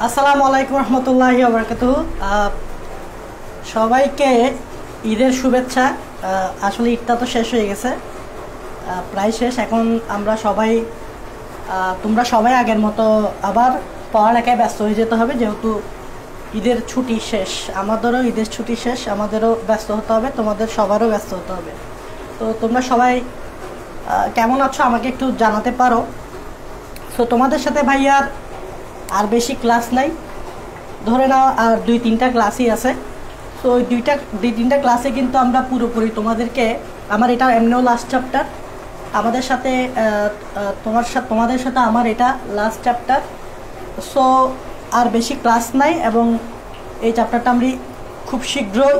আসসালামু আলাইকুম রহমতুল্লাহি ওয়া বারাকাতুহু। সবাইকে ঈদের শুভেচ্ছা। আসলে ঈদটা তো শেষ হয়ে গেছে, প্রায় শেষ। এখন আমরা সবাই তোমরা সবাই আগের মতো আবার পড়ালেখায় ব্যস্ত হয়ে যেতে হবে, যেহেতু ঈদের ছুটি শেষ। আমাদেরও ঈদের ছুটি শেষ, আমাদেরও ব্যস্ত হতে হবে, তোমাদের সবারও ব্যস্ত হতে হবে। তো তোমরা সবাই কেমন আছো আমাকে একটু জানাতে পারো। সো তোমাদের সাথে ভাইয়ার আর বেশি ক্লাস নাই, ধরে নাও আর 2-3টা ক্লাসই আছে। তো ওই দুই তিনটা ক্লাসে কিন্তু আমরা পুরোপুরি তোমাদেরকে, আমার এটা এমনিও লাস্ট চ্যাপ্টার, আমাদের সাথে তোমাদের সাথে আমার এটা লাস্ট চ্যাপ্টার। সো আর বেশি ক্লাস নাই এবং এই চ্যাপ্টারটা আমি খুব শীঘ্রই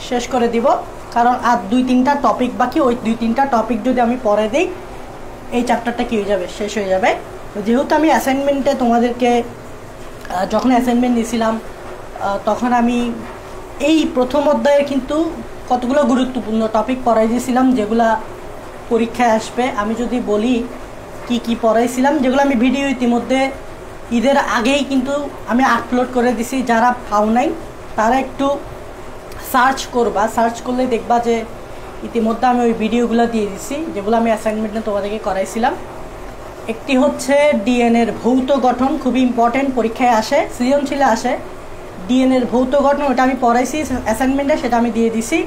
শেষ করে দিব, কারণ আর 2-3টা টপিক বাকি। ওই 2-3টা টপিক যদি আমি পরে দিই, এই চ্যাপ্টারটা কী হয়ে যাবে, শেষ হয়ে যাবে। যেহেতু আমি অ্যাসাইনমেন্টে তোমাদেরকে যখন অ্যাসাইনমেন্ট নিয়েছিলাম, তখন আমি এই প্রথম অধ্যায়ের কিন্তু কতগুলো গুরুত্বপূর্ণ টপিক পড়াই দিয়েছিলাম, যেগুলা পরীক্ষায় আসবে। আমি যদি বলি কি কি পড়াইছিলাম, যেগুলো আমি ভিডিও ইতিমধ্যে ঈদের আগেই কিন্তু আমি আপলোড করে দিছি। যারা পাও নাই তারা একটু সার্চ করবা, সার্চ করলে দেখবা যে ইতিমধ্যে আমি ওই ভিডিওগুলো দিয়ে দিছি, যেগুলো আমি অ্যাসাইনমেন্টে তোমাদেরকে করাইছিলাম। একটি হচ্ছে ডিএনএর ভৌত গঠন, খুবই ইম্পর্টেন্ট, পরীক্ষায় আসে, সৃজনশীলে আসে। ডিএনএর ভৌত গঠন, ওটা আমি পড়াইছি অ্যাসাইনমেন্টে, সেটা আমি দিয়ে দিছি।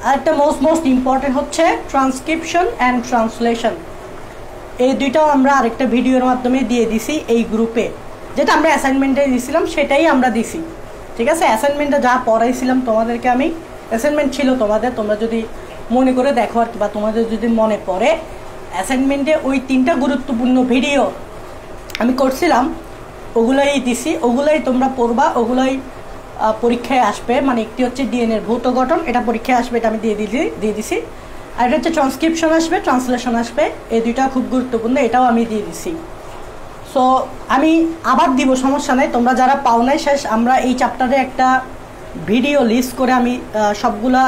আর একটা মোস্ট ইম্পর্টেন্ট হচ্ছে ট্রান্সক্রিপশন অ্যান্ড ট্রান্সলেশন। এই দুইটাও আমরা আরেকটা ভিডিওর মাধ্যমে দিয়ে দিছি এই গ্রুপে। যেটা আমরা অ্যাসাইনমেন্টে দিয়েছিলাম সেটাই আমরা দিছি, ঠিক আছে। অ্যাসাইনমেন্টে যা পড়াইছিলাম তোমাদেরকে, আমি অ্যাসাইনমেন্ট ছিল তোমাদের, তোমরা যদি মনে করে দেখো আর কি, বা তোমাদের যদি মনে পড়ে, অ্যাসাইনমেন্টে ওই 3টা গুরুত্বপূর্ণ ভিডিও আমি করছিলাম, ওগুলোই দিছি, ওগুলোই তোমরা পড়বা, ওগুলোই পরীক্ষায় আসবে। মানে একটি হচ্ছে ডিএনএর ভৌত গঠন, এটা পরীক্ষায় আসবে, এটা আমি দিয়ে দিছি। আর এটা হচ্ছে ট্রান্সক্রিপশন আসবে, ট্রান্সলেশন আসবে, এই দুইটা খুব গুরুত্বপূর্ণ, এটাও আমি দিয়ে দিছি। সো আমি আবার দিব, সমস্যা নেই। তোমরা যারা পাও নাই শেষ, আমরা এই চ্যাপ্টারে একটা ভিডিও লিস্ট করে আমি সবগুলা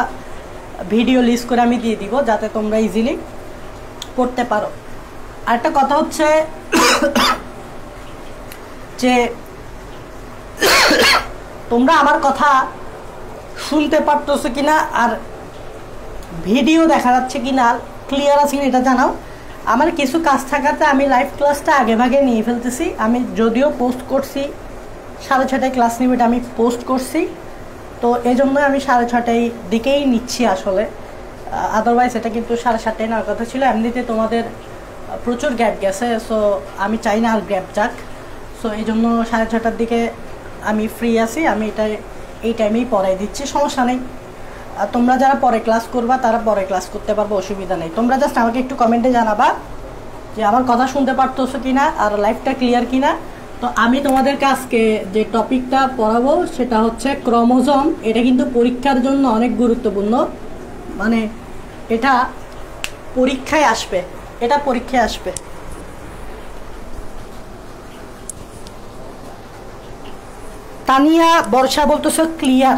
ভিডিও লিস্ট করে আমি দিয়ে দিব, যাতে তোমরা ইজিলি পড়তে পারো। আরেকটা কথা হচ্ছে যে তোমরা আমার কথা শুনতে পারতেছো কিনা আর ভিডিও দেখা যাচ্ছে কিনা, ক্লিয়ার আছে কিনা এটা জানাও। আমার কিছু কাজ থাকাতে আমি লাইভ ক্লাসটা আগে ভাগে নিয়ে ফেলতেছি। আমি যদিও পোস্ট করছি 6:30টায় ক্লাস নিব, এটা আমি পোস্ট করছি, তো এই জন্যই আমি 6:30টায় দিকেই নিচ্ছি আসলে। আদারওয়াইজ এটা কিন্তু 7:30টায় নেওয়ার কথা ছিল। এমনিতে তোমাদের প্রচুর গ্যাপ গেছে, সো আমি চাই না আর গ্যাপ যাক। সো এই জন্য 6:30টার দিকে আমি ফ্রি আছি, আমি এই টাইমেই পড়াই দিচ্ছি, সমস্যা নেই। আর তোমরা যারা পরে ক্লাস করবা তারা পরে ক্লাস করতে পারবো, অসুবিধা নেই। তোমরা জাস্ট আমাকে একটু কমেন্টে জানাবা যে আমার কথা শুনতে পারতেছো কিনা আর লাইভটা ক্লিয়ার কিনা। তো আমি তোমাদেরকে আজকে যে টপিকটা পড়াবো সেটা হচ্ছে ক্রোমোজোম। এটা কিন্তু পরীক্ষার জন্য অনেক গুরুত্বপূর্ণ, মানে এটা পরীক্ষায় আসবে, এটা পরীক্ষায় আসবে। তানিয়া বর্ষা বলতেছ ক্লিয়ার,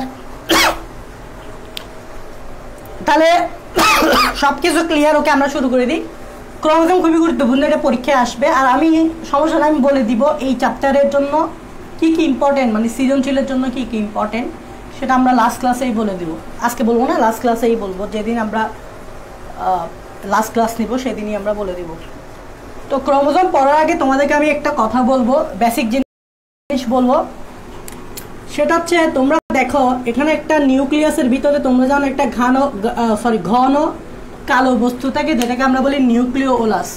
তাহলে সবকিছু ক্লিয়ার। ওকে, আমরা শুরু করে দিই। ক্রোমোজোম খুবই গুরুত্বপূর্ণ, এটা পরীক্ষায় আসবে। আর আমি সমস্যা আমি বলে দিব এই চ্যাপ্টারের জন্য কি কি ইম্পর্টেন্ট, মানে সৃজনশীলের জন্য কি কি ইম্পর্টেন্ট, সেটা আমরা লাস্ট ক্লাসেই বলে দিব। আজকে বলবো না, লাস্ট ক্লাসেই বলবো, যেদিন আমরা লাস্ট ক্লাস নিব সেদিনই আমরা বলে দিব। তো ক্রোমোজোম পড়ার আগে তোমাদেরকে আমি একটা কথা বলবো, বেসিক জিনিস বলবো। সেটা হচ্ছে, তোমরা দেখো এখানে একটা নিউক্লিয়াসের ভিতরে তোমরা জানো একটা ঘন কালো বস্তু থাকে, যেটাকে আমরা বলি নিউক্লিওলাস।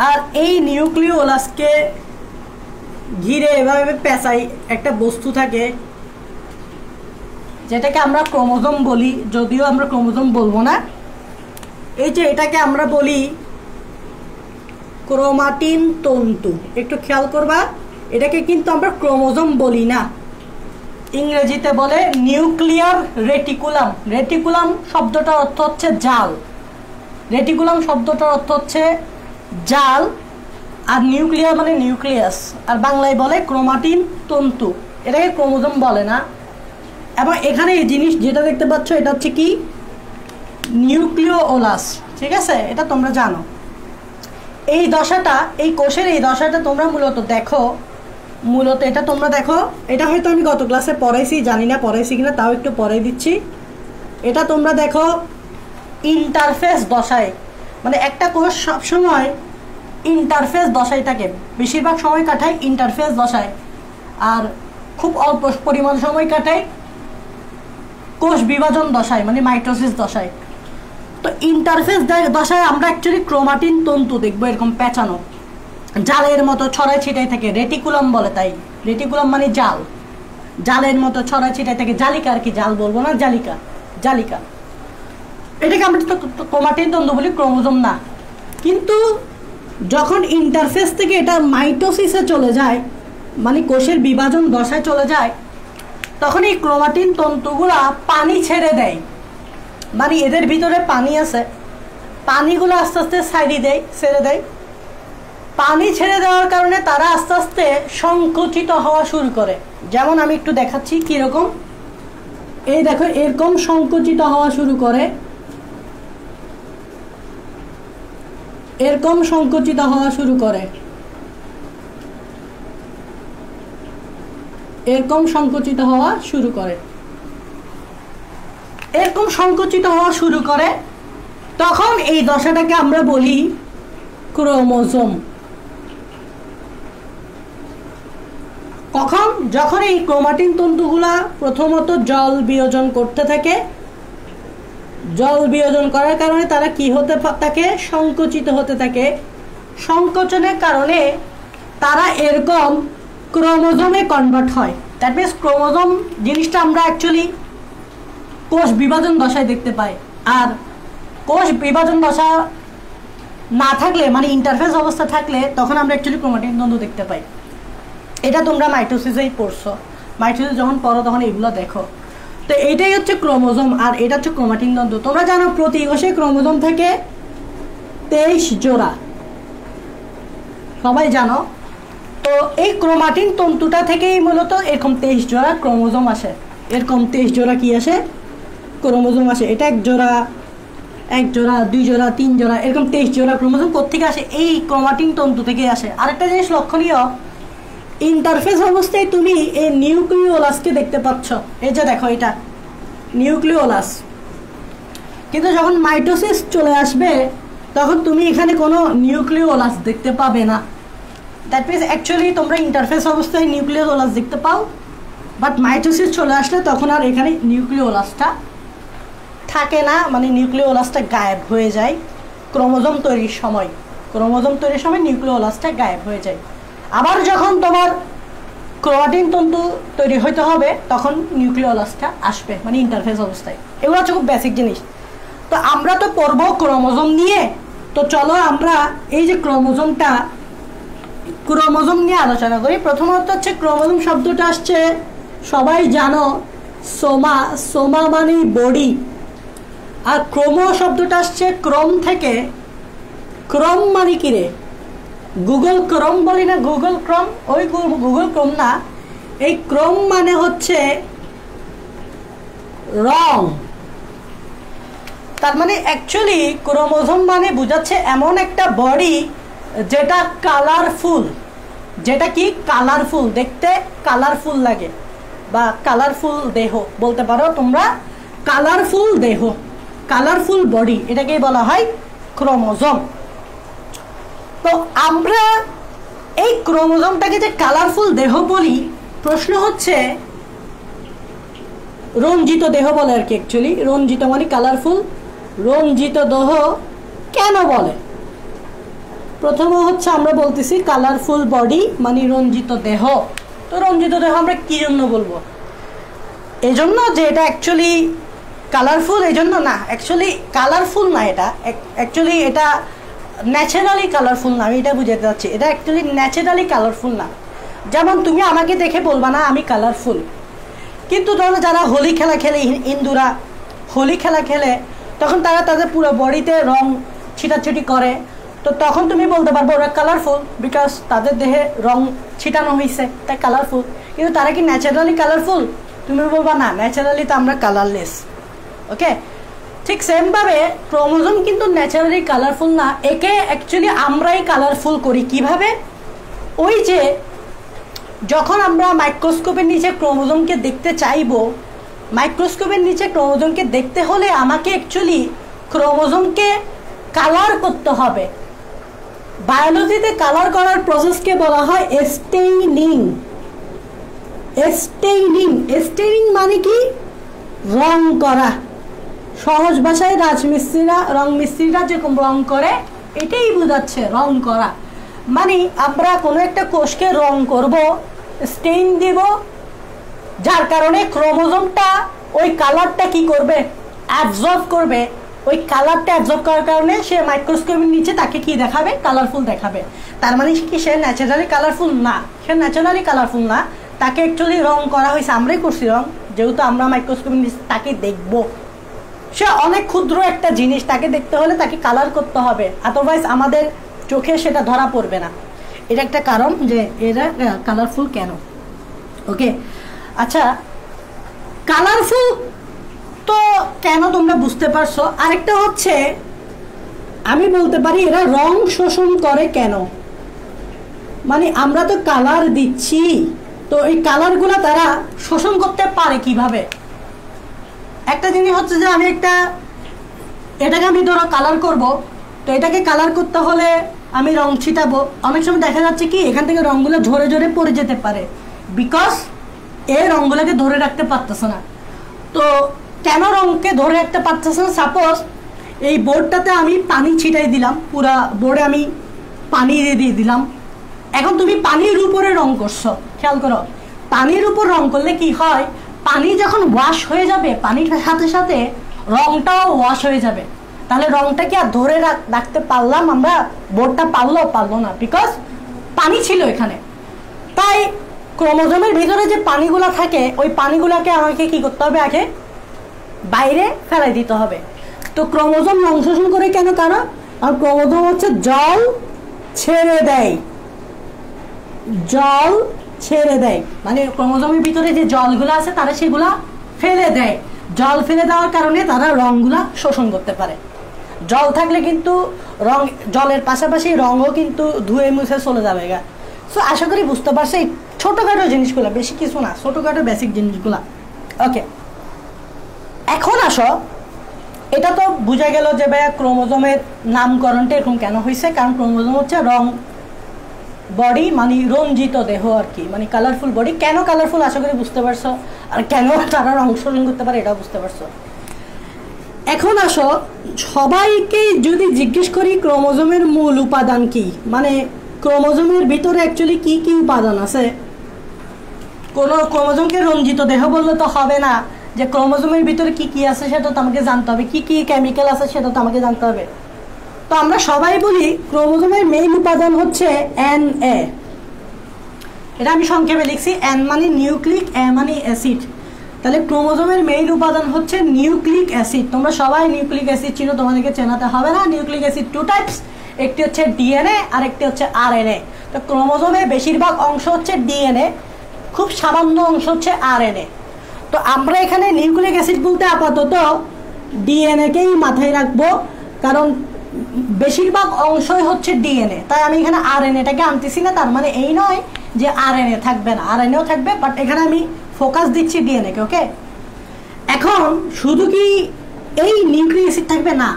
আর এই নিউক্লিওলাসকে ঘিরে এভাবে পেঁচাই একটা বস্তু থাকে, যেটাকে আমরা ক্রোমোজোম বলি, যদিও আমরা ক্রোমোজোম বলবো না। এই যে এটাকে আমরা বলি ক্রোমাটিন তন্তু, একটু খেয়াল করবা, এটাকে কিন্তু আমরা ক্রোমোজোম বলি না, ইংরেজিতে বলে নিউক্লিয়ার রেটিকুলাম। রেটিকুলাম শব্দটার অর্থ হচ্ছে জাল, রেটিকুলাম শব্দটার অর্থ হচ্ছে জাল, আর নিউক্লিয়ার মানে নিউক্লিয়াস, আর বাংলায় বলে ক্রোমাটিন তন্তু, এটাকে ক্রোমোজোম বলে না। এবং এখানে এই জিনিস যেটা দেখতে পাচ্ছ, এটা হচ্ছে কি নিউক্লিওলাস, ঠিক আছে, এটা তোমরা জানো। এই দশাটা, এই কোষের এই দশাটা তোমরা মূলত দেখো মূলত এটা তোমরা দেখো, এটা হয়তো আমি গত ক্লাসে পড়াইছি, জানি না পড়াইছি কিনা, তাও একটু পড়াই দিচ্ছি। এটা তোমরা দেখো ইন্টারফেস দশায়, মানে একটা কোষ সবসময় ইন্টারফেস দশায় থাকে, বেশিরভাগ সময় কাটায় ইন্টারফেস দশায়, আর খুব অল্প পরিমাণ সময় কাটায় কোষ বিভাজন দশায়, মানে মাইটোসিস দশায়। তো ইন্টারফেস দশায় আমরা অ্যাকচুয়ালি ক্রোমাটিন তন্তু দেখবো এরকম পেঁচানো, জালের মতো ছড়ায় ছিটাই থাকে, রেটিকুলাম বলে, তাই রেটিকুলাম মানে জাল, জালের মতো ছড়ায় ছিটাই থাকে, জালিকা আর কি, জাল বলবো না, জালিকা, জালিকা। এটাকে আমরা ক্রোমাটিন তন্তু বলি, ক্রোমোজোম না। কিন্তু যখন ইন্টারফেস থেকে এটা মাইটোসিসে চলে যায়, মানে কোষের বিভাজন দশায় চলে যায়, তখন এই ক্রোমাটিন তন্তুগুলা পানি ছেড়ে দেয়, মানে এদের ভিতরে পানি আছে, পানিগুলো আস্তে আস্তে ছেড়ে দেয়। পানি ছেড়ে দেওয়ার কারণে তারা আস্তে আস্তে সংকুচিত হওয়া শুরু করে। যেমন আমি একটু দেখাচ্ছি কিরকম, এই দেখো এরকম সংকুচিত হওয়া শুরু করে, এরকম সংকুচিত হওয়া শুরু করে, এরকম সংকুচিত হওয়া শুরু করে, এরকম সংকুচিত হওয়া শুরু করে। তখন এই দশাটাকে আমরা বলি ক্রোমোজোম। কখন? যখন এই ক্রোমাটিন তন্তুগুলা প্রথমত জল বিয়োজন করতে থাকে, জল বিয়োজন করার কারণে তারা কি হতে থাকে, সংকুচিত হতে থাকে। সংকোচনের কারণে তারা এরকম ক্রোমোজোমে কনভার্ট হয়। দ্যাট মিনস ক্রোমোজোম জিনিসটা আমরা অ্যাকচুয়ালি কোষ বিভাজন দশায় দেখতে পাই, আর কোষ বিভাজন দশা না থাকলে, মানে ইন্টারফেস অবস্থা থাকলে, তখন আমরা অ্যাকচুয়ালি ক্রোমাটিন তন্তু দেখতে পাই। এটা তোমরা মাইটোসিসেই পড়ছো, মাইটোসিস যখন পড়ো তখন এগুলো দেখো। তো এইটাই হচ্ছে ক্রোমোজোম, আর এটা হচ্ছে ক্রোমাটিন তন্তু। তোমরা জানো প্রতি কোষে ক্রোমোজোম থেকে 23 জোড়া, সবাই জানো। তো এই ক্রোমাটিন তন্তুটা থেকেই মূলত এরকম 23 জোড়া ক্রোমোজোম আসে, এরকম 23 জোড়া কি আসে, ক্রোমোজোম আসে। এটা এক জোড়া, 2 জোড়া, 3 জোড়া, এরকম 23 জোড়া ক্রোমোজোম কোত্থেকে আসে, এই ক্রোমাটিন তন্তু থেকে আসে। আরেকটা জিনিস লক্ষণীয়, ইন্টারফেস অবস্থায় তুমি এই নিউক্লিওলাসকে দেখতে পাচ্ছ, এই যে দেখো এটা নিউক্লিওলাস। কিন্তু যখন মাইটোসিস চলে আসবে তখন তুমি এখানে কোনো নিউক্লিওলাস দেখতে পাবে না। দ্যাট মিনস অ্যাকচুয়ালি তোমরা ইন্টারফেস অবস্থায় নিউক্লিওলাস দেখতে পাও, বাট মাইটোসিস চলে আসলে তখন আর এখানে নিউক্লিওলাসটা থাকে না, মানে নিউক্লিওলাসটা গায়েব হয়ে যায়। ক্রোমোজোম তৈরির সময়, ক্রোমোজোম তৈরির সময় নিউক্লিওলাসটা গায়েব হয়ে যায়। আবার যখন তোমার ক্রোমাটিন তন্তু তৈরি হইতে হবে তখন নিউক্লিওলাসটা আসবে, মানে ইন্টারফেস অবস্থায়। এগুলো হচ্ছে খুব বেসিক জিনিস। তো আমরা তো পড়বো ক্রোমোজোম নিয়ে, তো চলো আমরা এই যে ক্রোমোজোম নিয়ে আলোচনা করি। প্রথমত হচ্ছে ক্রোমোজোম শব্দটা আসছে, সবাই জানো, সোমা, সোমা মানে বডি, আর ক্রোমো শব্দটা আসছে ক্রোম থেকে। ক্রোম মানে কি রে, গুগল ক্রোম বলি না, গুগল ক্রোম, ওই গুগল ক্রোম না, এই ক্রোম মানে হচ্ছে রং। তার মানে অ্যাকচুয়ালি ক্রোমোজোম মানে বোঝাচ্ছে এমন একটা বডি যেটা কালারফুল, যেটা কি কালারফুল, দেখতে কালারফুল লাগে, বা কালারফুল দেহ বলতে পারো তোমরা, কালারফুল দেহ, কালারফুল বডি, এটাকেই বলা হয় ক্রোমোজোম। তো আমরা এই ক্রোমোজোমটাকে যে কালারফুল দেহ বলি, প্রশ্ন হচ্ছে রঞ্জিত দেহ বলে আর কি, অ্যাকচুয়ালি রঞ্জিত মানে কালারফুল, রঞ্জিত দেহ কেন বলে? প্রথম হচ্ছে আমরা বলতেছি কালারফুল বডি মানে রঞ্জিত দেহ। তো রঞ্জিত দেহ আমরা কি জন্য বলবো? এজন্য যে এটা অ্যাকচুয়ালি কালারফুল, এই জন্য না, অ্যাকচুয়ালি কালারফুল না, এটা অ্যাকচুয়ালি এটা ন্যাচারালি কালারফুল না, আমি এটা বুঝাতে চাচ্ছি, এটা অ্যাকচুয়ালি ন্যাচারালি কালারফুল না। যেমন তুমি আমাকে দেখে বলবা না আমি কালারফুল, কিন্তু ধরো যারা হোলি খেলা খেলে, হিন্দুরা হোলি খেলা খেলে, তখন তারা তাদের পুরো বডিতে রং ছিটাছিটি করে, তো তখন তুমি বলতে পারবো ওরা কালারফুল, বিকজ তাদের দেহে রং ছিটানো হয়েছে, তাই কালারফুল। কিন্তু তারা কি ন্যাচারালি কালারফুল? তুমি বলবা না, ন্যাচারালি তো আমরা কালারলেস। ওকে, ঠিক সেমভাবে ক্রোমোজোম কিন্তু ন্যাচারালি কালারফুল না, একে অ্যাকচুয়ালি আমরাই কালারফুল করি। কিভাবে? ওই যে যখন আমরা মাইক্রোস্কোপের নিচে ক্রোমোজোমকে দেখতে চাইবো, মাইক্রোস্কোপের নিচে ক্রোমোজোমকে দেখতে হলে আমাকে অ্যাকচুয়ালি ক্রোমোজোমকে কালার করতে হবে। বায়োলজিতে কালার করার প্রসেসকে বলা হয় স্টেইনিং। স্টেইনিং, স্টেইনিং মানে কি? রং করা। সহজ ভাষায় রং মিস্ত্রিরা যেরকম রং করে এটাই বোঝাচ্ছে, রং করা। মানে আমরা কোনো একটা কোষকে রং করব, স্টেইন দিব, যার কারণে ক্রোমোজোমটা ওই কালারটা কি করবে? অ্যাবজর্ব করবে। ওই কালারটা অ্যাবজর্ব করার কারণে সে মাইক্রোস্কোপের নিচে তাকে কি দেখাবে? কালারফুল দেখাবে। তার মানে কি সে ন্যাচারালি কালারফুল না? সে ন্যাচারালি কালারফুল না, তাকে অ্যাকচুয়ালি রং করা হয়েছে। আমরাই করছি রং, যেহেতু আমরা মাইক্রোস্কোপের নিচে তাকে দেখব। সে অনেক ক্ষুদ্র একটা জিনিস, তাকে দেখতে হলে তাকে কালার করতে হবে, আদারওয়াইজ আমাদের চোখে সেটা ধরা পড়বে না। এটা একটা কারণ যে এরা কালারফুল কেন। ওকে, আচ্ছা, কালারফুল তো কেন তোমরা বুঝতে পারছো। আরেকটা হচ্ছে আমি বলতে পারি এরা রং শোষণ করে কেন। মানে আমরা তো কালার দিচ্ছি, তো এই কালারগুলো তারা শোষণ করতে পারে কিভাবে? একটা জিনিস হচ্ছে যে এটাকে আমি ধরো কালার করব, তো এটাকে কালার করতে হলে আমি রং ছিটাবো। অনেক সময় দেখা যাচ্ছে কি এখান থেকে রঙগুলো ঝরে ঝরে পড়ে যেতে পারে, বিকজ এই রঙগুলোকে ধরে রাখতে পারতেছে না। তো কেন রঙকে ধরে রাখতে পারতেছে না? সাপোজ এই বোর্ডটাতে আমি পানি ছিটাই দিলাম, পুরা বোর্ডে আমি পানি দিয়ে দিলাম। এখন তুমি পানির উপরে রং করছো, খেয়াল করো, পানির উপর রং করলে কি হয়? পানি যখন ওয়াশ হয়ে যাবে, পানির সাথে সাথে রংটাও ওয়াশ হয়ে যাবে। তাহলে রংটা কি আর ধরে রাখতে পারলাম আমরা? বোর্ডটা পারলো না, বিকজ পানি ছিল এখানে। তাই ক্রোমোজোমের ভিতরে যে পানিগুলো থাকে, ওই পানিগুলোকে আমাকে কি করতে হবে? আগে বাইরে ফেলাই দিতে হবে। তো ক্রোমোজোম রং শোষণ করে কেন? কারণ ক্রোমোজোম হচ্ছে জল ছেড়ে দেয়। জল ছেড়ে দেয় মানে ক্রোমোজোমের ভিতরে যে জলগুলো আছে তারা সেগুলা ফেলে দেয়। জল ফেলে দেওয়ার কারণে তারা রংগুলা শোষণ করতে পারে। জল থাকলে কিন্তু জলের পাশাপাশি রঙও কিন্তু ধুয়ে মুছে চলে যাবে গা। সো আশা করি বুঝতে পারছি এই ছোটোখাটো জিনিসগুলো, বেশি কিছু না, ছোটোখাটো বেসিক জিনিসগুলা। ওকে, এখন আসো, এটা তো বোঝা গেল যে ভাইয়া ক্রোমোজোমের নামকরণটা এরকম কেন হয়েছে। কারণ ক্রোমোজোম হচ্ছে রং বডি, মানে রঞ্জিত দেহ আর কি, মানে কালারফুল বডি। কেন কালারফুল আশা করি বুঝতে পারছো, আর কেন তারা রং শোষণ করতে পারে এটাও বুঝতে পারছো। এখন আসো, সবাইকে যদি জিজ্ঞেস করি ক্রোমোজোমের মূল উপাদান কি, মানে ক্রোমোজোমের ভিতরে অ্যাকচুয়ালি কি কি উপাদান আছে। কোনো ক্রোমোজোমকে রঞ্জিত দেহ বললে তো হবে না, যে ক্রোমোজোমের ভিতরে কি কি আছে সেটা তো আমাকে জানতে হবে, কি কি কেমিক্যাল আছে সেটা তো আমাকে জানতে হবে। তো আমরা সবাই বলি ক্রোমোজোমের মেইন উপাদান হচ্ছে এনএ। এটা আমি সংক্ষেপে লিখছি, এন মানে নিউক্লিক, এ মানে অ্যাসিড। তাহলে ক্রোমোজোমের মেইন উপাদান হচ্ছে নিউক্লিক অ্যাসিড। তোমরা সবাই নিউক্লিক অ্যাসিড চিনো, তোমাদেরকে চেনাতে হবে না। নিউক্লিক অ্যাসিড টু টাইপস, একটি হচ্ছে ডিএনএ আর একটি হচ্ছে আরএনএ। তো ক্রোমোজোমের বেশিরভাগ অংশ হচ্ছে ডিএনএ, খুব সামান্য অংশ হচ্ছে আরএনএ। তো আমরা এখানে নিউক্লিক অ্যাসিড বলতে আপাতত ডিএনএকেই মাথায় রাখবো, কারণ বেশিরভাগ অংশই হচ্ছে ডিএনএ। তাই আমি এখানে আরএনএটাকে আনতেছি না। তার মানে এই নয় যে আরএনএ থাকবে না, আরএনএও থাকবে, বাট এখানে আমি ফোকাস দিচ্ছি ডিএনএকে। ওকে, এখন শুধু কি এই নিউক্লিক অ্যাসিড থাকবে না,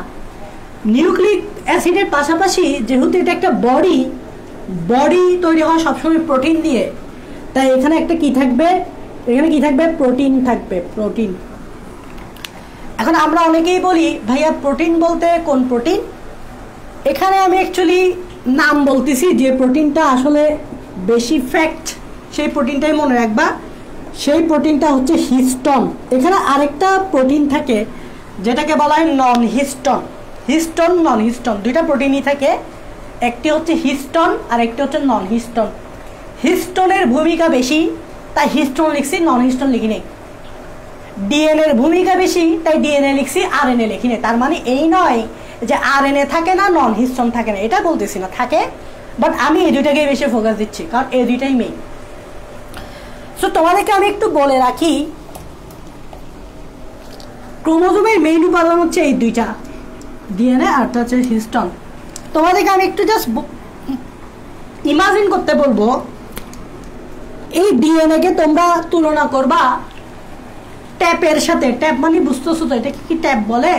নিউক্লিক অ্যাসিডের পাশাপাশি যেহেতু এটা একটা বডি তৈরি হয় সবসময় প্রোটিন দিয়ে, তাই এখানে একটা কি থাকবে, এখানে কি থাকবে? প্রোটিন থাকবে, প্রোটিন। এখন আমরা অনেকেই বলি ভাইয়া প্রোটিন বলতে কোন প্রোটিন? এখানে আমি অ্যাকচুয়ালি নাম বলতেছি, যে প্রোটিনটা আসলে বেশি ফ্যাক্ট সেই প্রোটিনটাই মনে রাখবা। সেই প্রোটিনটা হচ্ছে হিস্টোন। এখানে আরেকটা প্রোটিন থাকে যেটাকে বলা হয় নন হিস্টোন। হিস্টোন, নন হিস্টোন দুইটা প্রোটিনই থাকে, একটি হচ্ছে হিস্টোন আর একটি হচ্ছে নন হিস্টোন। হিস্টোনের ভূমিকা বেশি তাই হিস্টোন লিখছি, নন হিস্টোন লিখি নেই। ডিএনএর ভূমিকা বেশি তাই ডিএনএ লিখছি, আরএনএ লিখি নেই। তার মানে এই নয় যে আরএনএ থাকে না, নন হিস্টোন থাকে না, এটা বলতেছি না, থাকে, বাট আমি এই দুইটাকেই বেশি ফোকাস দিচ্ছি কারণ এই দুইটাই মেইন। সো তোমাদেরকে আমি একটু বলে রাখি, ক্রোমোজোমের মেইন উপাদান হচ্ছে এই দুইটা, ডিএনএ আর হচ্ছে হিস্টোন। তোমাদেরকে আমি একটু জাস্ট ইমাজিন করতে বলবো, এই ডিএনএ কে তোমরা তুলনা করবা ট্যাপের সাথে। ট্যাপ মানে বুঝতেছো তো এটা কি ট্যাপ বলে?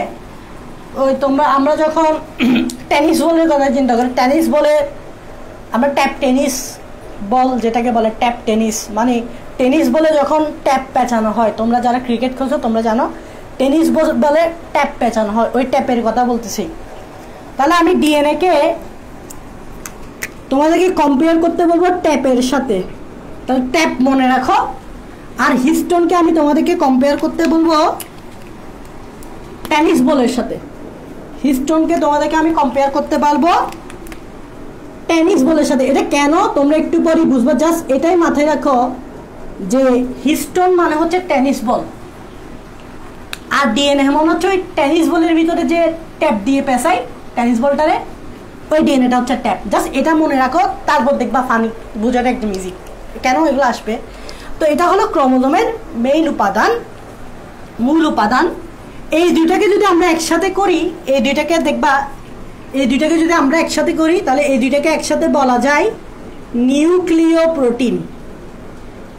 ওই আমরা যখন টেনিস বলের কথা চিন্তা করি, টেনিস বলে আমরা ট্যাপ টেনিস বল যেটাকে বলে ট্যাপ টেনিস, মানে টেনিস বলে যখন ট্যাপ পেঁচানো হয়, তোমরা যারা ক্রিকেট খেলছো তোমরা জানো টেনিস বলে ট্যাপ পেঁচানো হয়, ওই ট্যাপের কথা বলতেছি। তাহলে আমি ডিএনএ কে তোমাদেরকে কম্পেয়ার করতে বলবো ট্যাপের সাথে, তাহলে ট্যাপ মনে রাখো। আর হিস্টোনকে আমি তোমাদেরকে কম্পেয়ার করতে বলবো টেনিস বলের সাথে। হিস্টোনকে তোমাদেরকে আমি কম্পেয়ার করতে পারবো টেনিস বলের সাথে। এটা কেন তোমরা একটু পরেই বুঝবো, জাস্ট এটাই মাথায় রাখো যে হিস্টোন মানে হচ্ছে টেনিস বল, আর ডিএনএ মনে হচ্ছে ওই টেনিস বলের ভিতরে যে ট্যাপ দিয়ে পেঁচাই টেনিস বলটারে, ওই ডিএনএটা হচ্ছে ট্যাপ। জাস্ট এটা মনে রাখো, তারপর দেখবা ফানি বোঝাটা একদম ইজি কেন এগুলো আসবে। তো এটা হলো ক্রোমোজোমের মেইন উপাদান, মূল উপাদান। এই দুইটাকে যদি আমরা একসাথে করি, এই দুইটাকে দেখবা, এই দুইটাকে যদি আমরা একসাথে করি তাহলে এই দুইটাকে একসাথে বলা যায় নিউক্লিয় প্রোটিন।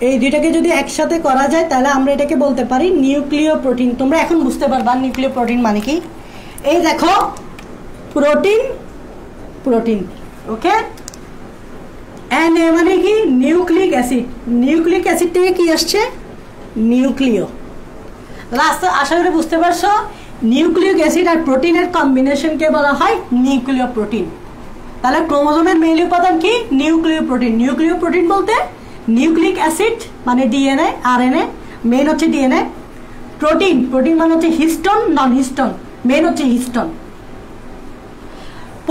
এই দুইটাকে যদি একসাথে করা যায় তাহলে আমরা এটাকে বলতে পারি নিউক্লিয় প্রোটিন। তোমরা এখন বুঝতে পারবা নিউক্লিয় প্রোটিন মানে কি। এই দেখো প্রোটিন, প্রোটিন, ওকে। এনএ মানে কি নিউক্লিক অ্যাসিড, নিউক্লিক অ্যাসিড থেকে কি আসছে নিউক্লিয়। রাস্তা আশা করি বুঝতে পারছো, নিউক্লিক অ্যাসিড আর প্রোটিনের কম্বিনেশনকে বলা হয় নিউক্লিয় প্রোটিন। তাহলে ক্রোমোজোমের মেইন উপাদান কি নিউক্লিয় প্রোটিন। নিউক্লিয় প্রোটিন বলতে নিউক্লিক অ্যাসিড মানে ডিএনএ, আরএনএ, মেইন হচ্ছে ডিএনএ। প্রোটিন, প্রোটিন মানে হচ্ছে হিস্টোন, নন হিস্টোন, মেইন হচ্ছে হিস্টোন।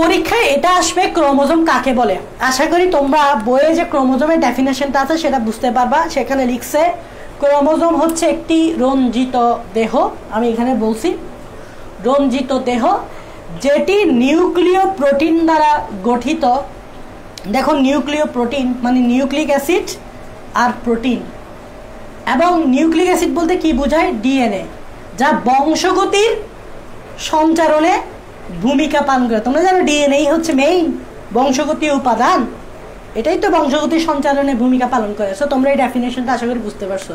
পরীক্ষায় এটা আসবে ক্রোমোজোম কাকে বলে। আশা করি তোমরা বইয়ে যে ক্রোমোজোমের ডেফিনেশনটা আছে সেটা বুঝতে পারবা। সেখানে লিখছে ক্রোমোজোম হচ্ছে একটি রঞ্জিত দেহ, আমি এখানে বলছি রঞ্জিত দেহ, যেটি নিউক্লিয় প্রোটিন দ্বারা গঠিত। দেখো নিউক্লিয় প্রোটিন মানে নিউক্লিক অ্যাসিড আর প্রোটিন, এবং নিউক্লিক অ্যাসিড বলতে কি বোঝায় ডিএনএ, যা বংশগতির সঞ্চারণে ভূমিকা পালন করে। তোমরা জানো ডিএনএ হচ্ছে মেইন বংশগতীয় উপাদান, এটাই তো বংশগতির সঞ্চালনে ভূমিকা পালন করে। সো তোমরা এই ডেফিনেশনটা আশা করি বুঝতে পারছো।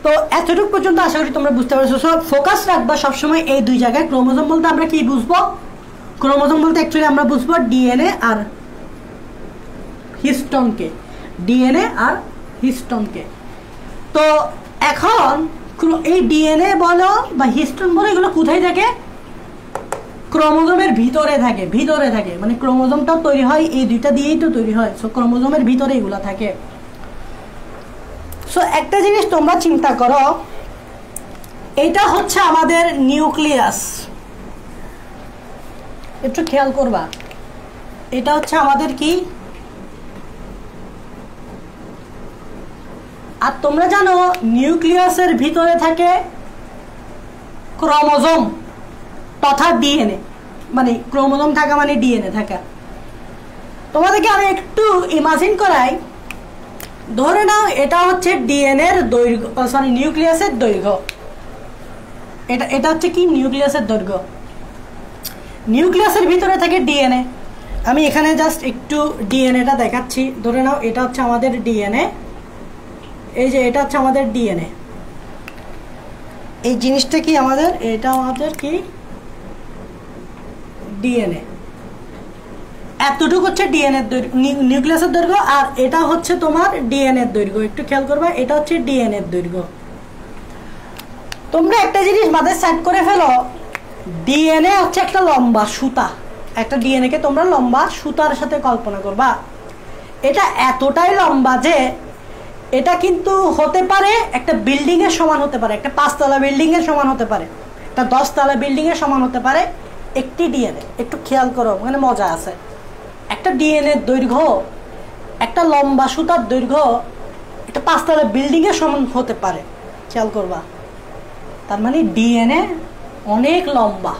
তো এতটুকু পর্যন্ত আশা করি তোমরা বুঝতে পারছো। সো ফোকাস রাখবা সবসময় এই দুই জায়গায়। ক্রোমোজোম বলতে আমরা কি বুঝবো, ক্রোমোজোম বলতে অ্যাকচুয়ালি আমরা বুঝবো ডিএনএ আর হিস্টোনকে, ডিএনএ আর হিস্টোনকে। তো এখন এই ডিএনএ বলো বা হিস্টোন বলো এগুলো কোথায় থাকে, ক্রোমোজোমের ভিতরে থাকে, ভিতরে থাকে, মানে ক্রোমোজোমটাও তৈরি হয় এই দুইটা দিয়েই তো তৈরি হয়। সো ক্রোমোজোমের ভিতরে এগুলো থাকে। সো একটা জিনিস তোমরা চিন্তা করো, এটা হচ্ছে আমাদের নিউক্লিয়াস, একটু খেয়াল করবা, এটা হচ্ছে আমাদের কি। আর তোমরা জানো নিউক্লিয়াসের ভিতরে থাকে ক্রোমোজোম তথা ডিএনএ, মানে ক্রোমোজোম থাকা মানে ডিএনএ থাকা। তোমাদেরকে আমি একটু ইমাজিন করাই, ধরে নাও এটা হচ্ছে ডিএনএ এর দৈর্ঘ্য, সরি নিউক্লিয়াসের দৈর্ঘ্য। এটা হচ্ছে কি নিউক্লিয়াসের দৈর্ঘ্য। নিউক্লিয়াসের ভিতরে থাকে ডিএনএ। আমি এখানে জাস্ট একটু ডিএনএটা দেখাচ্ছি। ধরে নাও এটা হচ্ছে আমাদের ডিএনএ, এই যে এটা হচ্ছে আমাদের ডিএনএ। এই জিনিসটা কি আমাদের, এটা আমাদের কি ডিএনএ। এতটুকু হচ্ছে ডিএনএ দৈর্ঘ্য, নিউক্লিয়াসের দৈর্ঘ্য, আর এটা হচ্ছে তোমার ডিএনএ দৈর্ঘ্য। একটু খেয়াল করবা, এটা হচ্ছে ডিএনএ দৈর্ঘ্য। তোমরা একটা জিনিস মাথায় সেট করে ফেলো, ডিএনএ হচ্ছে একটা লম্বা সুতা। একটা ডিএনএ কে তোমরা লম্বা সুতার সাথে কল্পনা করবা। এটা এতটাই লম্বা যে এটা কিন্তু হতে পারে একটা বিল্ডিং এর সমান হতে পারে, একটা 5 তলা বিল্ডিং এর সমান হতে পারে, একটা 10 তলা বিল্ডিং এর সমান হতে পারে একটি ডিএনএ। একটু খেয়াল করো, মানে মজা আছে। একটা ডিএনএ দৈর্ঘ্য, একটা লম্বা সুতার দৈর্ঘ্য একটা 5 তলা বিল্ডিং এর সমান হতে পারে। খেয়াল করবা, তার মানে ডিএনএ অনেক লম্বা,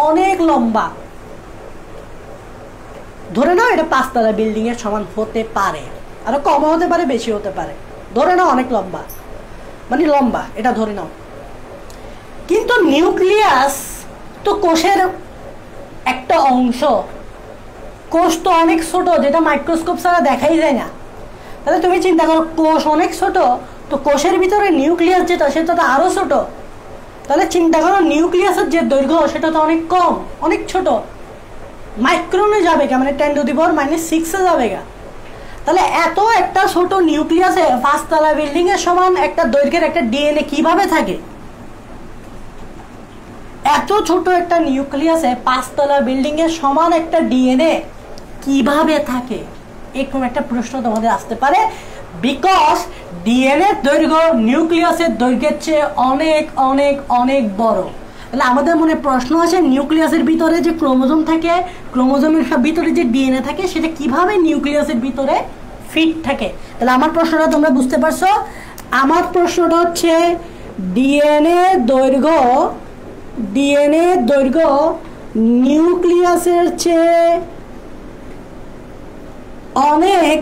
অনেক লম্বা। ধরে নাও এটা 5 তলা বিল্ডিং এর সমান হতে পারে, আরো কম হতে পারে, বেশি হতে পারে। ধরে নাও অনেক লম্বা, মানে লম্বা, এটা ধরে নাও। কিন্তু নিউক্লিয়াস তো কোষের একটা অংশ, কোষ তো অনেক ছোট, যেটা মাইক্রোস্কোপ ছাড়া দেখাই যায় না। তাহলে তুমি চিন্তা করো কোষ অনেক ছোট, তো কোষের ভিতরে নিউক্লিয়াস যেটা সেটা তো আরো ছোট। তাহলে চিন্তা করো নিউক্লিয়াসের যে দৈর্ঘ্য সেটা তো অনেক কম, অনেক ছোট, মাইক্রনে যাবে গা, মানে 10⁻⁶ যাবে গা। তাহলে এত একটা ছোট নিউক্লিয়াসে 5 তলা বিল্ডিং এর সমান একটা দৈর্ঘ্যের একটা ডিএনএ কিভাবে থাকে? এত ছোট একটা নিউক্লিয়াসে 5 তলা বিল্ডিং এর সমান একটা ডিএনএ কিভাবে থাকে? এরকম একটা প্রশ্ন তোমাদের আসতে পারে, বিকজ ডিএনএ দৈর্ঘ্য নিউক্লিয়াসের দৈর্ঘ্যের চেয়ে অনেক অনেক অনেক বড়। তাহলে আমাদের মনে প্রশ্ন আছে নিউক্লিয়াসের ভিতরে যে ক্রোমোজোম থাকে, ক্রোমোজোমের ভিতরে যে ডিএনএ থাকে সেটা কিভাবে নিউক্লিয়াসের ভিতরে ফিট থাকে। তাহলে আমার প্রশ্নটা তোমরা বুঝতে পারছো। আমার প্রশ্নটা হচ্ছে ডিএনএ দৈর্ঘ্য নিউক্লিয়াসের চেয়ে অনেক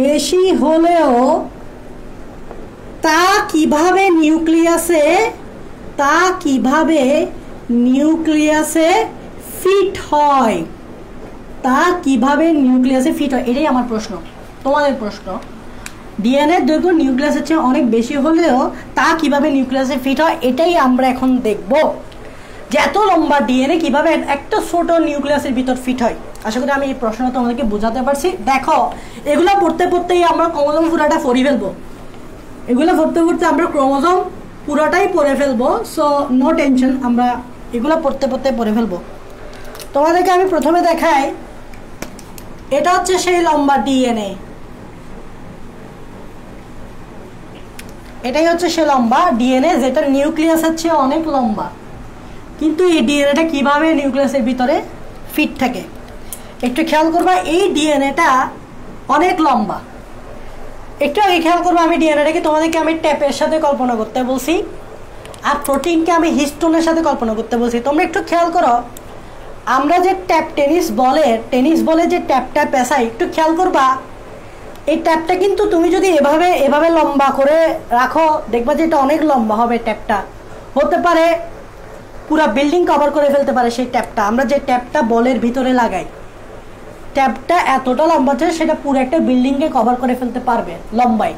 বেশি হলেও তা কিভাবে নিউক্লিয়াসে ফিট হয়, এটাই আমার প্রশ্ন, তোমাদের প্রশ্ন। ডিএনএ দৈর্ঘ্য নিউক্লিয়াসের চেয়ে অনেক বেশি হলেও তা কিভাবে নিউক্লিয়াসে ফিট হয়, এটাই আমরা এখন দেখব, যে এত লম্বা ডিএনএ কিভাবে একটা ছোট নিউক্লিয়াসের ভিতর ফিট হয়। আশা করি আমি এই প্রশ্নটা তোমাদেরকে বোঝাতে পারছি। দেখো এগুলো পড়তেই আমরা ক্রোমোজোম পুরাটা পড়ে ফেলবো, আমরা ক্রোমোজোম পুরোটাই পড়ে ফেলবো। সো নো টেনশন, আমরা এগুলো পড়তে পড়ে ফেলবো। তোমাদেরকে আমি প্রথমে দেখাই, এটা হচ্ছে সেই লম্বা ডিএনএ, এটাই হচ্ছে সে লম্বা ডিএনএ যেটা নিউক্লিয়াসের চেয়ে অনেক লম্বা। কিন্তু এই ডিএনএটা কিভাবে নিউক্লিয়াসের ভিতরে ফিট থাকে একটু খেয়াল করবা। এই ডিএনএটা অনেক লম্বা, একটু আগে খেয়াল করবো। আমি ডিএনএটাকে তোমাদেরকে আমি ট্যাপের সাথে কল্পনা করতে বলছি, আর প্রোটিনকে আমি হিস্টোনের সাথে কল্পনা করতে বলছি। তোমরা একটু খেয়াল করো, আমরা যে ট্যাপ টেনিস বলে যে ট্যাপটা পেঁচাই, একটু খেয়াল করবা এই ট্যাপটা কিন্তু তুমি যদি এভাবে লম্বা করে রাখো, দেখবা যে এটা অনেক লম্বা হবে। ট্যাপটা হতে পারে পুরা বিল্ডিং কভার করে ফেলতে পারে। সেই ট্যাপটা আমরা যে ট্যাপটা বলের ভিতরে লাগাই, ট্যাপটা এতটা লম্বা আছে সেটা পুরো একটা বিল্ডিংকে কভার করে ফেলতে পারবে লম্বায়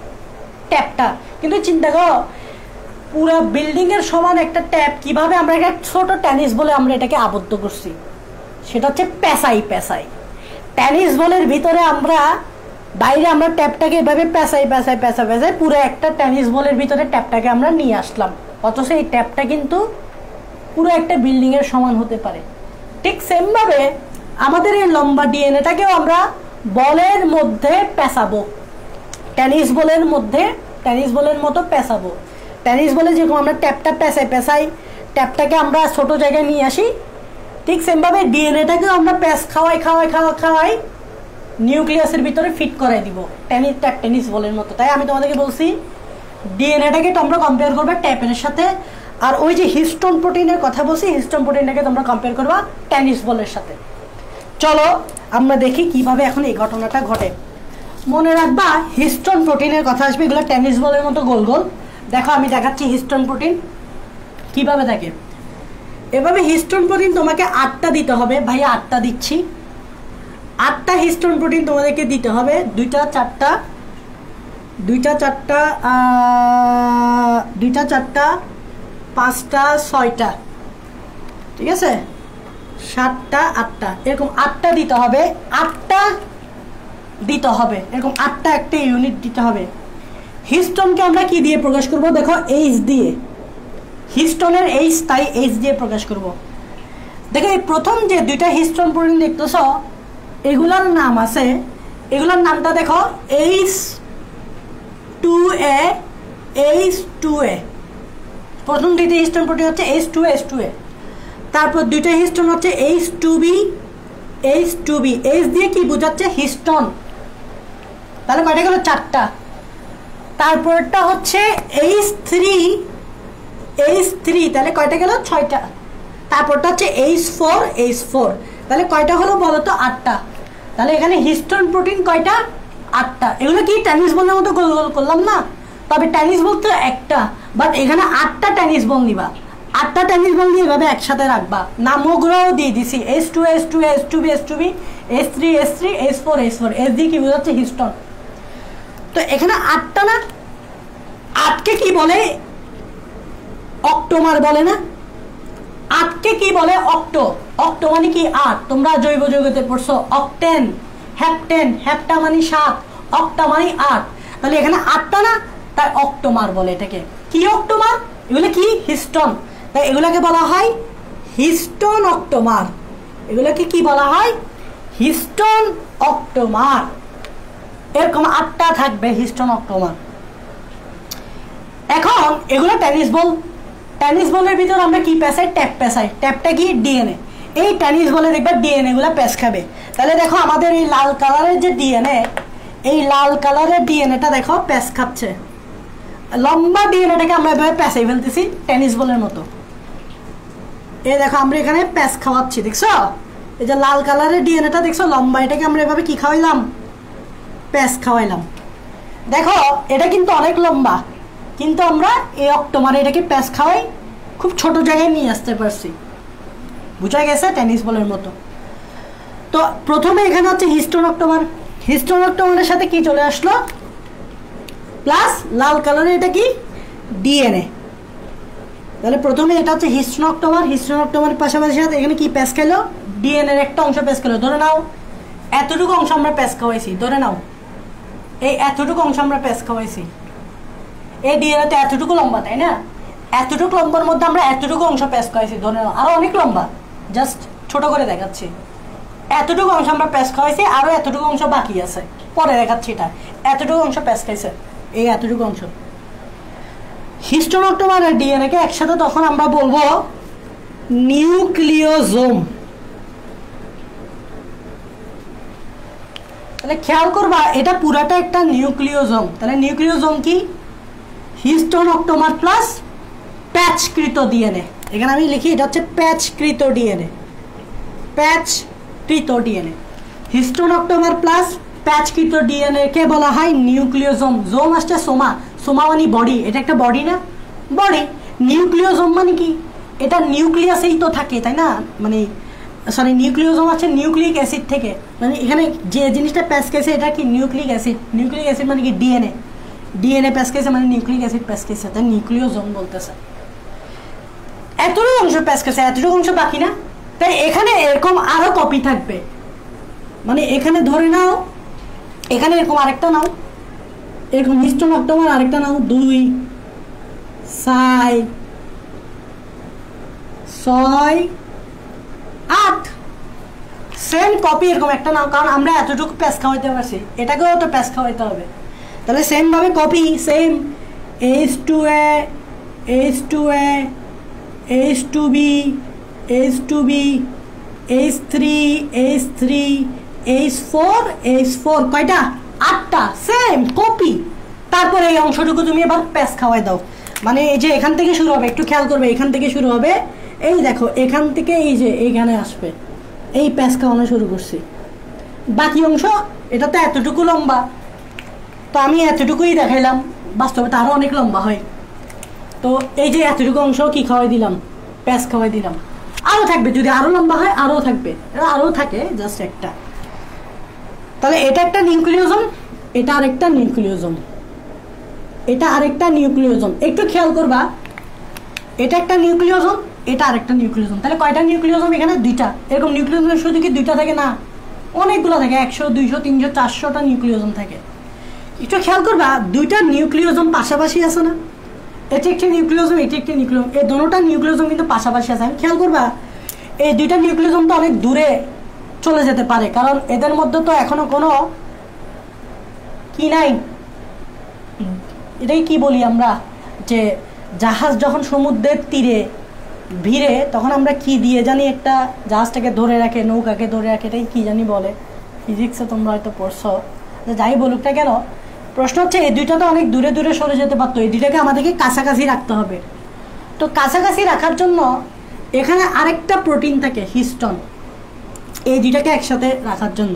ট্যাপটা। কিন্তু চিন্তা করো পুরো বিল্ডিং এর সমান একটা ট্যাপ কিভাবে আমরা একটা ছোট টেনিস বলে আমরা এটাকে আবদ্ধ করছি, সেটা হচ্ছে পেঁচাই। টেনিস বলের ভিতরে বাইরে আমরা ট্যাপটাকে এভাবে পেঁচাই পুরো একটা টেনিস বলের ভিতরে ট্যাপটাকে আমরা নিয়ে আসলাম, অথচ এই ট্যাপটা কিন্তু পুরো একটা বিল্ডিং এর সমান হতে পারে। ঠিক সেম ভাবে আমাদের এই লম্বা ডিএনএটাকেও আমরা বলের মধ্যে পেঁচাবো, টেনিস বলের মতো পেঁচাবো। টেনিস বলে যেরকম আমরা ট্যাপটা পেঁচাই ট্যাপটাকে আমরা ছোট জায়গায় নিয়ে আসি, ঠিক সেম ভাবে ডিএনএটাকেও আমরা প্যাঁচ খাওয়াই নিউক্লিয়াসের ভিতরে ফিট করাই দিব টেনিস বলের মতো। তাই আমি তোমাদেরকে বলছি ডিএনএটাকে তোমরা কম্পেয়ার করবে ট্যাপের সাথে, আর ওই যে হিস্টোন প্রোটিনের কথা বলছি, হিস্টোন প্রোটিনটাকে তোমরা কম্পেয়ার করবা টেনিস বলের সাথে। চলো আমরা দেখি কিভাবে এখন এই ঘটনাটা ঘটে। মনে রাখবা হিস্টোন প্রোটিনের কথা আসবে, এগুলো টেনিস বলের মতো গোল গোল। দেখো আমি দেখাচ্ছি হিস্টোন প্রোটিন কিভাবে থাকে। এভাবে হিস্টোন প্রোটিন তোমাকে 8টা দিতে হবে, ভাইয়া 8টা দিচ্ছি। 8টা হিস্টোন প্রোটিন তোমাদেরকে দিতে হবে, 2টা 4টা 5টা 6টা, ঠিক আছে, 7টা 8টা, এরকম 8টা দিতে হবে। 8টা দিতে হবে এরকম 8টা একটা ইউনিট দিতে হবে। হিস্টোনকে আমরা কি দিয়ে প্রকাশ করব? দেখো এইচ দিয়ে, হিস্টোনের এইচ, তাই এইচ দিয়ে প্রকাশ করব। দেখো এই প্রথম যে 2টা হিস্টোন প্রোটিন দেখতেছ এগুলার নাম আছে, এগুলার নামটা দেখো H2A, H2A। প্রথম 2টা হিস্টোন প্রোটিন হচ্ছে H2A। তারপর 2টা হিস্টোন হচ্ছে H2B। H দিয়ে কি বোঝাচ্ছে? হিস্টোন। তাহলে কয়টা গেল? 4টা। তারপরটা হচ্ছে H3, তাহলে কয়টা গেল? 6টা। তারপরটা হচ্ছে H4, তাহলে কয়টা হলো বলো তো? 8টা। তাহলে এখানে হিস্টোন প্রোটিন কয়টা? 8টা। এগুলো কি টেনিস বলের মতো গোল গোল করলাম না? তবে টেনিস বল তো একটা, বাট এখানে 8টা টেনিস বল নিবা, 8টা টেনিস বল দিয়ে এভাবে একসাথে রাখবা, নামগুলোও দিয়ে দিছি H2 H2 H2B H2B H3 H3 H4 H4, H দিয়ে কি বোঝাচ্ছে হিস্টোন। তো এখানে 8টা না, 8কে কি বলে অক্টোমার বলে না, 8কে কি বলে অক্টো, অক্টো মানে কি 8, তোমরা জৈব যৌগতে পড়ছো অক্টেন, হেপ্টেন, হেপ্টা মানে 7, অক্টা মানে 8, তাহলে এখানে 8টা না, তাই অক্টোমার বলে এটাকে। কি অক্টোমার? এগুলো কি হিস্টোন, তাই এগুলোকে বলা হয় হিস্টোন অক্টোমার, এগুলোকে কি বলা হয় হিস্টোন অক্টোমার। এরকম 8টা থাকবে হিস্টোন অক্টোমার। এখন এগুলো টেনিস বল, টেনিস বলের ভিতর আমরা কি পেঁচাই? ট্যাপ পেঁচাই। ট্যাপটা কি? ডিএনএ। এই টেনিস বলে দেখবে ডিএনএ গুলা প্যাচ খাবে। তাহলে দেখো আমাদের এই লাল কালারের যে ডিএনএ, এই লাল কালারের ডিএনএটা দেখো প্যাচ খাচ্ছে, লম্বা ডিএনএটাকে আমরা এভাবে প্যাচাই ফেলতেছি টেনিস বলের মতো। এই দেখো আমরা এখানে প্যাচ খাওয়াচ্ছি, দেখছো এই যে লাল কালারের ডিএনএটা দেখছো লম্বা, এটাকে আমরা এভাবে কি খাওয়াইলাম? প্যাচ খাওয়াইলাম। দেখো এটা কিন্তু অনেক লম্বা, কিন্তু আমরা এই অক্টোমারে এটাকে প্যাচ খাওয়াই খুব ছোট জায়গায় নিয়ে আসতে পারছি, বুঝা গেছে? টেনিস বলের মতো। তো প্রথমে এখানে হচ্ছে হিস্টোন অক্টোমার, হিস্টোন অক্টোমারের সাথে কি চলে আসলো? প্লাস লাল কালারে এটা কি? ডিএনএ। তাহলে প্রথমে এটা হচ্ছে হিস্টোন অক্টোমার, হিস্টোন অক্টোমারের পাশাপাশি সাথে এখানে কি প্যাচ খেলো? ডিএনএর একটা অংশ প্যাচ খেলো। ধরে নাও এতটুকু অংশ আমরা প্যাচ খাওয়াইছি, ধরে নাও এই এতটুকু অংশ আমরা প্যাচ খাওয়াইছি। এই ডিএনএ তো এতটুকু লম্বা, তাই না? এতটুকু লম্বার মধ্যে আমরা এতটুকু অংশ প্যাচ খাওয়াইছি, ধরে নাও আরো অনেক লম্বা, জাস্ট ছোট করে দেখাচ্ছি। এতটুকু অংশ আমরা প্যাচ খাওয়াইছি, আরো এতটুকু অংশ বাকি আছে, পরে দেখাচ্ছি। এটা এতটুকু অংশ প্যাচ খাইছে, এই এতটুকু অংশ। হিস্টোন অক্টোমার আর ডিএনএ কে একসাথে তখন আমরা বলবো নিউক্লিওজোম। তাহলে খেয়াল করবা এটা পুরাটা একটা নিউক্লিওজোম। তাহলে নিউক্লিওজোম কি? হিস্টোন অক্টোমার প্লাস প্যাচকৃত ডিএনএ। এখানে আমি লিখি এটা হচ্ছে প্যাচকৃত ডিএনএ, প্যাচকৃত ডিএনএ। হিস্টোন অক্টোমার প্লাস প্যাচকৃত ডিএনএ কে বলা হয় নিউক্লিওজোম। জোম আসছে সোমা, সোমা মানে বডি, এটা একটা বডি না, বডি। নিউক্লিওজোম মানে কি? এটা নিউক্লিয়াসেই তো থাকে, তাই না? মানে সরি, নিউক্লিওজোম আছে নিউক্লিক অ্যাসিড থেকে, মানে এখানে যে জিনিসটা প্যাচ খেয়েছে এটা কি? Nucleic acid. নিউক্লিক অ্যাসিড মানে কি? ডিএনএ। ডিএনএ প্যাচ খেয়েছে মানে নিউক্লিক অ্যাসিড প্যাচ খেয়েছে, তাই নিউক্লিওজোম বলতেছে। এতটুকু অংশ প্যাচ খেয়েছে, এতটুকু অংশ বাকি না, তাই এখানে এরকম আরো কপি থাকবে। মানে এখানে ধরে নাও এখানে এরকম আরেকটা নাও, এরকম হিস্টোন অক্টোমার আরেকটা নাও, 2 4 6 8, সেম কপি এরকম একটা নাও, কারণ আমরা এতটুকু প্যাচ খাওয়াইতে পারছি, এটাকেও তো প্যাচ খাওয়াইতে হবে। তাহলে সেম ভাবে copy, same H2A H2A H2B H2B H3 H3 H4 H4, কয়টা? 8টা, সেম কপি। তারপরে এই অংশটুকু তুমি এবার প্যাচ খাওয়াই দাও। মানে এই যে এখান থেকে শুরু হবে, একটু খেয়াল করবে, এখান থেকে শুরু হবে, এই দেখো এখান থেকে এই যে এইখানে আসবে, এই প্যাচ খাওয়ানো শুরু করছি। বাকি অংশ এটা তো এতটুকু লম্বা, তো আমি এতটুকুই দেখাইলাম, বাস্তবে তো আরো অনেক লম্বা হয়। তো এই যে এতটুকু অংশ কি খাওয়াই দিলাম? প্যাচ খাওয়াই দিলাম। আরো থাকবে, যদি আরো লম্বা হয় আরো থাকবে, আরো থাকে, জাস্ট একটা। তাহলে এটা একটা নিউক্লিওজোম, এটা আরেকটা নিউক্লিওজোম, এটা আরেকটা নিউক্লিওজোম। একটু খেয়াল করবা, এটা একটা নিউক্লিওজোম, এটা আরেকটা নিউক্লিওজোম। তাহলে কয়টা নিউক্লিওজোম? এখানে 2টা। এরকম নিউক্লিওজোম শুধু কি 2টা থাকে না, অনেকগুলো থাকে, 100 200 300 400টা নিউক্লিওজোম থাকে। একটু খেয়াল করবা, 2টা নিউক্লিওজোম পাশাপাশি আছে না, এটি একটি নিউক্লিওজোম, এটি একটি নিউক্লিওজোম, এই দুটোটা নিউক্লিওজোম কিন্তু পাশাপাশি আছে। আমি খেয়াল করবা এই 2টা নিউক্লিওজোম তো অনেক দূরে চলে যেতে পারে, কারণ এদের মধ্যে তো এখনো কোনো কি নাই, এটাই কি বলি আমরা, যে জাহাজ যখন সমুদ্রের তীরে ভিড়ে তখন আমরা কি দিয়ে জানি একটা জাহাজটাকে ধরে রাখে, নৌকাকে ধরে রাখে, এটাই কি জানি বলে, ফিজিক্সে তোমরা হয়তো পড়ছো। যাই বলুক না কেন, প্রশ্ন হচ্ছে এই 2টা তো অনেক দূরে দূরে সরে যেতে পারতো, এই 2টাকে আমাদেরকে কাছাকাছি রাখতে হবে। তো কাছাকাছি রাখার জন্য এখানে আরেকটা প্রোটিন থাকে হিস্টোন, এই 2টাকে একসাথে রাখার জন্য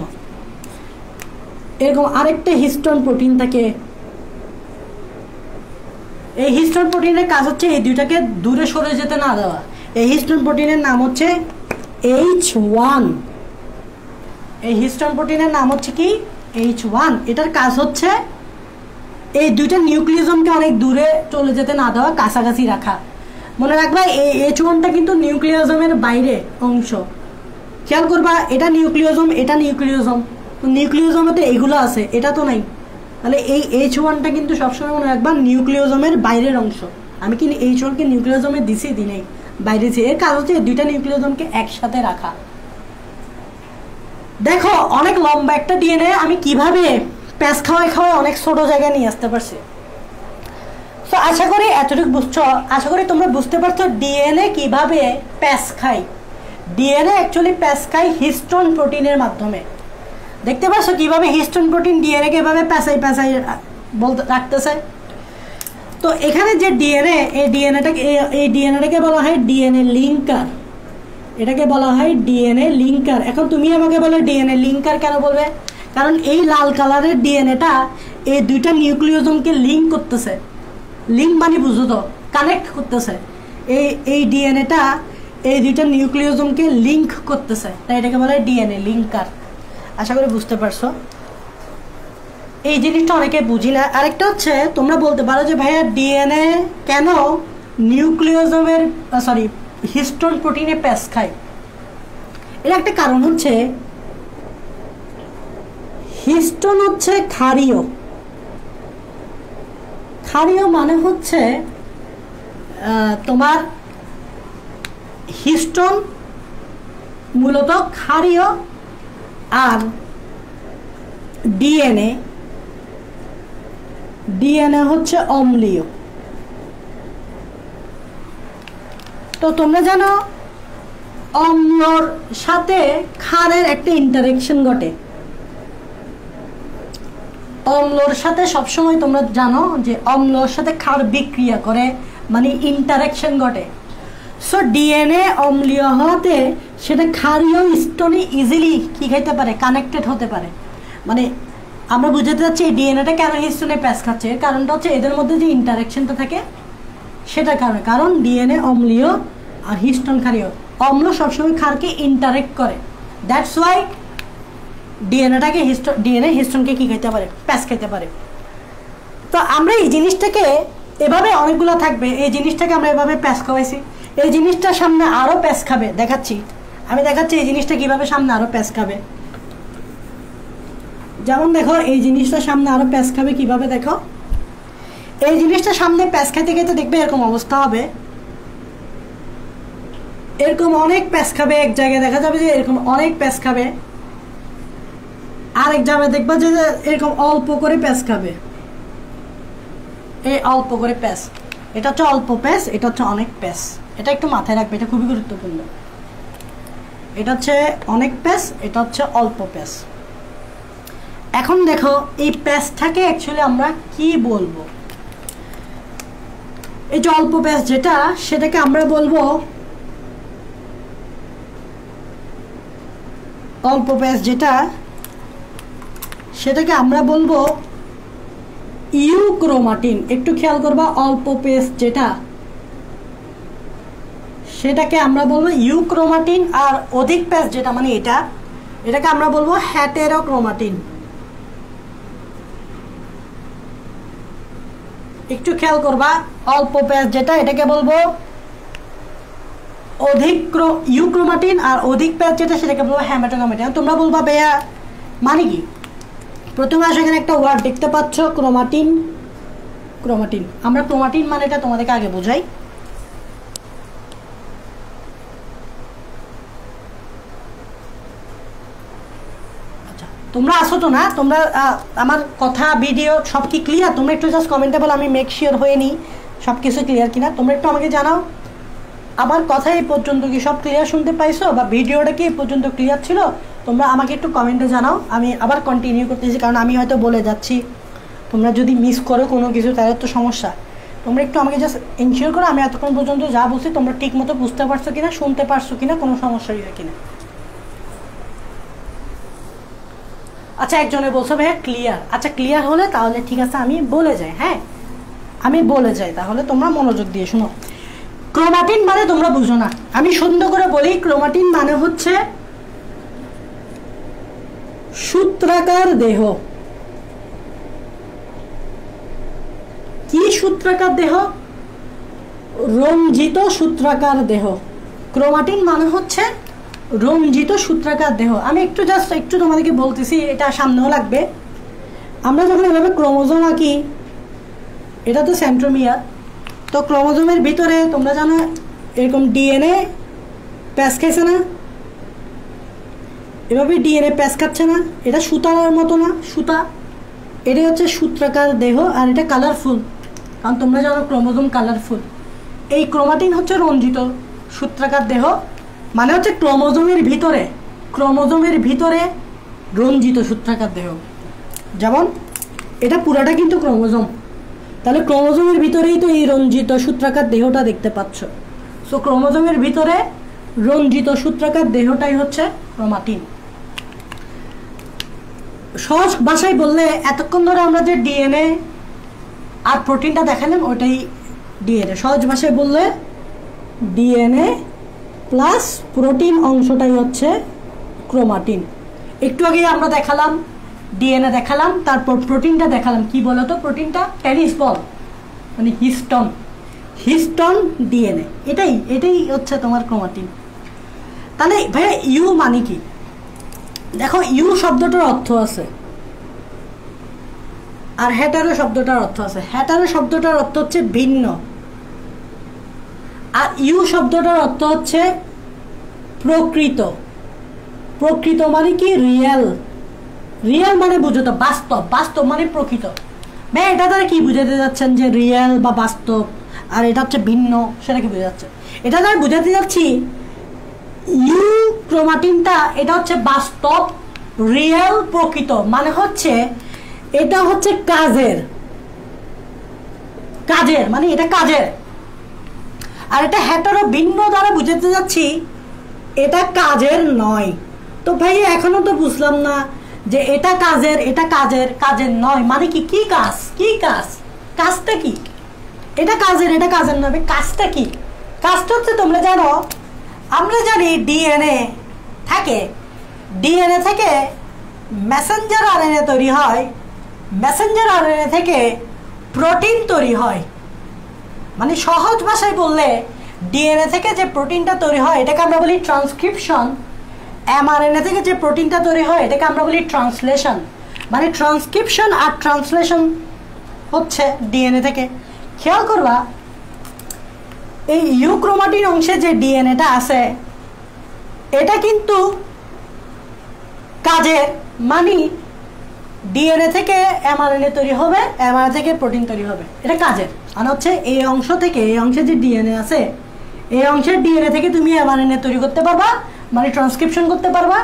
এরকম আরেকটা হিস্টোন প্রোটিন থাকে, এই হিস্টোন প্রোটিনের কাজ হচ্ছে এই দুইটাকে দূরে সরে যেতে না দেওয়া। এই হিস্টোন প্রোটিনের নাম হচ্ছে H1। এই হিস্টোন প্রোটিনের নাম হচ্ছে কি H1। এটার কাজ হচ্ছে এই দুইটা নিউক্লিওজোমকে অনেক দূরে চলে যেতে না দেওয়া, কাছাকাছি রাখা। মনে রাখবা এই H1টা কিন্তু নিউক্লিওজোমের বাইরে অংশ। খেয়াল করবা এটা নিউক্লিওজোম, এটা নিউক্লিওজোম, নিউক্লিওজোমে এগুলো আছে, এটা তো নাই। তাহলে এই H1টা কিন্তু সবসময় মনে রাখবা নিউক্লিওজোমের বাইরের অংশ। আমি কি H1কে নিউক্লিওজোমে দিছি, দিই নাই, বাইরে দিছি। এর কাজ হচ্ছে দুইটা নিউক্লিওজোমকে একসাথে রাখা। দেখো অনেক লম্বা একটা ডিএনএ আমি কিভাবে প্যাঁচ খাওয়ায় খাওয়ায় অনেক ছোট জায়গায় নিয়ে আসতে পারছি। তো আশা করি এতটুকু বুঝছো। আশা করি তোমরা বুঝতে পারছো ডিএনএ কিভাবে প্যাঁচ খায়। ডিএনএ অ্যাকচুয়ালি প্যাঁচ খায় হিস্টোন প্রোটিনের মাধ্যমে। দেখতে পাচ্ছ কিভাবে হিস্টোন প্রোটিন ডিএনএ কে এভাবে প্যাঁচাই প্যাঁচাই বলতে রাখতেছে। তো এখানে যে ডিএনএ, এই ডিএনএটাকে বলা হয় ডিএনএ লিঙ্কার। এটাকে বলা হয় ডিএনএ লিঙ্কার। এখন তুমি আমাকে বলো ডিএনএ লিঙ্কার কেন বলবে? কারণ এই লাল কালারের ডিএনএটা এই দুইটা নিউক্লিওজোমকে লিঙ্ক করতেছে। লিঙ্ক মানে বুঝো তো, কানেক্ট করতেছে। এই ডিএনএটা এই দুইটা নিউক্লিওজোমকে লিঙ্ক করতেছে, তাই এটাকে বলে ডিএনএ লিঙ্কার। আশা করি বুঝতে পারছো। এই জিনিসটা অনেকে বুঝি না। আরেকটা হচ্ছে তোমরা বলতে পারো যে ভাইয়া ডিএনএ কেন নিউক্লিওজোমের হিস্টোন প্রোটিনে প্যাঁচ খায়? এর একটা কারণ হচ্ছে হিস্টোন হচ্ছে ক্ষারীয়। ক্ষারীয় মানে হচ্ছে তোমার হিস্টোন মূলত ক্ষারীয় আর ডিএনএ হচ্ছে অম্লীয়। তো তোমরা জানো অম্লর সাথে ক্ষারের একটা ইন্টারেকশন ঘটে। অম্লর সাথে সবসময় তোমরা জানো যে অম্লর সাথে ক্ষার বিক্রিয়া করে, মানে ইন্টারেকশন ঘটে। সো ডিএনএ অম্লীয় হওয়াতে সেটা ক্ষারীয় স্টোনে ইজিলি কি খাইতে পারে, কানেক্টেড হতে পারে। মানে আমরা বুঝাতে চাচ্ছি এই ডিএনএটা কেন হিস্টোনে প্যাঁচ খাচ্ছে। এর কারণটা হচ্ছে এদের মধ্যে যে ইন্টারেকশনটা থাকে সেটার কারণে। কারণ ডিএনএ অম্লীয় আর হিস্টোন ক্ষারীয়। অম্ল সবসময় ক্ষারকে ইন্টারেক্ট করে, দ্যাটস ওয়াই ডিএনএ হিস্টোনকে কি খাইতে পারে, প্যাঁচ খাইতে পারে। তো আমরা এই জিনিসটাকে এভাবে অনেকগুলো থাকবে, এই জিনিসটাকে আমরা এভাবে প্যাঁচ খাওয়াইছি। এই জিনিসটা সামনে আরো প্যাঁচ খাবে, আমি দেখাচ্ছি এই জিনিসটা কিভাবে সামনে আরো প্যাঁচ খাবে। যেমন দেখো এই জিনিসটা সামনে আরো প্যাঁচ খাবে কিভাবে, দেখো এই জিনিসটা সামনে প্যাঁচ খাইতে খাইতে দেখবে এরকম অবস্থা হবে। এরকম অনেক প্যাঁচ খাবে, এক জায়গায় দেখা যাবে যে এরকম অনেক প্যাঁচ খাবে, আরেক জায়গায় দেখবা যে এরকম অল্প করে প্যাঁচ খাবে। এই অল্প করে প্যাঁচ, এটা হচ্ছে অল্প প্যাঁচ, এটা হচ্ছে অনেক প্যাঁচ। এটা একটু মাথায় রাখবে, এটা খুবই গুরুত্বপূর্ণ। এটা হচ্ছে অনেক প্যাঁচ, এটা হচ্ছে অল্প প্যাঁচ। এখন দেখো এই প্যাঁচটাকে অ্যাকচুয়ালি আমরা কি বলবো? এই যে অল্প প্যাঁচ যেটা, সেটাকে আমরা বলবো অল্প প্যাঁচ যেটা, সেটাকে আমরা বলবো ইউক্রোমাটিন। একটু খেয়াল করবা, অল্প প্যাঁচ যেটা সেটাকে আমরা বলবো ইউক্রোমাটিন, আর অধিক প্যাঁচ যেটা মানে এটাকে আমরা বলবো হেটেরোক্রোমাটিন। একটু খেয়াল করবা, অল্প প্যাঁচ যেটা এটাকে বলবো ইউক্রোমাটিন, আর অধিক প্যাঁচ যেটা সেটাকে বলবো হেমেটোক্রোমাটিন। তোমরা বলবা ভাইয়া মানে কি? প্রথমে আসে এখানে একটা ওয়ার্ড দেখতে পাচ্ছ, ক্রোমাটিন। আমরা ক্রোমাটিন মানে এটা তোমাদেরকে আগে বোঝাই। আচ্ছা তোমরা আসো তো না? তোমরা আমার কথা ভিডিও সব কি ক্লিয়ার? তোমরা একটু জাস্ট কমেন্টে বলো, আমি মেক শিওর হয়ে নিই সব কিছু ক্লিয়ার কিনা। তোমরা একটু আমাকে জানাও আমার কথা এই পর্যন্ত কি সব ক্লিয়ার শুনতে পাইছো, বা ভিডিওটা কি এই পর্যন্ত ক্লিয়ার ছিল? তোমরা আমাকে একটু কমেন্টে জানাও, আমি আবার কন্টিনিউ করতেছি। কারণ আমি হয়তো বলে যাচ্ছি, তোমরা যদি মিস করো কোনো কিছু তাহলে তো সমস্যা। তোমরা একটু আমাকে জাস্ট এনশিওর করো আমি এতক্ষণ পর্যন্ত যা বলছি তোমরা ঠিক মতো বুঝতে পারছো কিনা, শুনতে পারছো কিনা, কোনো সমস্যা হয় কিনা। আচ্ছা একজনে বলছো ভাইয়া ক্লিয়ার। আচ্ছা ক্লিয়ার হলে তাহলে ঠিক আছে আমি বলে যাই। হ্যাঁ আমি বলে যাই, তাহলে তোমরা মনোযোগ দিয়ে শোনো। ক্রোমাটিন মানে তোমরা বুঝো না, আমি সুন্দর করে বলি। ক্রোমাটিন মানে হচ্ছে সূত্রাকার দেহ। কি সূত্রাকার দেহ? রঞ্জিত সূত্রাকার দেহ। ক্রোমাটিন মানে হচ্ছে রঞ্জিত সূত্রাকার দেহ। আমি একটু তোমাদেরকে বলতেছি, এটা সামনেও লাগবে। আমরা যখন এভাবে ক্রোমোজোম আঁকি, এটা তো সেন্ট্রোমিয়ার। তো ক্রোমোজোমের ভিতরে তোমরা জানো এরকম ডিএনএ প্যাচ খাইছে না? এভাবে ডিএনএ প্যাচ খাচ্ছে না? এটা সুতার মতো না, সুতা। এটাই হচ্ছে সূত্রাকার দেহ, আর এটা কালারফুল, কারণ তোমরা জানো ক্রোমোজোম কালারফুল। এই ক্রোমাটিন হচ্ছে রঞ্জিত সূত্রাকার দেহ, মানে হচ্ছে ক্রোমোজোমের ভিতরে রঞ্জিত সূত্রাকার দেহ। যেমন এটা পুরাটা কিন্তু ক্রোমোজোম, তাহলে ক্রোমোজোমের ভিতরেই তো এই রঞ্জিত সূত্রাকার দেহটা দেখতে পাচ্ছ। সো ক্রোমোজোমের ভিতরে রঞ্জিত সূত্রাকার দেহটাই হচ্ছে ক্রোমাটিন। সহজ ভাষায় বললে, এতক্ষণ ধরে আমরা যে ডিএনএ আর প্রোটিনটা দেখালাম ওটাই ডিএনএ। সহজ ভাষায় বললে ডিএনএ প্লাস প্রোটিন অংশটাই হচ্ছে ক্রোমাটিন। একটু আগে আমরা দেখালাম ডিএনএ দেখালাম, তারপর প্রোটিনটা দেখালাম। কি বলতো প্রোটিনটা? টেনিস বল, মানে হিস্টন ডিএনএ। এটাই হচ্ছে তোমার ক্রোমাটিন। তাহলে ভাইয়া ইউ মানে কি? দেখো, ইউ শব্দটার অর্থ আছে আর হেটারো শব্দটার অর্থ আছে। হেটারো শব্দটার অর্থ হচ্ছে ভিন্ন, আর ইউ শব্দটার অর্থ হচ্ছে প্রকৃত। প্রকৃত মানে কি? রিয়েল মানে বুঝো তো, বাস্তব মানে প্রকৃত। ভাই এটা দ্বারা কি বুঝাতে যাচ্ছেন যে রিয়েল বা বাস্তব, আর এটা হচ্ছে ভিন্ন, সেটা কি বোঝা যাচ্ছে? এটা দ্বারা বুঝাতে যাচ্ছি ইউ ক্রোমাটিনটা এটা হচ্ছে বাস্তব, রিয়েল, প্রকৃত। মানে হচ্ছে এটা হচ্ছে কাজের, মানে এটা কাজের। আর এটা হেটারো ভিন্ন দ্বারা বুঝাতে যাচ্ছি এটা কাজের নয়। তো ভাই এখনো তো বুঝলাম না যে এটা কাজের নয় মানে কি? কি কাজ? কাজটা কি? এটা কাজের নয়, কাজটা কি? কাজটা হচ্ছে তোমরা জানো, আমরা জানি ডিএনএ থেকে মেসেঞ্জার আরএনএ তৈরি হয়, মেসেঞ্জার আরএনএ থেকে প্রোটিন তৈরি হয়। মানে সহজ ভাষায় বললে ডিএনএ থেকে যে প্রোটিনটা তৈরি হয় এটাকে আমরা বলি ট্রান্সক্রিপশন। এমআরএনএ থেকে যে প্রোটিনটা তৈরি হয় এটাকে আমরা বলি ট্রান্সলেশন। মানে ট্রান্সক্রিপশন আর ট্রান্সলেশন হচ্ছে ডিএনএ থেকে। খেয়াল করবা, এই ইউক্রোমাটিন অংশে যে ডিএনএটা আছে এটা কিন্তু কাজের, মানে ডিএনএ থেকে এমআরএনএ তৈরি হবে, এমআরএনএ থেকে প্রোটিন তৈরি হবে, এটা কাজের। আর হচ্ছে এই অংশ থেকে, এই অংশে যে ডিএনএ আছে এই অংশের ডিএনএ থেকে তুমি এমআরএনএ তৈরি করতে পারবা, মানে ট্রান্সক্রিপশন করতে পারবা,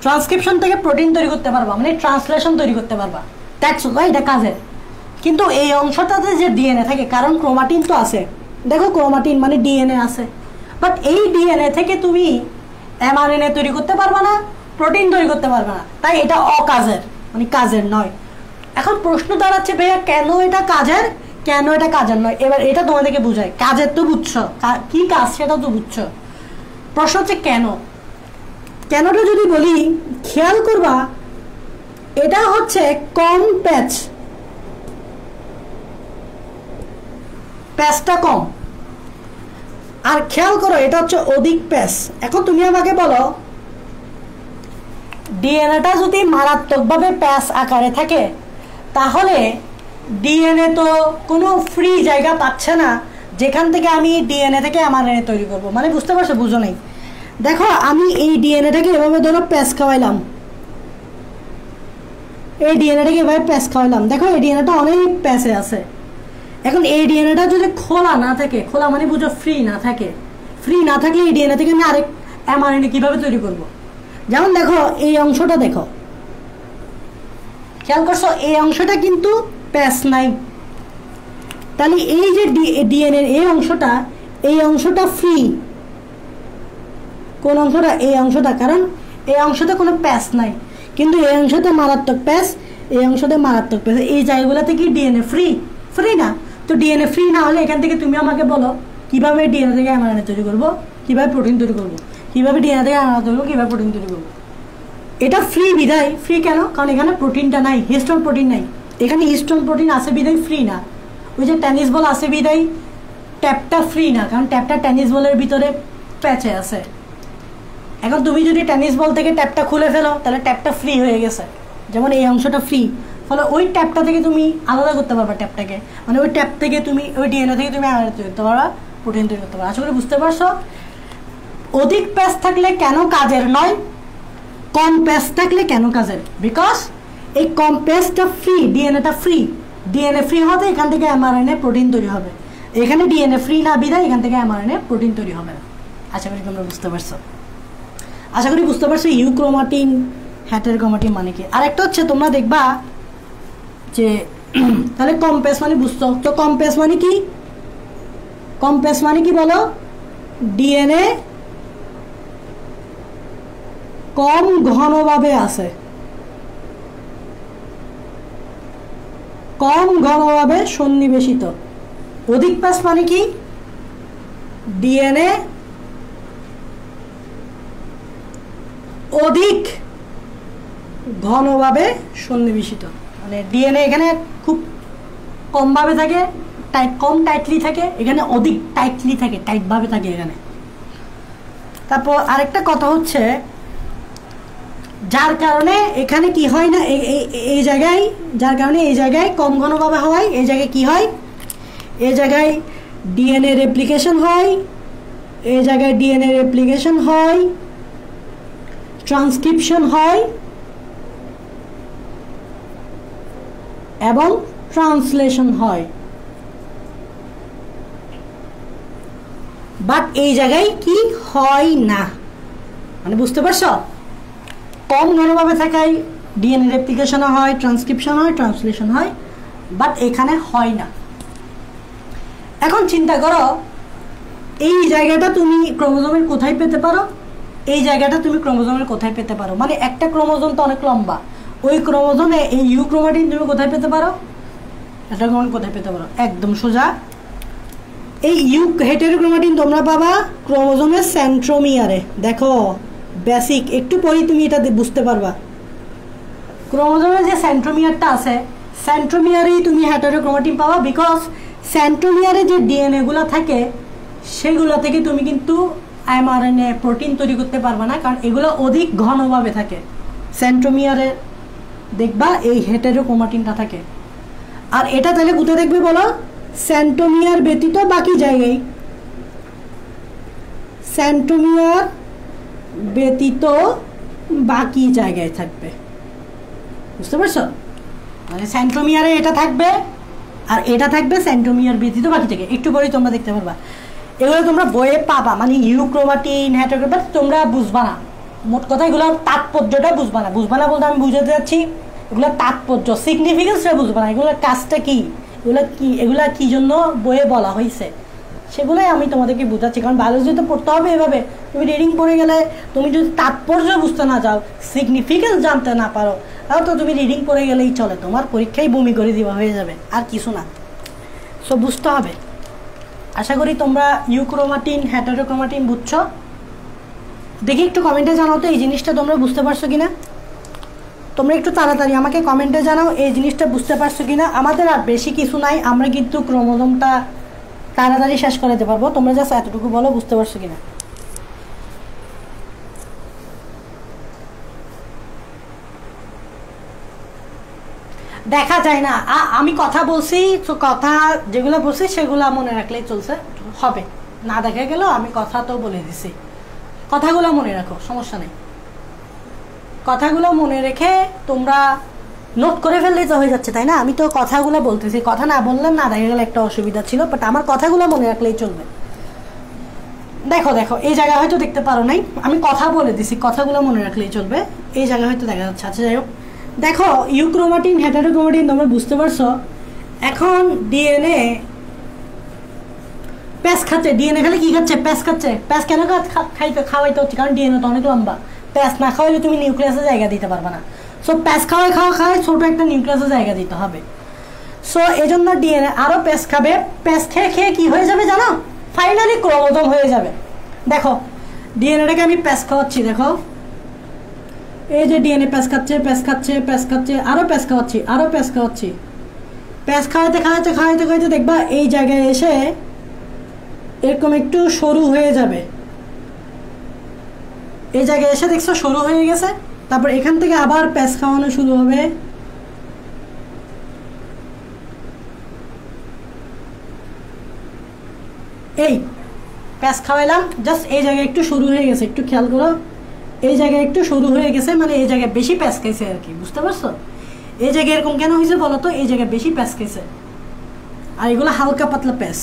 ট্রান্সক্রিপশন থেকে প্রোটিন তৈরি করতে পারবা, মানে ট্রান্সলেশন তৈরি করতে পারবা। দ্যাটস ওয়াই এটা কাজের। কিন্তু এই অংশটাতে যে ডিএনএ থাকে, কারণ ক্রোমাটিন তো আছে, দেখো ক্রোমাটিন মানে ডিএনএ আছে, বাট এই ডিএনএ থেকে তুমি এমআরএনএ তৈরি করতে পারবা না, প্রোটিন তৈরি করতে পারবা না, তাই এটা অকাজের, মানে কাজের নয়। এখন প্রশ্ন দাঁড়াচ্ছে ভাইয়া কেন এটা কাজের নয়? এবার এটা তোমাদেরকে বুঝায়। কাজের তো বুঝছো, কি কাজ সেটা তো বুঝছো, প্রশ্ন হচ্ছে কেনটা যদি বলি, খেয়াল করবা এটা হচ্ছে কম প্যাচটা কম, আর খেয়াল করো এটা হচ্ছে অধিক প্যাচ। এখন তুমি আমাকে বলো ডিএনএটা যদি মারাত্মকভাবে প্যাচ আকারে থাকে তাহলে ডিএনএ তো কোনো ফ্রি জায়গা পাচ্ছে না যেখান থেকে আমি ডিএনএ থেকে এমআরএনএ তৈরি করব। মানে বুঝতে পারছো? বুঝো নাই? দেখো আমি এই ডিএনএটাকে এভাবে ধরো প্যাচ খাওয়াইলাম, দেখো এই ডিএনএটা অনেক প্যাচে আছে। এখন এই ডিএনএটা যদি খোলা না থাকে, খোলা মানে বুঝো ফ্রি না থাকলে এই ডিএনএ থেকে আমি আরেক এমআরএনএ কিভাবে তৈরি করব? যেমন দেখো এই অংশটা, দেখো খেয়াল করছো এই অংশটা কিন্তু প্যাচ নাই, তাহলে এই যে ডিএনএ এই অংশটা ফ্রি। কোন অংশটা? এই অংশটা, কারণ এই অংশতে কোনো প্যাচ নাই, কিন্তু এই অংশতে মারাত্মক প্যাচ, এই অংশতে মারাত্মক প্যাচ। এই জায়গাগুলোতে কি ডিএনএ ফ্রি না? তো তো ডিএনএ ফ্রি না হলে এখান থেকে তুমি আমাকে বলো কিভাবে ডিএনএ থেকে এমআরএনএ তৈরি করবো, কিভাবে প্রোটিন তৈরি করবো, কিভাবে ডিএনএ থেকে এমআরএনএ তৈরি করবো, কিভাবে প্রোটিন তৈরি করবো। এটা ফ্রি বিধায়, ফ্রি কেন? কারণ এখানে প্রোটিনটা নাই, হিস্টোন প্রোটিন নাই। এখানে হিস্টোন প্রোটিন আছে বিধায় ফ্রি না। ওই যে টেনিস বল আছে বিধায় ট্যাপটা ফ্রি না, কারণ ট্যাপটা টেনিস বলের ভিতরে প্যাচে আছে। এখন তুমি যদি টেনিস বল থেকে ট্যাপটা খুলে ফেলো তাহলে ট্যাপটা ফ্রি হয়ে গেছে, যেমন এই অংশটা ফ্রি, ফলে ওই ট্যাপটা থেকে তুমি আলাদা করতে পারবা ট্যাপটাকে, মানে ওই ট্যাপ থেকে তুমি ওই ডিএনএ থেকে তুমি এমআরএনএ তৈরি করতে পারবা, প্রোটিন তৈরি করতে পারবা। আশা করি বুঝতে পারছো। অধিক প্যাচ থাকলে কেন কাজের নয়, কম প্যাচ থাকলে কেন কাজের? বিকজ এই কম প্যাচটা ফ্রি, ডিএনএটা ফ্রি, ডিএনএ ফ্রি হতে এখান থেকে এমআরএনএ প্রোটিন তৈরি হবে। এখানে ডিএনএ ফ্রি না বিধায় এখান থেকে এমআরএনএ প্রোটিন তৈরি হবে না। আশা করি তোমরা বুঝতে পারছো। আশা করি বুঝতে পারছো ইউক্রোমাটিন হেটেরোক্রোমাটিন মানে কি। আর একটা হচ্ছে তোমরা দেখবা যে তাহলে কম প্যাচ মানে বুঝছো তো, কম প্যাচ মানে কি? কম প্যাচ মানে কি বলো? ডিএনএ কম ঘনভাবে আছে, কম ঘনভাবে সন্নিবেশিত। অধিক প্যাচ মানে কি? ডিএনএ অধিক ঘনভাবে সন্নিবেশিত, মানে ডিএনএ এখানে খুব কমভাবে থাকে, কম টাইটলি থাকে, এখানে অধিক টাইটলি থাকে, টাইটভাবে থাকে এখানে। তারপর আরেকটা কথা হচ্ছে যার কারণে এখানে কি হয় না, এই জায়গায়, যার কারণে এই জায়গায় কম ঘনভাবে হয়, এই জায়গায় কি হয়, এই জায়গায় ডিএনএ রেপ্লিকেশন হয়, এই জায়গায় ডিএনএ রেপ্লিকেশন হয়, ট্রান্সক্রিপশন হয় এবং ট্রান্সলেশন হয়। বাট এই জায়গায় কি হয় না, মানে বুঝতে পারছো? কম ঘনভাবে থাকায় ডিএনএ রেপ্লিকেশন হয়, ট্রান্সক্রিপশন হয়, ট্রান্সলেশন হয়, বাট এখানে হয় না। এখন চিন্তা করো এই জায়গাটা তুমি ক্রোমোজোমের কোথায় পেতে পারো, এই জায়গাটা তুমি ক্রোমোজোমের কোথায় পেতে পারো, মানে একটা ক্রোমোজোম তো অনেক লম্বা, ওই ক্রোমোজোমে এই ইউক্রোমাটিন তুমি কোথায় পেতে পারো, এটা কোথায় পেতে পারো? একদম সোজা এই হেটেরোক্রোমাটিন তোমরা পাবা ক্রোমোজোমের সেন্ট্রোমিয়ারে। দেখো বেসিক একটু পরেই তুমি এটা বুঝতে পারবা। ক্রোমোজোমের যে সেন্ট্রোমিয়ারটা আছে, সেন্ট্রোমিয়ারেই তুমি হেটেরোক্রোমাটিন পাবা, বিকজ সেন্ট্রোমিয়ারে যে ডিএনএ গুলো থাকে সেগুলো থেকে তুমি কিন্তু এমআরএনএ প্রোটিন তৈরি করতে পারবে না, কারণ এগুলো অধিক ঘনভাবে থাকে। সেন্ট্রোমিয়ারে দেখবা এই হেটেরোক্রোমাটিনটা থাকে। আর এটা তাহলে কোথায় দেখবে বলো? সেন্ট্রোমিয়ার ব্যতীত বাকি জায়গায়, সেন্ট্রোমিয়ার ব্যতীত বাকি জায়গায় থাকবে। বুঝতে পারছো? মানে সেন্ট্রোমিয়ারে এটা থাকবে আর এটা থাকবে সেন্ট্রোমিয়ার ব্যতীত বাকি জায়গায়। একটু পরেই তোমরা দেখতে পারবা, এগুলো তোমরা বইয়ে পাবা, মানে ইউক্রোমাটিন হেটেরোক্রোমাটিন তোমরা বুঝবা না। মোট কথা এগুলোর তাৎপর্যটা বুঝবা না। বুঝবা না বলতে আমি বুঝাতে যাচ্ছি এগুলোর তাৎপর্য, সিগনিফিকেন্সটা বুঝবা না, এগুলোর কাজটা কি, এগুলা কি জন্য বইয়ে বলা হয়েছে সেগুলোই আমি তোমাদেরকে বোঝাচ্ছি। কারণ বায়োলজি তো পড়তে হবে এভাবে, তুমি রিডিং পড়ে গেলে তুমি যদি তাৎপর্য বুঝতে না যাও, সিগনিফিকেন্স জানতে না পারো, তাহলে তো তুমি রিডিং পড়ে গেলেই চলে, তোমার পরীক্ষায় বমি করে দেওয়া হয়ে যাবে, আর কিছু না। সো বুঝতে হবে। আশা করি তোমরা ইউক্রোমাটিন হেটেরোক্রোমাটিন বুঝছো। দেখি একটু কমেন্টে জানাও তো এই জিনিসটা তোমরা বুঝতে পারছো কিনা। তোমরা একটু তাড়াতাড়ি আমাকে কমেন্টে জানাও এই জিনিসটা বুঝতে পারছো কিনা। আমাদের আর বেশি কিছু নাই, আমরা কিন্তু ক্রোমোজোমটা তাড়াতাড়ি শেষ করে দিতে পারবো। তোমরা জাস্ট এতটুকু বলো বুঝতে পারছো কিনা। দেখা যায় না, আমি কথা বলছি তো, কথা যেগুলো বলছি সেগুলো মনে রাখলেই চলছে, হবে না দেখা গেল। আমি কথা তো বলে দিছি, কথাগুলো মনে রাখো, সমস্যা নেই। কথাগুলো মনে রেখে তোমরা নোট করে ফেললেই তো হয়ে যাচ্ছে, তাই না? আমি তো কথাগুলো বলতেছি, কথা না বললাম না দেখা গেলে একটা অসুবিধা ছিল, বাট আমার কথাগুলো মনে রাখলেই চলবে। দেখো দেখো এই জায়গায় হয়তো দেখতে পারো নাই, আমি কথা বলে দিছি, কথাগুলো মনে রাখলেই চলবে। এই জায়গায় হয়তো দেখা যাচ্ছে। আচ্ছা যাই হোক, দেখো ইউক্রোমাটিন হেটেরোক্রোমাটিন তোমরা বুঝতে পারছো। এখন ডিএনএ প্যাস খাচ্ছে, ডিএনএ খালি কি খাচ্ছে? প্যাস খাচ্ছে। প্যাস কেন খাওয়াইতে হচ্ছে? কারণ ডিএনএ তো অনেক লম্বা, প্যাস না খাওয়াইলে তুমি নিউক্লিয়াসে জায়গা দিতে পারবে না। সো প্যাস খাওয়াই ছোট একটা নিউক্লিয়াসে জায়গা দিতে হবে। সো এই জন্য ডিএনএ আরো পেস খাবে, পেস খেয়ে খেয়ে কি হয়ে যাবে জানো, ফাইনালি ক্রোমোজোম হয়ে যাবে। দেখো ডিএনএটাকে আমি পেস খাওয়াচ্ছি, দেখো এই যে ডিএনএ পেস খাচ্ছে পেস খাচ্ছে পেস খাচ্ছে, আরো পেস খাওয়াচ্ছি আরো পেস খাওয়াচ্ছি, পেস খাওয়াতে খাওয়াতে খাওয়াতে খাওয়াতে দেখবা এই জায়গায় এসে এরকম একটু সরু হয়ে যাবে, এই জায়গায় এসে দেখছো সরু হয়ে গেছে। তারপর এখান থেকে আবার পেস খাওয়ানো শুরু হবে, এই প্যাঁচ খাওয়াইলাম, জাস্ট এই জায়গায় একটু সরু হয়ে গেছে, একটু খেয়াল করো এই জায়গায় একটু সরু হয়ে গেছে, মানে এই জায়গায় বেশি প্যাঁচ খাইছে আর কি, বুঝতে পারছো? এই জায়গায় এরকম কেন হয়েছে বলো তো, এই জায়গায় বেশি প্যাঁচ খাইছে। আর এগুলো হালকা পাতলা প্যাঁচ,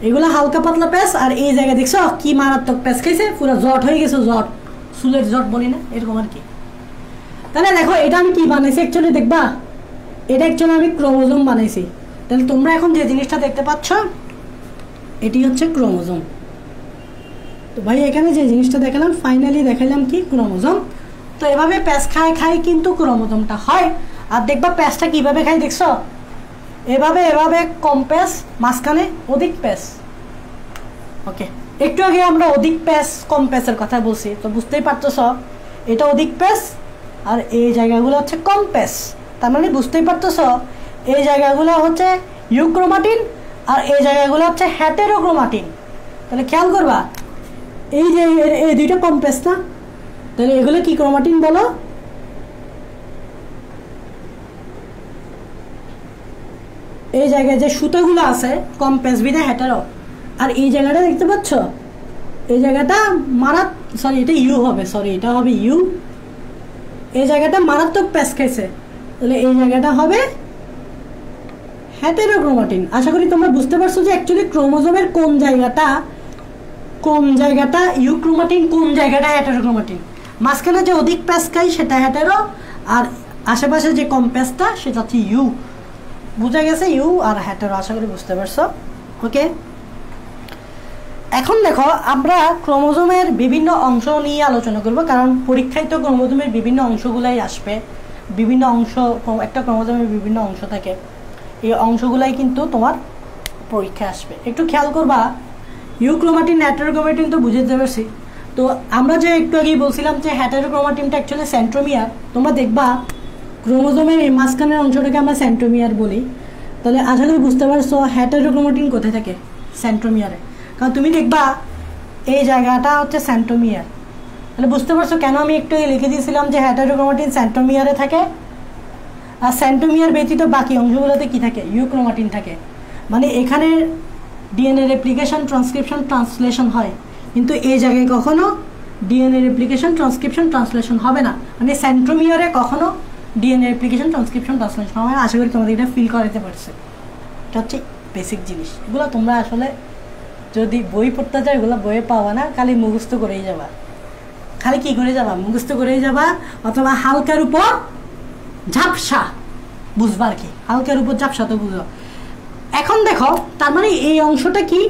এগুলো হালকা পাতলা প্যাঁচ। আর এই জায়গায় দেখছো কি মারাত্মক প্যাঁচ খাইছে, পুরো জট হয়ে গেছে, জট চুলের জট বলি না এরকম আর কি। তাহলে দেখো এটা আমি কি বানাইছি অ্যাকচুয়ালি, দেখবা এটা অ্যাকচুয়ালি আমি ক্রোমোজোম বানাইছি। তাহলে তোমরা এখন যে জিনিসটা দেখতে পাচ্ছ এটি হচ্ছে ক্রোমোজোম। তো ভাই এখানে যে জিনিসটা দেখালাম ফাইনালি দেখালাম কি ক্রোমোজোম। তো এভাবে প্যাঁচ খায় খায় কিন্তু ক্রোমোজোমটা হয়। আর দেখবা প্যাঁচটা কিভাবে খায় দেখছো, এভাবে এভাবে কম প্যাঁচ, মাঝখানে অধিক প্যাঁচ। ওকে, একটু আগে আমরা অধিক প্যাঁচ কম প্যাঁচের কথা বলছি, তো বুঝতেই পারতেছ এটা অধিক প্যাঁচ আর এই জায়গাগুলো হচ্ছে কম প্যাঁচ। তার মানে বুঝতেই পারতেছ এই জায়গাগুলো হচ্ছে ইউক্রোমাটিন আর এই জায়গাগুলো হচ্ছে হেটেরোক্রোমাটিন। তাহলে খেয়াল করবা এই যে এই দুইটা কম প্যাঁচ না, তাহলে এগুলো কি ক্রোমাটিন বলো? এই জায়গায় যে সুতোগুলো আছে কম প্যাঁচ বিধে হেটেরো, আর এই জায়গাটা দেখতে পাচ্ছ এই জায়গাটা সরি এটা ইউ হবে, সরি এটা হবে ইউ, এই জায়গাটা মারাত্মক প্যাঁচ খাইছে, তাহলে এই জায়গাটা হবে হেটেরোক্রোমাটিন। আশা করি তোমরা বুঝতে পারছো যে অ্যাকচুয়ালি ক্রোমোজোমের কোন জায়গাটা ইউক্রোমাটিন, কোন জায়গাটা হেটেরোক্রোমাটিন। মাঝখানে যে অধিক প্যাঁচ খাই সেটা হেটেরো, আর আশেপাশে যে কম প্যাঁচটা সেটা হচ্ছে ইউ। বুঝা গেছে ইউ আর হেটেরো, আশা করি বুঝতে পারছো। ওকে, এখন দেখো আমরা ক্রোমোজোমের বিভিন্ন অংশ নিয়ে আলোচনা করব, কারণ পরীক্ষায় তো ক্রোমোজোমের বিভিন্ন অংশগুলাই আসবে, বিভিন্ন অংশ, একটা ক্রোমোজোমের বিভিন্ন অংশ থাকে, এই অংশগুলাই কিন্তু তোমার পরীক্ষায় আসবে। একটু খেয়াল করবা ইউক্রোমাটিন হেটেরোক্রোমাটিন তো বুঝতে পারছি। তো আমরা যে একটু আগেই বলছিলাম যে হেটেরোক্রোমাটিনটা অ্যাকচুয়ালি সেন্ট্রোমিয়ার, তোমরা দেখবা ক্রোমোজোমের এই মাঝখানের অংশটাকে আমরা সেন্ট্রোমিয়ার বলি। তাহলে আশা করি বুঝতে পারছো হেটেরোক্রোমাটিন কোথায় থাকে, সেন্ট্রোমিয়ারে। কারণ তুমি দেখবা এই জায়গাটা হচ্ছে সেন্ট্রোমিয়ার, তাহলে বুঝতে পারছো কেন আমি একটু লিখে দিয়েছিলাম যে হেটেরোক্রোমাটিন সেন্ট্রোমিয়ারে থাকে। আর সেন্ট্রোমিয়ার ব্যতীত বাকি অংশগুলোতে কি থাকে, ইউক্রোমাটিন থাকে। মানে এখানে ডিএনএ রেপ্লিকেশন, ট্রান্সক্রিপশন, ট্রান্সলেশন হয়, কিন্তু এই জায়গায় কখনো ডিএনএ রেপ্লিকেশন, ট্রান্সক্রিপশন, ট্রান্সলেশন হবে না। মানে সেন্ট্রোমিয়ারে কখনো ডিএনএ রেপ্লিকেশন, ট্রান্সক্রিপশন, ট্রান্সলেশন হবে না। আশা করি তোমাদের এটা ফিল করাতে পারছে। এটা হচ্ছে বেসিক জিনিস, এগুলো তোমরা আসলে যদি বই পড়তে চাও এগুলো বইয়ে পাওয়া না, খালি মুখস্থ করেই যাবা। খালি কি করে যাবা, মুখস্থ করেই যাবা, অথবা হালকার উপর ঝাপসা বুঝবার কি, হালকার উপর ঝাপসা তো বুঝো। এখন দেখো তার মানে এই অংশটা কি,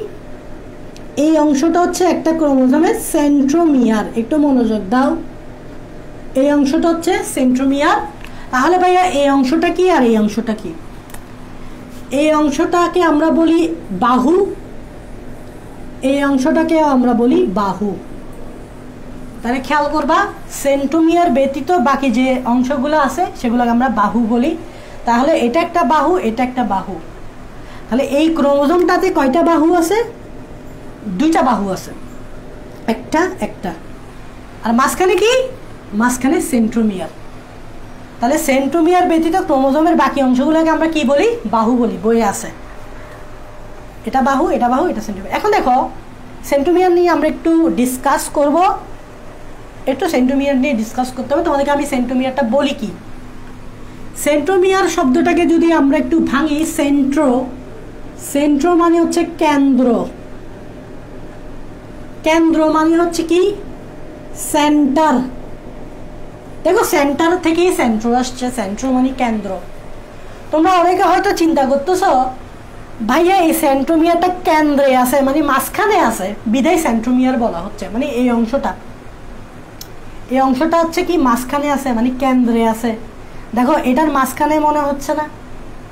এই অংশটা হচ্ছে একটা ক্রোমোজোমের সেন্ট্রোমিয়ার। একটু মনোযোগ দাও, এই অংশটা হচ্ছে সেন্ট্রোমিয়ার। তাহলে ভাইয়া এই অংশটা কি আর এই অংশটা কি? এই অংশটাকে আমরা বলি বাহু, এই অংশটাকে আমরা বলি বাহু। তাহলে খেয়াল করবা সেন্ট্রোমিয়ার ব্যতীত বাকি যে অংশগুলো আছে সেগুলোকে আমরা বাহু বলি। তাহলে এটা একটা বাহু, এটা একটা বাহু। তাহলে এই ক্রোমোজোমটাতে কয়টা বাহু আছে? দুইটা বাহু আছে, একটা একটা। আর মাঝখানে কি, মাঝখানে সেন্ট্রোমিয়ার। তাহলে সেন্ট্রোমিয়ার ব্যতীত ক্রোমোজোমের বাকি অংশগুলোকে আমরা কি বলি, বাহু বলি, বইয়ে আছে। এটা বাহু, এটা বাহু, এটা সেন্ট্রোমিয়ার। এখন দেখো সেন্ট্রোমিয়ার নিয়ে আমরা একটু ডিসকাস করব, একটু সেন্ট্রোমিয়ার নিয়ে ডিসকাস করতে হবে। তোমাদেরকে আমি সেন্ট্রোমিয়ারটা বলি কি, সেন্ট্রোমিয়ার শব্দটাকে যদি আমরা একটু ভাঙি, সেন্ট্রো মানে হচ্ছে কেন্দ্র, কেন্দ্র মানে হচ্ছে কি সেন্টার। দেখো সেন্টার থেকেই সেন্ট্রো আসছে, সেন্ট্রো মানে কেন্দ্র। তোমরা অনেকে হয়তো চিন্তা করতেছ ভাইয়া এই সেন্ট্রোমিয়ারটা কেন্দ্রে আছে, মানে মাঝখানে আছে, বিদায় সেন্ট্রোমিয়ার বলা হচ্ছে। মানে এই অংশটা হচ্ছে কি মাঝখানে আছে, মানে কেন্দ্রে আছে। দেখো এটার মাঝখানে মনে হচ্ছে না,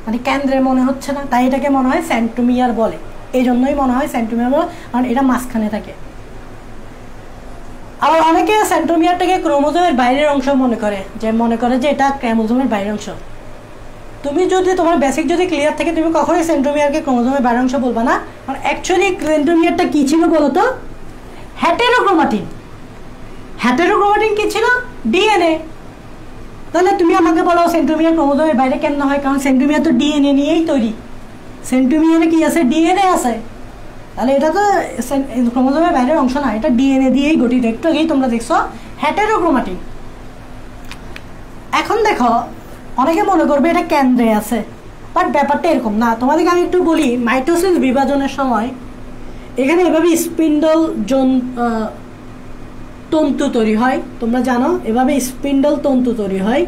মানে কেন্দ্রে মনে হচ্ছে না, তাই এটাকে মনে হয় সেন্ট্রোমিয়ার বলে। এই জন্যই মনে হয় সেন্ট্রোমিয়ার বলে, কারণ এটা মাঝখানে থাকে। আবার অনেকে সেন্ট্রোমিয়ারটাকে ক্রোমোজোমের বাইরের অংশ মনে করে যে এটা ক্রোমোজোমের বাইরের অংশ। তুমি যদি তোমার বেসিক যদি ক্লিয়ার থাকে, তুমি কখনোই সেন্ট্রোমিয়ারকে ক্রোমোজোমের বাইরের অংশ বলবা না। কারণ অ্যাকচুয়ালি সেন্ট্রোমিয়ারটা কি ছিল বলতো? হেটেরোক্রোমাটিন। হেটেরোক্রোমাটিন কি ছিল? ডিএনএ। তাহলে তুমি আমাকে বলো সেন্ট্রোমিয়ার ক্রোমোজোমের বাইরে কেন হয়? কারণ সেন্ট্রোমিয়ার তো ডিএনএ নিয়েই তৈরি। সেন্ট্রোমিয়ারে কি আছে? ডিএনএ আছে। তাহলে এটা তো ক্রোমোজোমের বাইরের অংশ না, এটা ডিএনএ দিয়েই গঠিত। একটু আগেই তোমরা দেখছো হেটেরোক্রোমাটিন। এখন দেখো, অনেকে মনে করবে এটা কেন্দ্রে আছে, বাট ব্যাপারটা এরকম না। তোমাদেরকে আমি একটু বলি, মাইটোসিস বিভাজনের সময় এখানে এভাবে স্পিন্ডল তন্তু তৈরি হয়। তোমরা জানো এভাবে স্পিন্ডল তন্তু তৈরি হয়।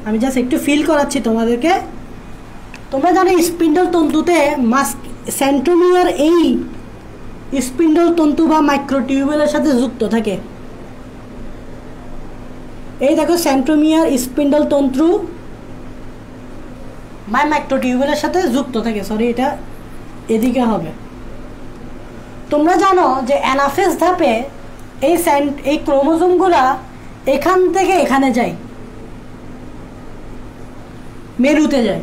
আমি জাস্ট একটু ফিল করাচ্ছি তোমাদেরকে। তোমরা জানো স্পিন্ডল তন্তুতে সেন্ট্রোমিয়ার এই স্পিন্ডল তন্তু বা মাইক্রোটিউবুলের সাথে যুক্ত থাকে। এই দেখো সেন্ট্রোমিয়ার স্পিন্ডল তন্তু বা মাইক্রোটিউবুলের সাথে যুক্ত থাকে। সরি, এটা এদিকে হবে। তোমরা জানো যে অ্যানাফেজ ধাপে এই ক্রোমোজোমগুলা এখান থেকে এখানে যায়, মেরুতে যায়।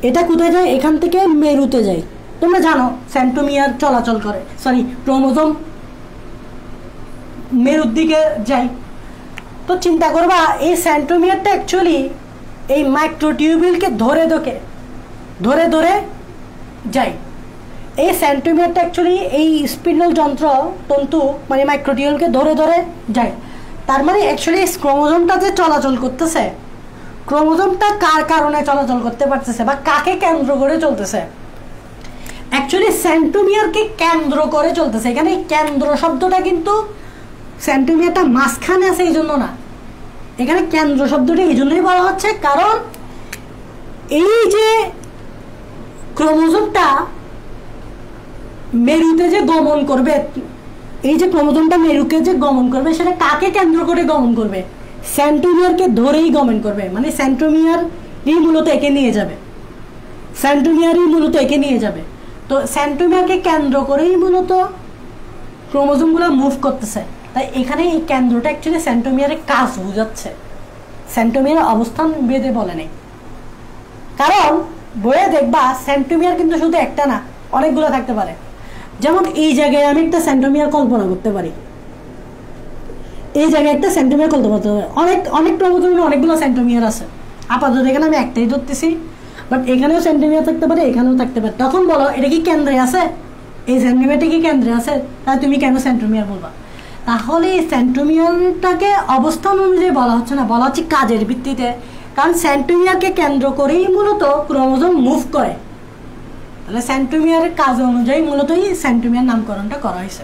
এটা কোথায় যায়? এখান থেকে মেরুতে যায়। তোমরা জানো সেন্ট্রোমিয়ার চলাচল করে, সরি ক্রোমোজোম মেরুর দিকে যায়। তো চিন্তা করবা এই সেন্ট্রোমিয়ারটা অ্যাকচুয়ালি এই মাইক্রোটিউবিলকে ধরে ধরে যায়। এই সেন্ট্রোমিয়ারটা অ্যাকচুয়ালি এই স্পিন্ডল তন্তু মানে মাইক্রোটিউবিলকে ধরে ধরে যায়। তার মানে অ্যাকচুয়ালি ক্রোমোজোমটা যে চলাচল করতেছে, ক্রোমোজোমটা কার কারণে চলাচল করতে পারতেছে বা কাকে কেন্দ্র করে চলতেছে? অ্যাকচুয়ালি সেন্ট্রোমিয়ারকে কেন্দ্র করে চলতেছে। এখানে কেন্দ্র শব্দটা কিন্তু সেন্ট্রোমিয়ারটা মাঝখানে আছে এই জন্য না, এখানে কেন্দ্র শব্দটা এই জন্যই বলা হচ্ছে কারণ এই যে ক্রোমোজোমটা মেরুতে যে গমন করবে, এই যে ক্রোমোজোমটা মেরুকে যে গমন করবে, সেটা কাকে কেন্দ্র করে গমন করবে? সেন্ট্রোমিয়ারকে ধরেই গমন করবে। মানে সেন্ট্রোমিয়ারই মূলত একে নিয়ে যাবে। তো সেন্ট্রোমিয়ারকে কেন্দ্র করেই মূলত ক্রোমোজোমগুলো মুভ করতেছে। তাই এখানে এই কেন্দ্রটা অ্যাকচুয়ালি সেন্ট্রোমিয়ারের কাজ বোঝাচ্ছে, সেন্ট্রোমিয়ারের অবস্থান বেঁধে বলে নেই। কারণ বইয়ে দেখবা সেন্ট্রোমিয়ার কিন্তু শুধু একটা না, অনেকগুলো থাকতে পারে। যেমন এই জায়গায় আমি একটা সেন্ট্রোমিয়ার কল্পনা করতে পারি, এই জায়গায় একটা সেন্ট্রোমিয়ার কল্পনা করতে পারি। অনেক ক্রোমোজোমে অনেকগুলো সেন্ট্রোমিয়ার আছে। আপাতত এখানে আমি একটাই ধরতেছি, বাট এখানেও সেন্ট্রোমিয়ার থাকতে পারে, এখানেও থাকতে পারে। তখন বলো এটা কি কেন্দ্রে আছে? এই সেন্ট্রোমিয়ারটা কি কেন্দ্রে আছে? তাই তুমি কেন সেন্ট্রোমিয়ার বলবা? তাহলে এই সেন্ট্রোমিয়ারটাকে অবস্থান অনুযায়ী বলা হচ্ছে না, বলা হচ্ছে কাজের ভিত্তিতে। কারণ সেন্ট্রোমিয়ারকে কেন্দ্র করেই মূলত ক্রোমোজোম মুভ করে। তাহলে সেন্ট্রোমিয়ারের কাজ অনুযায়ী মূলতই সেন্ট্রোমিয়ার নামকরণটা করা হয়েছে।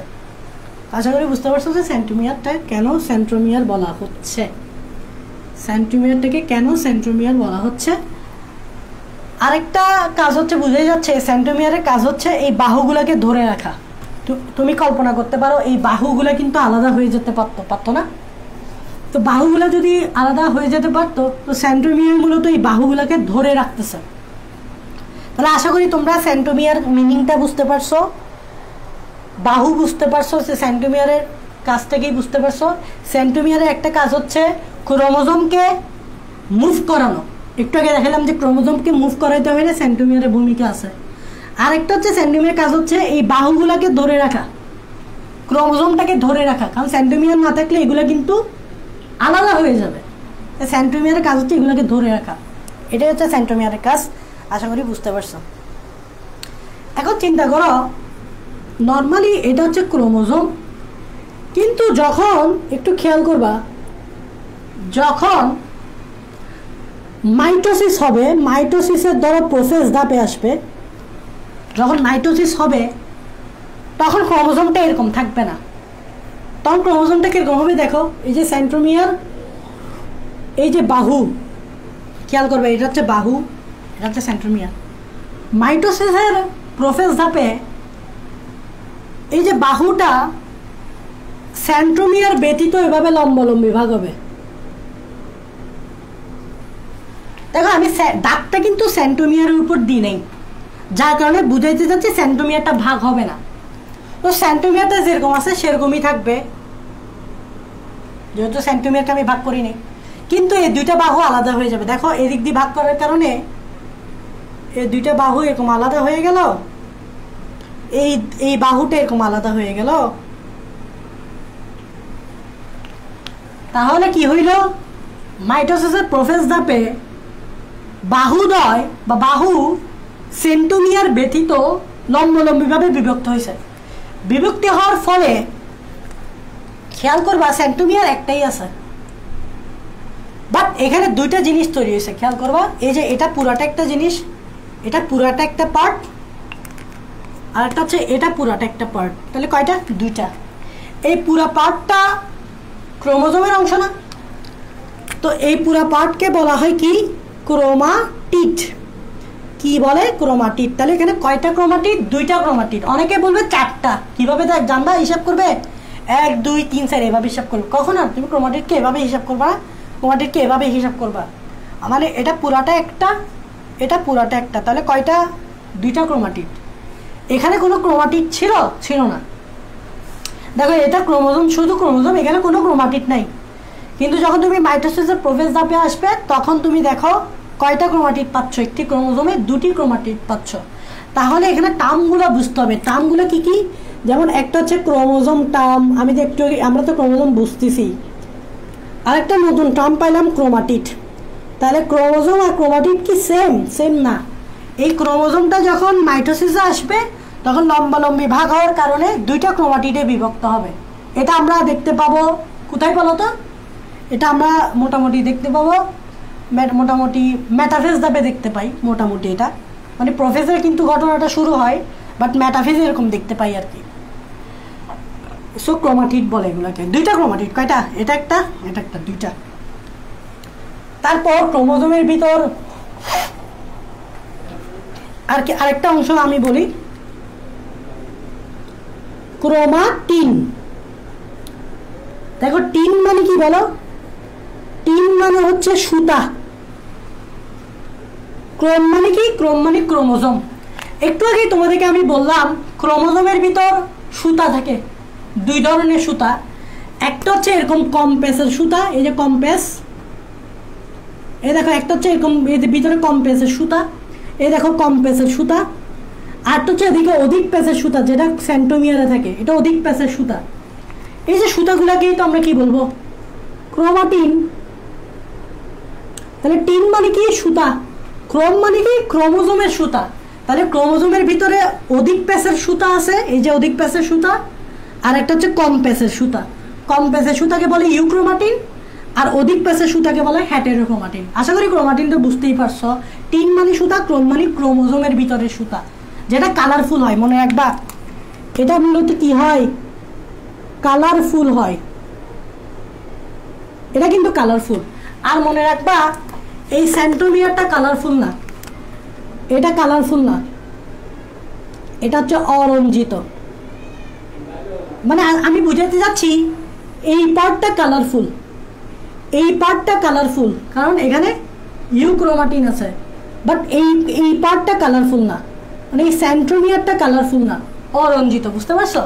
আশা করি বুঝতে পারছো যে সেন্ট্রোমিয়ারটা কেন সেন্ট্রোমিয়ার বলা হচ্ছে, সেন্ট্রোমিয়ারটাকে কেন সেন্ট্রোমিয়ার বলা হচ্ছে। আরেকটা কাজ হচ্ছে, বুঝে যাচ্ছে সেন্ট্রোমিয়ারের কাজ হচ্ছে এই বাহুগুলোকে ধরে রাখা। তুমি কল্পনা করতে পারো এই বাহুগুলো কিন্তু আলাদা হয়ে যেতে পারতো না? তো বাহুগুলো যদি আলাদা হয়ে যেতে পারতো, তো সেন্ট্রোমিয়ার মূলত এই বাহুগুলোকে ধরে রাখতেছে। তাহলে আশা করি তোমরা সেন্ট্রোমিয়ার মিনিংটা বুঝতে পারছো, বাহু বুঝতে পারছো, যে সেন্ট্রোমিয়ারের কাজটাকেই বুঝতে পারছো। সেন্ট্রোমিয়ারের একটা কাজ হচ্ছে ক্রোমোজোমকে মুভ করানো। একটু আগে দেখালাম যে ক্রোমোজোমকে মুভ করাইতে হলে সেন্ট্রোমিয়ারের ভূমিকা আছে। আরেকটা হচ্ছে সেন্ট্রোমিয়ার কাজ হচ্ছে এই বাহুগুলোকে ধরে রাখা, ক্রোমোজোমটাকে ধরে রাখা। কারণ সেন্ট্রোমিয়ার না থাকলে এগুলো কিন্তু আলাদা হয়ে যাবে। সেন্ট্রোমিয়ারের কাজ হচ্ছে এগুলোকে ধরে রাখা, এটাই হচ্ছে সেন্ট্রোমিয়ারের কাজ। আশা করি বুঝতে পারছো। এখন চিন্তা করো, নর্মালি এটা হচ্ছে ক্রোমোজোম, কিন্তু যখন একটু খেয়াল করবা, যখন মাইটোসিস হবে, মাইটোসিসের দ্বারা প্রসেস ধাপে আসবে, যখন মাইটোসিস হবে তখন ক্রোমোজোমটা এরকম থাকবে না। তখন ক্রোমোজোমটা কিরকম হবে দেখো, এই যে সেন্ট্রোমিয়ার, এই যে বাহু, খেয়াল করবে এটা হচ্ছে বাহু, এটা হচ্ছে সেন্ট্রোমিয়ার। মাইটোসিসের প্রসেস ধাপে এই যে বাহুটা সেন্ট্রোমিয়ার ব্যতীত এভাবে লম্বালম্বি ভাগ হবে। দেখো আমি দাগটা কিন্তু সেন্টোমিয়ারের উপর দিই নাই, যার কারণে বুঝাইতে চাচ্ছি সেন্টোমিয়ারটা ভাগ হবে না। তো সেন্টোমিয়ারটা যেরকম আছে সেরকমই থাকবে, যেহেতু সেন্টোমিয়ারটা আমি ভাগ করি নাই। কিন্তু এই দুইটা বাহু আলাদা হয়ে যাবে। দেখো এদিক দিয়ে ভাগ করার কারণে এই দুইটা বাহু এরকম আলাদা হয়ে গেল, এই বাহুটা এরকম আলাদা হয়ে গেল। তাহলে কি হইল, মাইটোসিসের প্রোফেজ ধাপে বাহুদ্বয় বা বাহু সেন্টোমিয়ার ব্যতীত লম্বলম্বীভাবে বিভক্ত হয়েছে। বিভক্তি হওয়ার ফলে খেয়াল করবা সেন্টোমিয়ার একটাই আছে, বাট এখানে দুইটা জিনিস তৈরি হয়েছে। খেয়াল করবা, এই যে এটা পুরাটা একটা জিনিস, এটা পুরাটা একটা পার্ট, আর একটা হচ্ছে এটা পুরাটা একটা পার্ট। তাহলে কয়টা? দুইটা। এই পুরা পার্টটা ক্রোমোজোমের অংশ না? তো এই পুরা পার্টকে বলা হয় কি? ক্রোমাটিড। কি বলে? ক্রোমাটিড। তাহলে এখানে কয়টা ক্রোমাটিড? দুইটা ক্রোমাটিড। অনেকে বলবে চারটা। কিভাবে জানবা? হিসাব করবে 1 2 3 4 এভাবে হিসাব করবে। কখন আর তুমি ক্রোমাটিডকে এভাবে হিসাব করবা, ক্রোমাটিডকে এভাবে হিসাব করবা। মানে এটা পুরাটা একটা, এটা পুরাটা একটা, তাহলে কয়টা? দুইটা ক্রোমাটিড। এখানে কোনো ক্রোমাটিড ছিল না। দেখো এটা ক্রোমোজোম, শুধু ক্রোমোজোম, এখানে কোনো ক্রোমাটিড নাই। কিন্তু যখন তুমি মাইটোসিসের প্রোফেজ ধাপে আসবে তখন তুমি দেখো কয়টা ক্রোমাটিড পাচ্ছ? একটি ক্রোমোজোমে দুটি ক্রোমাটিড পাচ্ছ। তাহলে এখানে টার্মগুলো বুঝতে হবে। টার্মগুলো কি কি? যেমন একটা হচ্ছে ক্রোমোজোম টার্ম, আমরা তো ক্রোমোজোম বুঝতেছি। আরেকটা নতুন টার্ম পাইলাম ক্রোমাটিড। তাহলে ক্রোমোজোম আর ক্রোমাটিড কি সেম না। এই ক্রোমোজোমটা যখন মাইটোসিসে আসবে তখন লম্বালম্বি ভাগ হওয়ার কারণে দুইটা ক্রোমাটিডে বিভক্ত হবে। এটা আমরা দেখতে পাবো কোথায় বলো তো? এটা আমরা মোটামুটি দেখতে পাবো, মোটামুটি মেটাফেজ ধাপে দেখতে পাই মোটামুটি। এটা মানে প্রোফেজে কিন্তু ঘটনাটা শুরু হয়, বাট মেটাফেজে এরকম দেখতে পাই আর কি। সো ক্রোমাটিড বলে এগুলোকে। দুইটা ক্রোমাটিড। কয়টা? এটা একটা, এটা একটা, দুইটা। তারপর ক্রোমোজোমের ভিতর আর কি আরেকটা অংশ আমি বলি, ক্রোমাটিন। দেখো টিন মানে কি বলো? টিন মানে হচ্ছে সুতা। ক্রোম মানে কি? ক্রোম মানে ক্রোমোজোম। একটু আগে তোমাদেরকে আমি বললাম ক্রোমোজোমের ভিতর সুতা থাকে, দুই ধরনের সুতা। একটা হচ্ছে এরকম কম্পেসের সুতা, এই যে কম্পেস, এই দেখো একটা হচ্ছে এরকম ভিতরে কম্পেসের সুতা, এই দেখো কম্পেসের সুতা। আর হচ্ছে এদিকে অধিক প্যাসের সুতা, যেটা সেন্টোমিয়ারে থাকে, এটা অধিক প্যাসের সুতা। এই যে সুতাগুলাকেই তো আমরা কি বলবো? ক্রোমাটিন। তাহলে টিন মানে কি? সুতা। ক্রোম মানে কি? ক্রোমোজোমের সুতা। তাহলে ক্রোমোজোমের ভিতরে অধিক প্যাসের সুতা আছে, এই যে অধিক প্যাসের সুতা। আর একটা হচ্ছে কম প্যাসের সুতা। কম প্যাসের সুতাকে বলে ইউক্রোমাটিন, আর অধিক প্যাসের সুতাকে বলে হেটেরোক্রোমাটিন। আশা করি ক্রোমাটিনটা বুঝতেই পারছো। টিন মানে সুতা, ক্রোম মানে ক্রোমোজোমের ভিতরের সুতা, যেটা কালারফুল হয়। মনে রাখবা এটা মূলত কি হয়? কালারফুল হয়। এটা কিন্তু কালারফুল। আর মনে রাখবা এই সেন্টোমিয়ারটা কালারফুল না, এটা কালারফুল না, এটা হচ্ছে অরঞ্জিত। মানে আমি বুঝাতে যাচ্ছি এই পার্টটা কালারফুল, এই পার্টটা কালারফুল, কারণ এখানে ইউক্রোমাটিন আছে। বাট এই পার্টটা কালারফুল না, মানে এই সেন্ট্রোমিয়ারটা কালারফুল না, অরঞ্জিত। বুঝতে পারছো?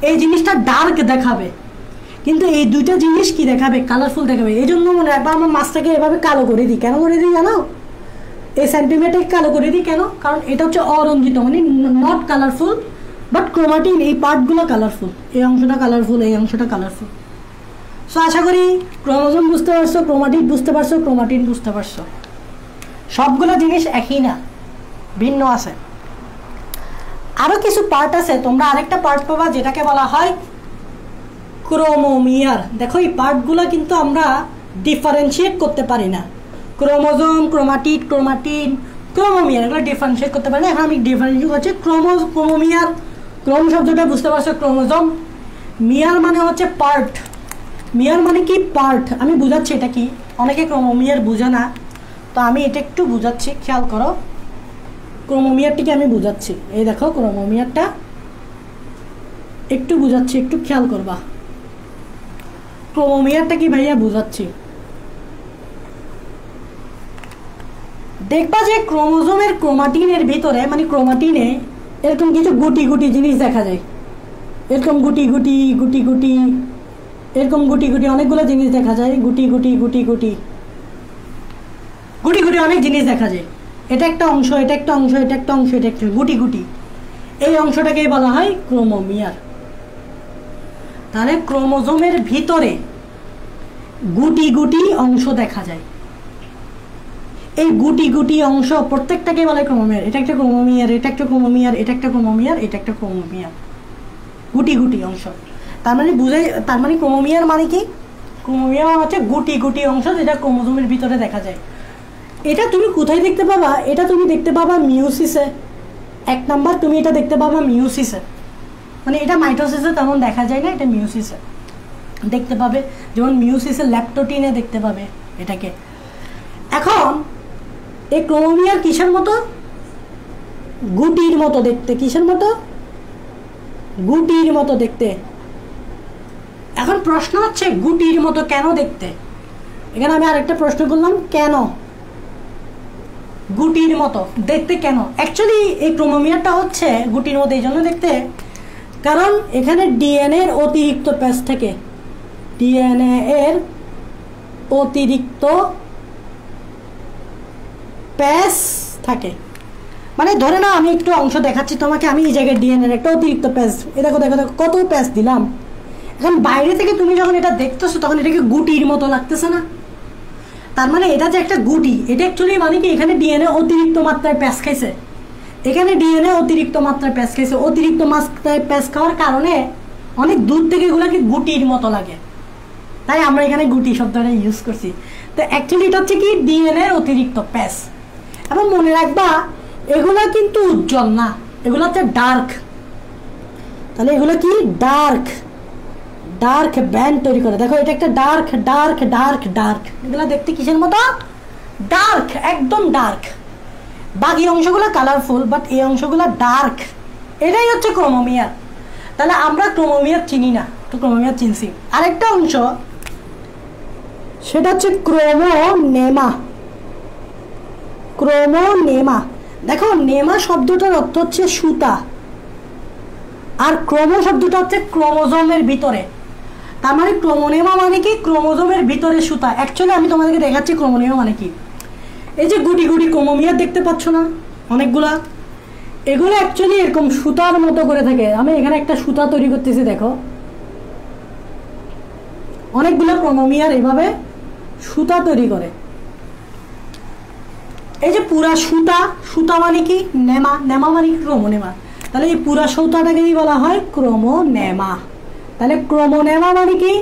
এই জিনিসটা ডার্ক দেখাবে, কিন্তু এই দুইটা জিনিস কি দেখাবে? কালারফুল দেখাবে। এই জন্য মনে রাখবা আমরা মাছটাকে এভাবে কালো করে দিই। কেন করে দিই জানো? এই সেন্টিমিটারটাকে কালো করে দিই কেন? কারণ এটা হচ্ছে অরঞ্জিত, মানে নট কালারফুল। বাট ক্রোমাটিন এই পার্টগুলো কালারফুল, এই অংশটা কালারফুল, এই অংশটা কালারফুল। সো আশা করি ক্রোমোজোম বুঝতে পারছো, ক্রোমাটিন বুঝতে পারছো, ক্রোমাটিন বুঝতে পারছো। সবগুলো জিনিস একই না, ভিন্ন আছে। আরো কিছু পার্ট আছে, তোমরা আরেকটা পার্ট পাবা যেটাকে বলা হয় ক্রোমোমিয়ার। দেখো এই পার্টগুলো কিন্তু আমরা ডিফারেন্সিয়েট করতে পারি না। ক্রোমোজোম, ক্রোমাটিড, ক্রোমাটিন, ক্রোমোমিয়ার, এগুলো ডিফারেন্সিয়েট করতে পারি না। এখন আমি ডিফারেন্সিয়েট হচ্ছে ক্রোমোমিয়ার। ক্রোম শব্দটা বুঝতে পারছো, ক্রোমোজোম। মিয়ার মানে হচ্ছে পার্ট। মিয়ার মানে কি? পার্ট। আমি বুঝাচ্ছি এটা কি, অনেকে ক্রোমোমিয়ার বুঝে না, তো আমি এটা একটু বুঝাচ্ছি, খেয়াল করো। ক্রোমোমিয়ারটিকে আমি বুঝাচ্ছি, এই দেখো ক্রোমোমিয়ারটা একটু বুঝাচ্ছি, একটু খেয়াল করবা। ক্রোমোমিয়ারটা কি ভাইয়া বুঝাচ্ছি। দেখবা যে ক্রোমোজোমের ক্রোমাটিনের ভিতরে মানে ক্রোমাটিনে এরকম কিছু গুটি গুটি জিনিস দেখা যায়, এরকম গুটি গুটি গুটি গুটি এরকম গুটি গুটি অনেকগুলো জিনিস দেখা যায়, গুটি গুটি গুটি গুটি গুটি গুটি অনেক জিনিস দেখা যায়। এটা একটা অংশ, এটা একটা অংশ, এটা একটা অংশ, এটা একটা গুটি গুটি, এই অংশটাকেই বলা হয় ক্রোমোমিয়ার। তাহলে ক্রোমোজোমের ভিতরে গুটি গুটি অংশ দেখা যায়, এই গুটি গুটি অংশ প্রত্যেকটাকে বলে ক্রোমোমিয়ার। এটা একটা ক্রোমোমিয়ার, এটা একটা ক্রোমোমিয়ার, এটা একটা ক্রোমোমিয়ার, এটা একটা ক্রোমোমিয়ার, গুটি গুটি অংশ। তার মানে তার মানে ক্রোমোমিয়ার মানে কি? ক্রোমোমিয়ার হচ্ছে গুটি গুটি অংশ যেটা ক্রোমোজোমের ভিতরে দেখা যায়। এটা তুমি কোথায় দেখতে পাবা? এটা তুমি দেখতে পাবা মিওসিসে। 1 নাম্বার তুমি এটা দেখতে পাবা মিওসিসে, মানে এটা মাইটোসিসে তেমন দেখা যায় না, এটা মিওসিসে দেখতে পাবে। যেমন মিওসিসে ল্যাপটোটিনে দেখতে পাবে এটাকে। এখন এই ক্রোমোমিয়ার কিসের মতো? গুটির মতো দেখতে। কিসের মতো? গুটির মতো দেখতে। এখন প্রশ্ন হচ্ছে গুটির মতো কেন দেখতে? এখানে আমি আরেকটা প্রশ্ন করলাম, কেন গুটির মতো দেখতে? কেন? অ্যাকচুয়ালি এই ক্রোমোমিয়ারটা হচ্ছে গুটির মতো এই জন্য দেখতে, কারণ এখানে ডিএনএ এর অতিরিক্ত প্যাচ থাকে, ডিএনএ এর অতিরিক্ত প্যাচ থাকে। মানে ধরে না আমি একটু অংশ দেখাচ্ছি তোমাকে, আমি এই জায়গায় ডিএনএ এর একটা অতিরিক্ত প্যাচ, এ দেখো দেখো দেখো কত প্যাচ দিলাম। এখন বাইরে থেকে তুমি যখন এটা দেখতেছো তখন এটাকে গুটির মতো লাগতেছে না? তার মানে এটা যে একটা গুটি, এটা অ্যাকচুয়ালি মানে কি এখানে ডিএনএ অতিরিক্ত মাত্রায় প্যাচ খাইছে, এখানে ডিএনএ অতিরিক্ত মাত্রায় প্যাচ খাইছে। অতিরিক্ত মাত্রায় প্যাচ খাওয়ার কারণে অনেক দূর থেকে এগুলোকে গুটির মতো লাগে, তাই আমরা এখানে গুটি শব্দটা ইউজ করছি। তো অ্যাকচুয়ালি এটা হচ্ছে কি ডিএনএ এর অতিরিক্ত প্যাচ। এবং মনে রাখবা এগুলা কিন্তু উজ্জ্বল না, এগুলো হচ্ছে ডার্ক। তাহলে এগুলো কি? ডার্ক, ডার্ক ব্যান্ড তৈরি করে। দেখো এটা একটা ডার্ক ডার্ক ডার্ক ডার্ক, এগুলো দেখতে কিসের মতো? ডার্ক, একদম ডার্ক। বাকি অংশগুলো কালারফুল, বাট এই অংশগুলো ডার্ক। এটাই হচ্ছে ক্রোমোমিয়ার। তাহলে আমরা ক্রোমোমিয়ার চিনি না, তো ক্রোমোমিয়ার চিনছি। আরেকটা অংশ সেটা হচ্ছে ক্রোমোনেমা। ক্রোমোনেমা, দেখো নেমা শব্দটার অর্থ হচ্ছে সুতা, আর ক্রোমো শব্দটা হচ্ছে ক্রোমোজোমের ভিতরে। তার মানে ক্রোমোনেমা মানে কি? ক্রোমোজোমের ভিতরে সুতা। অ্যাকচুয়ালি আমি তোমাদেরকে দেখাচ্ছি ক্রোমোনেমা মানে কি। এই যে গুটি গুটি ক্রোমোমিয়ার দেখতে পাচ্ছ না অনেকগুলা, এগুলো অ্যাকচুয়ালি এরকম সুতার মতো করে থাকে। আমি এখানে একটা সুতা তৈরি করতেছি, দেখো অনেকগুলো ক্রোমোমিয়ার এইভাবে সুতা তৈরি করে। এই যে পুরা সুতা, সুতা মানে কি? নেমা, নেমা মানে কি? ক্রোমোনেমা। তাহলে এই পুরা সুতাটাকেই বলা হয় ক্রোমোনেমা। তাহলে ক্রোমোনেমা মানে কি?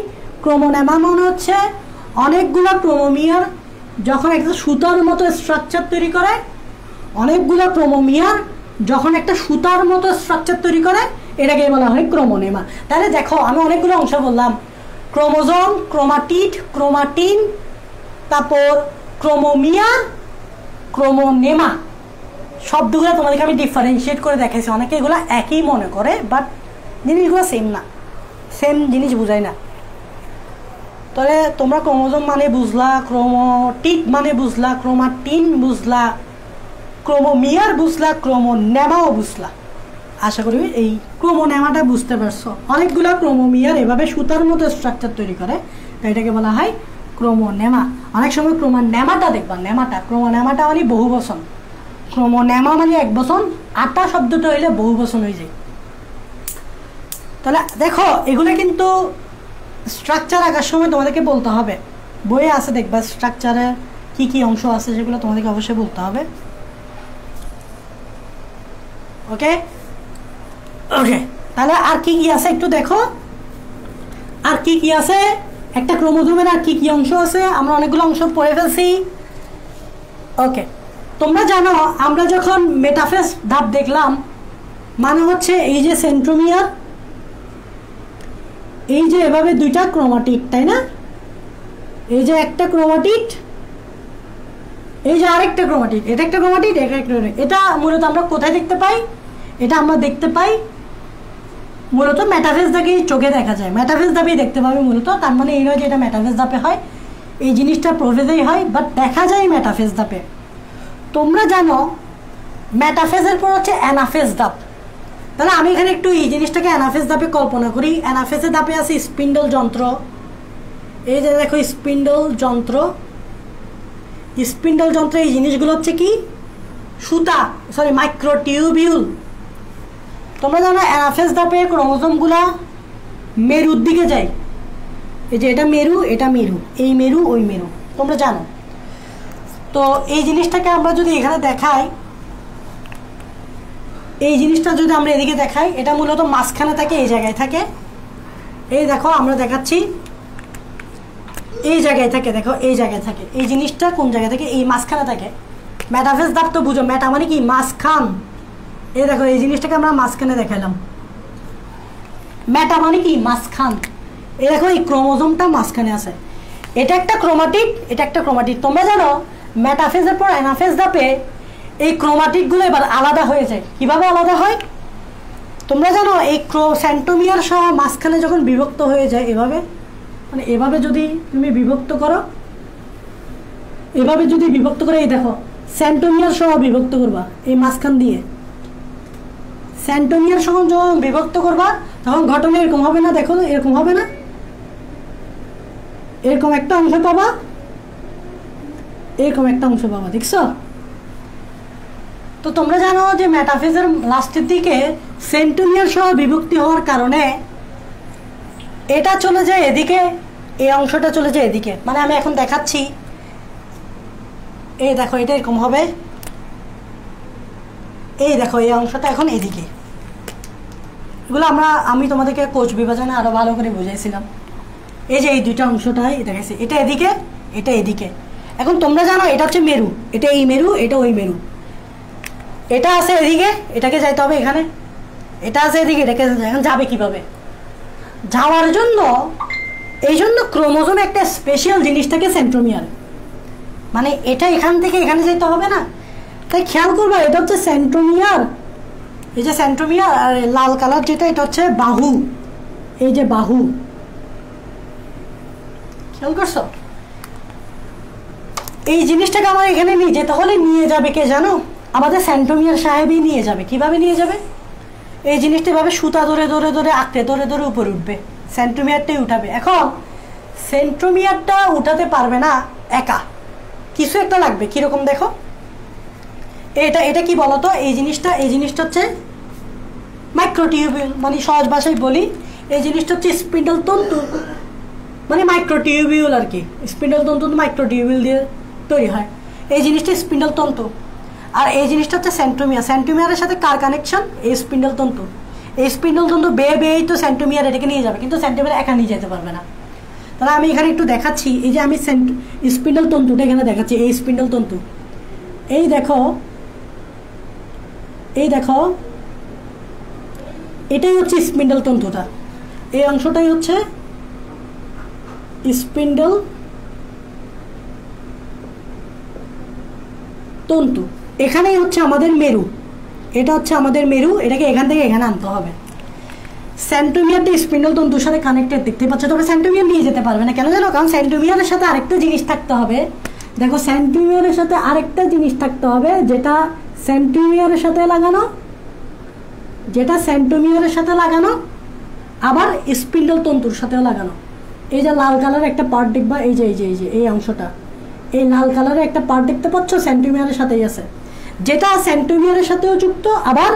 ক্রোমোনেমা মানে হচ্ছে অনেকগুলো ক্রোমোমিয়ার যখন একটা সুতার মতো স্ট্রাকচার তৈরি করে, অনেকগুলো ক্রোমোমিয়ার যখন একটা সুতার মতো স্ট্রাকচার তৈরি করে, এটাকে বলা হয় ক্রোমোনেমা। তাহলে দেখো আমি অনেকগুলো অংশ বললাম, ক্রোমোজোম, ক্রোমাটিড, ক্রোমাটিন, তারপর ক্রোমোমিয়ার, ক্রোমোনেমা। শব্দগুলো তোমাদেরকে আমি ডিফারেন্সিয়েট করে দেখাইছি। অনেকে এগুলো একই মনে করে, বাট জিনিসগুলো সেম না, সেম জিনিস বুঝায় না। তাহলে তোমরা ক্রোমোজোম মানে বুঝলা, ক্রোমোটিড মানে বুঝলা, ক্রোমাটিন বুঝলা, ক্রোমোমিয়ার বুঝলা, ক্রোমোনেমাও বুঝলা। আশা করি এই ক্রোমোনেমাটা বুঝতে পারছো। অনেকগুলো ক্রোমোমিয়ার এভাবে সুতার মতো স্ট্রাকচার তৈরি করে, তাই এটাকে বলা হয় ক্রোমোনেমা। অনেক সময় ক্রোমোনেমাটা দেখবা, নেমাটা, ক্রোমোনেমাটা মানে বহু বচন, ক্রোমোনেমা মানে এক বচন, আটা শব্দটা হইলে বহু বচন হয়ে যায়। তাহলে দেখো এগুলো কিন্তু স্ট্রাকচার আঁকার সময় তোমাদেরকে বলতে হবে, বইয়ে আছে দেখবা স্ট্রাকচারের কি কি অংশ আছে সেগুলো তোমাদেরকে অবশ্যই বলতে হবে। ওকে ওকে, তাহলে আর কি কি আছে একটু দেখো, আর কি কি আছে একটা ক্রোমোজোমের, আর কি কি অংশ আছে? আমরা অনেকগুলো অংশ পড়ে ফেলছি। ওকে, তোমরা জানো আমরা যখন মেটাফেজ ধাপ দেখলাম, মানে হচ্ছে এই যে সেন্ট্রোমিয়ার, এই যে এভাবে দুইটা ক্রোমাটিড, তাই না? এই যে একটা ক্রোমাটিড, এই যে আরেকটা ক্রোমাটিড, এটা একটা ক্রোমাটিড, এটা একটা। এটা মূলত আমরা কোথায় দেখতে পাই? এটা আমরা দেখতে পাই মূলত মেটাফেজ ধাপেই চোখে দেখা যায়, মেটাফেজ ধাপেই দেখতে পাবে মূলত। তার মানে এই নয় যে এটা মেটাফেজ ধাপে হয়, এই জিনিসটা প্রোফেজেই হয়, বাট দেখা যায় মেটাফেজ ধাপে। তোমরা জানো মেটাফেজের পর হচ্ছে অ্যানাফেজ ধাপ। তাহলে আমি এখানে একটু এই জিনিসটাকে অ্যানাফেজ ধাপে কল্পনা করি। অ্যানাফেজের ধাপে আছে স্পিন্ডল যন্ত্র, এই যে দেখো স্পিন্ডল যন্ত্র। স্পিন্ডল যন্ত্র এই জিনিসগুলো হচ্ছে কি সুতা, সরি মাইক্রোটিউবিউল। তোমরা জানো অ্যানাফেজ ধাপে ক্রোমোজোমগুলা মেরুর দিকে যায়, এই যে এটা মেরু, এটা মেরু, এই মেরু ওই মেরু, তোমরা জানো। তো এই জিনিসটাকে আমরা যদি এখানে দেখাই, এই জিনিসটা যদি আমরা এদিকে দেখাই, এটা মূলত মাঝখানে থাকে, এই জায়গায় থাকে। এই দেখো আমরা দেখাচ্ছি, এই জায়গায় থাকে, দেখো এই জায়গায় থাকে। এই জিনিসটা কোন জায়গায় থাকে? এই মাঝখানে থাকে। মেটাফেজ ধাপ তো বুঝো, মেটা মানে কি মাঝখান। এই দেখো এই জিনিসটাকে আমরা মাঝখানে দেখালাম, মেটা মানে কি মাঝখান। এই দেখো এই ক্রোমোজোমটা মাঝখানে আছে, এটা একটা ক্রোমাটিড, এটা একটা ক্রোমাটিড। তোমরা জানো মেটাফেজের পর অ্যানাফেজ ধাপে এই ক্রোমাটিডগুলো এবার আলাদা হয়ে যায়। কিভাবে আলাদা হয় তোমরা জানো? এই সেন্ট্রোমিয়ার সহ মাঝখানে যখন বিভক্ত হয়ে যায়, এভাবে মানে এভাবে যদি তুমি বিভক্ত করো, এভাবে যদি বিভক্ত করে, এই দেখো সেন্ট্রোমিয়ার সহ বিভক্ত করবা এই মাঝখান দিয়ে, সেন্ট্রোমিয়ার সহ যখন বিভক্ত করবা তখন ঘটনা এরকম হবে না? দেখো এরকম হবে না, এরকম একটা অংশ পাবা, এরকম একটা অংশ পাবা, দেখছো? তো তোমরা জানো যে মেটাফেজের লাস্টের দিকে সেন্ট্রোমিয়ার সহ বিভক্তি হওয়ার কারণে এটা চলে যায় এদিকে, এই অংশটা চলে যায় এদিকে। মানে আমি এখন দেখাচ্ছি, এই দেখো এটা এরকম হবে, এই দেখো এই অংশটা এখন এদিকে। এগুলো আমি তোমাদেরকে কোষ বিভাজনে আরো ভালো করে বুঝাইছিলাম। এই যে এই দুইটা অংশটাই দেখাইছি, এটা এদিকে, এটা এদিকে। এখন তোমরা জানো এটা হচ্ছে মেরু, এটা এই মেরু, এটা ওই মেরু। এটা আছে এদিকে, এটাকে যাইতে হবে এখানে, এটা আছে এদিকে, এটাকে এখন যাবে কিভাবে? যাওয়ার জন্য এই জন্য ক্রোমোজোম একটা স্পেশাল জিনিস থাকে সেন্ট্রোমিয়ার, মানে এটা এখান থেকে এখানে যেতে হবে না। তাই খেয়াল করবা এটা হচ্ছে সেন্ট্রোমিয়ার, এই যে সেন্ট্রোমিয়ার। আর লাল কালার যেটা, এটা হচ্ছে বাহু, এই যে বাহু, খেয়াল করছো? এই জিনিসটাকে আমার এখানে নিয়ে যেতে হলে নিয়ে যাবে কে জানো? আমাদের সেন্ট্রোমিয়ার সাহেবই নিয়ে যাবে। কিভাবে নিয়ে যাবে? এই জিনিসটা ভাবে সুতা ধরে ধরে ধরে আঁকড়ে ধরে ধরে উপরে উঠবে, সেন্ট্রোমিয়ারটাই উঠাবে। এখন সেন্ট্রোমিয়ারটা উঠাতে পারবে না একা, কিছু একটা লাগবে। কিরকম দেখো, এটা এটা কি বলতো? এই জিনিসটা হচ্ছে মাইক্রোটিউবিউল, মানে সহজ ভাষায় বলি এই জিনিসটা হচ্ছে স্পিন্ডল তন্তু, মানে মাইক্রোটিউবিউল আর কি। স্পিন্ডল তন্তু মাইক্রোটিউবিউল দিয়ে তৈরি হয়, এই জিনিসটা স্পিন্ডল তন্তু। আর এই জিনিসটা হচ্ছে সেন্ট্রোমিয়ার। সেন্ট্রোমিয়ারের সাথে কার কানেকশন? এই স্পিন্ডল তন্তু। এই স্পিন্ডল তন্তু বেয়ে বেয়েই তো সেন্ট্রোমিয়ার এটাকে নিয়ে যাবে, কিন্তু সেন্ট্রোমিয়ার একা নিয়ে যেতে পারবে না। তাহলে আমি এখানে একটু দেখাচ্ছি, এই যে আমি স্পিন্ডল তন্তুটা এখানে দেখাচ্ছি, এই স্পিন্ডল তন্তু, এই দেখো, এই দেখো এটাই হচ্ছে স্পিন্ডল তন্তুটা, এই অংশটাই হচ্ছে স্পিন্ডল তন্তু। এখানেই হচ্ছে আমাদের মেরু, এটা হচ্ছে আমাদের মেরু, এটাকে এখান থেকে এখানে আনতে হবে। সেন্ট্রোমিয়ারটা স্পিন্ডল তন্তুর সাথে কানেক্টেড দেখতে পাচ্ছ, তবে সেন্ট্রোমিয়ার নিয়ে যেতে পারবে না। কেন জানো? কারণ সেন্ট্রোমিয়ারের সাথে আরেকটা জিনিস থাকতে হবে। দেখো সেন্ট্রোমিয়ারের সাথে আরেকটা জিনিস থাকতে হবে, যেটা সেন্ট্রোমিয়ারের সাথে লাগানো, যেটা সেন্ট্রোমিয়ারের সাথে লাগানো আবার স্পিন্ডল তন্তুর সাথেও লাগানো। এই যে লাল কালার একটা পার্ট দেখবা, এই যে এই যে এই যে এই অংশটা, এই লাল কালারের একটা পার্ট দেখতে পাচ্ছ, সেন্ট্রোমিয়ারের সাথেই আছে, যেটা সেন্ট্রোমিয়ারের সাথেও যুক্ত আবার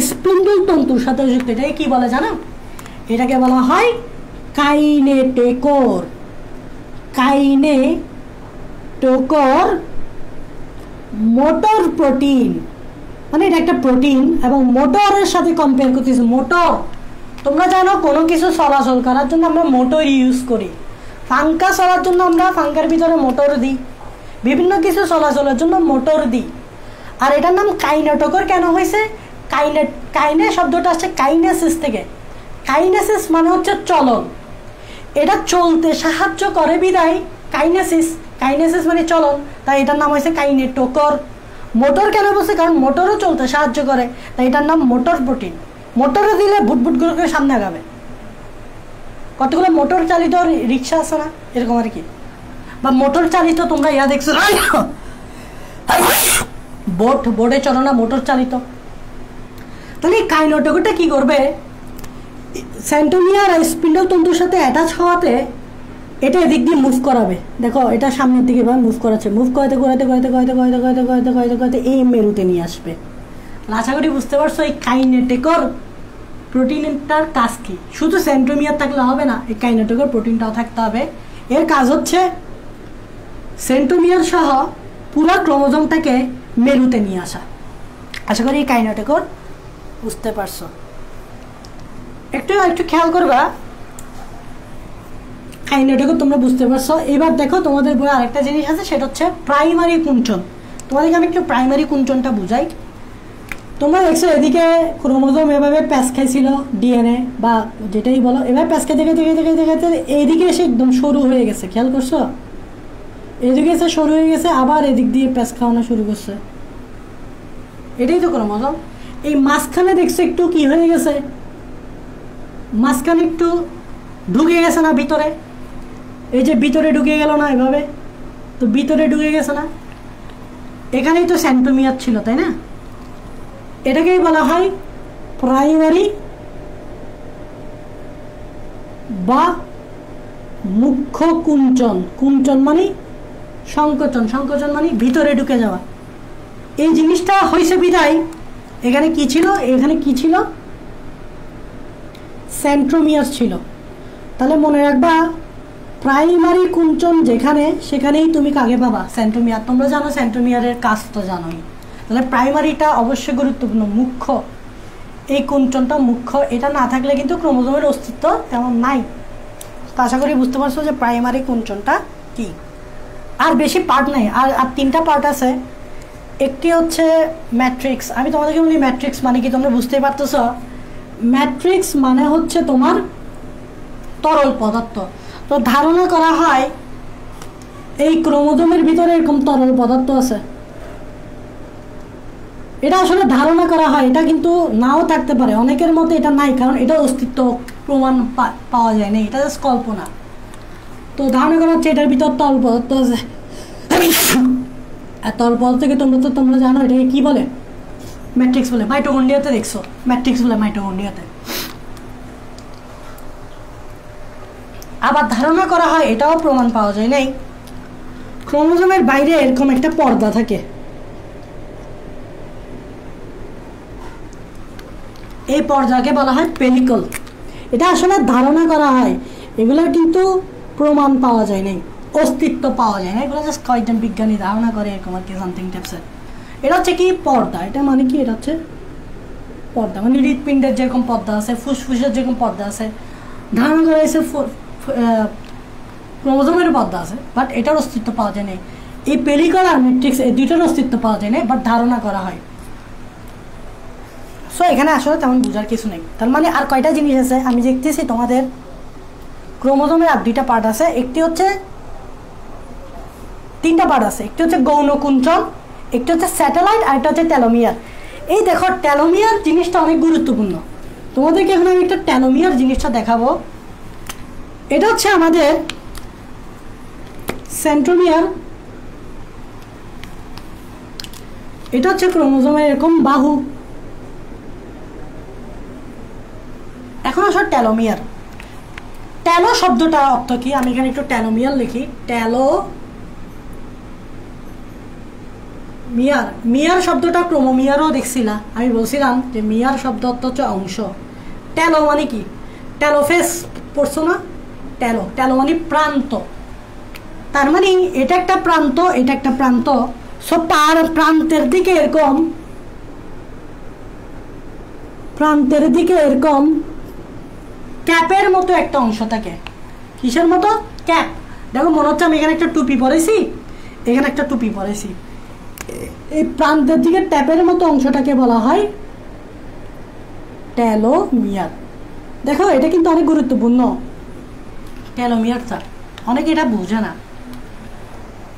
স্পিন্ডল তন্তুর সাথেও যুক্ত। এটাকে কি বলে জানো? এটাকে বলা হয় কাইনেটোকোর। কাইনেটোকোর মোটর প্রোটিন, মানে এটা একটা প্রোটিন এবং মোটরের সাথে কম্পেয়ার করতেছে। মোটর, তোমরা জানো কোনো কিছু চলাচল করার জন্য আমরা মোটর ইউজ করি। পাঙ্খা চলার জন্য আমরা পাঙ্খার ভিতরে মোটর দিই, বিভিন্ন কিছু চলাচলের জন্য মোটর দিই। আর এটার নাম কাইনেটোকোর কেন হয়েছে? কাইনে শব্দটা আসছে কাইনেসিস থেকে। কাইনেসিস মানে হচ্ছে চলন, এটা চলতে সাহায্য করে বিদায় কাইনেসিস। কাইনেসিস মানে চলন, তাই এটার নাম হয়েছে কাইনেটোকোর। মোটর কেন বলছে? কারণ মোটরও চলতে সাহায্য করে, তাই এটার নাম মোটর প্রোটিন। মোটরে দিলে ভুটভুট করে সামনে আগাবে। কতগুলো মোটর চালিত রিক্সা আছে না, এরকম আর কি, বা মোটর চালিত তোমরা ইয়া দেখছো বোর্ডে চলো না, মোটর চালিত। তাহলে এই কাইনেটোকোরটা কি করবে, সেন্ট্রোমিয়ার স্পিন্ডল তন্তুর সাথে অ্যাটাচ হওয়াতে এটা এদিক দিয়ে মুভ করাবে। দেখো এটা সামনের দিকে এভাবে মুভ করাচ্ছে, মুভ করতে করতে করতে করতে করতে করতে করতে করতে করতে এই মেরুতে নিয়ে আসবে। আশা করি বুঝতে পারছো এই কাইনেটোকোর প্রোটিনটার কাজ কি। শুধু সেন্ট্রোমিয়ার থাকলে হবে না, এই কাইনেটোকোর প্রোটিনটাও থাকতে হবে। এর কাজ হচ্ছে সেন্ট্রোমিয়ার সহ পুরো ক্রোমোজোমটাকে মেরুতে নিয়ে আসা। আশা করি এই কাইনেটোকোর বুঝতে পারছো। একটু খেয়াল করবা, কাইনেটোকোর তোমরা বুঝতে পারছো। এবার দেখো তোমাদের বইয়ে আরেকটা জিনিস আছে, সেটা হচ্ছে প্রাইমারি কুঞ্চন। তোমাদেরকে আমি একটু প্রাইমারি কুঞ্চনটা বুঝাই। তোমরা দেখছো এদিকে ক্রোমোজোম এভাবে প্যাঁচ খাইছিল, ডিএনএ বা যেটাই বলো, এভাবে প্যাঁচ খাইতে খাইতে খাইতে খাইতে খাইতে এইদিকে এসে একদম সরু হয়ে গেছে। খেয়াল করছো, এদিকে এসে সরু হয়ে গেছে, আবার এদিক দিয়ে প্যাঁচ খাওয়ানো শুরু করছে। এটাই তো ক্রোমোজোম। এই মাঝখানে দেখছো একটু কি হয়ে গেছে, মাঝখানে একটু ঢুকে গেছে না ভিতরে, এই যে ভিতরে ঢুকে গেল না এভাবে, তো ভিতরে ঢুকে গেছে না, এখানেই তো সেন্ট্রোমিয়ার ছিল, তাই না? এটাকেই বলা হয় প্রাইমারি বা মুখ্য কুঞ্চন। কুঞ্চন মানে সংকোচন, সংকোচন মানে ভিতরে ঢুকে যাওয়া। এই জিনিসটা হয়েছে বিদায় এখানে কি ছিল, এখানে কি ছিল, সেন্ট্রোমিয়ার ছিল। তাহলে মনে রাখবা প্রাইমারি কুঞ্চন যেখানে, সেখানেই তুমি কাকে পাবা, সেন্ট্রোমিয়ার। তোমরা জানো সেন্ট্রোমিয়ারের কাজ তো জানোই। তাহলে প্রাইমারিটা অবশ্যই গুরুত্বপূর্ণ, মুখ্য। এই কুঞ্চনটা মুখ্য, এটা না থাকলে কিন্তু ক্রোমোজোমের অস্তিত্ব তেমন নাই। তো আশা করি বুঝতে পারছো যে প্রাইমারি কুঞ্চনটা কি। আর বেশি পার্ট নাই, আর তিনটা পার্ট আছে। একটি হচ্ছে ম্যাট্রিক্স। আমি তোমাদেরকে বলি ম্যাট্রিক্স মানে কি, তোমরা বুঝতেই পারতেছ। ম্যাট্রিক্স মানে হচ্ছে তোমার তরল পদার্থ। তো ধারণা করা হয় এই ক্রোমোজোমের ভিতরে এরকম তরল পদার্থ আছে। এটা আসলে ধারণা করা হয়, এটা কিন্তু নাও থাকতে পারে, অনেকের মতে এটা নাই, কারণ এটা অস্তিত্ব প্রমাণ পাওয়া যায় না, এটা জাস্ট কল্পনা। তো ধারণা করা হচ্ছে এটার ভিতর তরল পদার্থ আছে। আর তরল পদার্থকে তোমরা জানো এটাকে কি বলে, ম্যাট্রিক্স বলে। মাইটোকন্ড্রিয়াতে দেখছো ম্যাট্রিক্স বলে, মাইটোকন্ড্রিয়াতে। আবার ধারণা করা হয়, এটাও প্রমাণ পাওয়া যায় নাই, ক্রোমোজোমের বাইরে এরকম একটা পর্দা থাকে। এই পর্দাকে বলা হয় পেলিকল। এটা আসলে ধারণা করা হয়, এগুলোর কিন্তু প্রমাণ পাওয়া যায় নাই, অস্তিত্ব পাওয়া যায় না। এগুলো জাস্ট কয়েকজন বিজ্ঞানী ধারণা করে এরকম আর কি, সামথিং টাইপসের। এটা হচ্ছে কি পর্দা, এটা মানে কি, এটা হচ্ছে পর্দা মানে হৃৎপিণ্ডের যেরকম পর্দা আছে, ফুসফুসের যেরকম পর্দা আছে, ধারণা করা হয়েছে ক্রোমোজোমের পর্দা আছে, বাট এটার অস্তিত্ব পাওয়া যায় না। এই পেলিকল আর ম্যাট্রিক্স এই দুইটার অস্তিত্ব পাওয়া যায় না, বাট ধারণা করা হয়। সো এখানে আসলে তেমন বোঝার কিছু নেই। তার মানে আর কয়টা জিনিস আছে আমি দেখতেছি তোমাদের, ক্রোমোজোমের আর দুইটা পার্ট আছে। একটি হচ্ছে, তিনটা পার্ট আছে, একটি হচ্ছে গৌণ কুঞ্চন, একটি হচ্ছে স্যাটেলাইট, আর একটা হচ্ছে টেলোমিয়ার। এই দেখো টেলোমিয়ার জিনিসটা অনেক গুরুত্বপূর্ণ। তোমাদেরকে এখন আমি একটা টেলোমিয়ার জিনিসটা দেখাবো। এটা হচ্ছে আমাদের সেন্ট্রোমিয়ার, এটা হচ্ছে ক্রোমোজোমের এরকম বাহু। এখন আসলে টেলোমিয়ার, টেলো শব্দটার অর্থ কি, আমি এখানে একটু টেলোমিয়ার লিখি। টেলো মিয়ার, মিয়ার শব্দটা ক্রোমোমিয়ারও দেখছিলাম, আমি বলছিলাম যে মিয়ার শব্দ অর্থ হচ্ছে অংশ। টেলো মানে কি, টেলোফেস পড়ছো না, টেলো, টেলো মানে প্রান্ত। তার মানে এটা একটা প্রান্ত, এটা একটা প্রান্ত। সো তার প্রান্তের দিকে এরকম, প্রান্তের দিকে এরকম ক্যাপের মতো একটা অংশ থাকে। কিসের মতো, ক্যাপ। দেখো মনে হচ্ছে আমি এখানে একটা টুপি পরেছি, এখানে একটা টুপি পরেছি। এই প্রান্তের দিকে ট্যাপের মতো অংশটাকে বলা হয় টেলোমিয়ার। দেখো এটা কিন্তু অনেক গুরুত্বপূর্ণ, টেলোমিয়ারটা অনেকে এটা বুঝে না,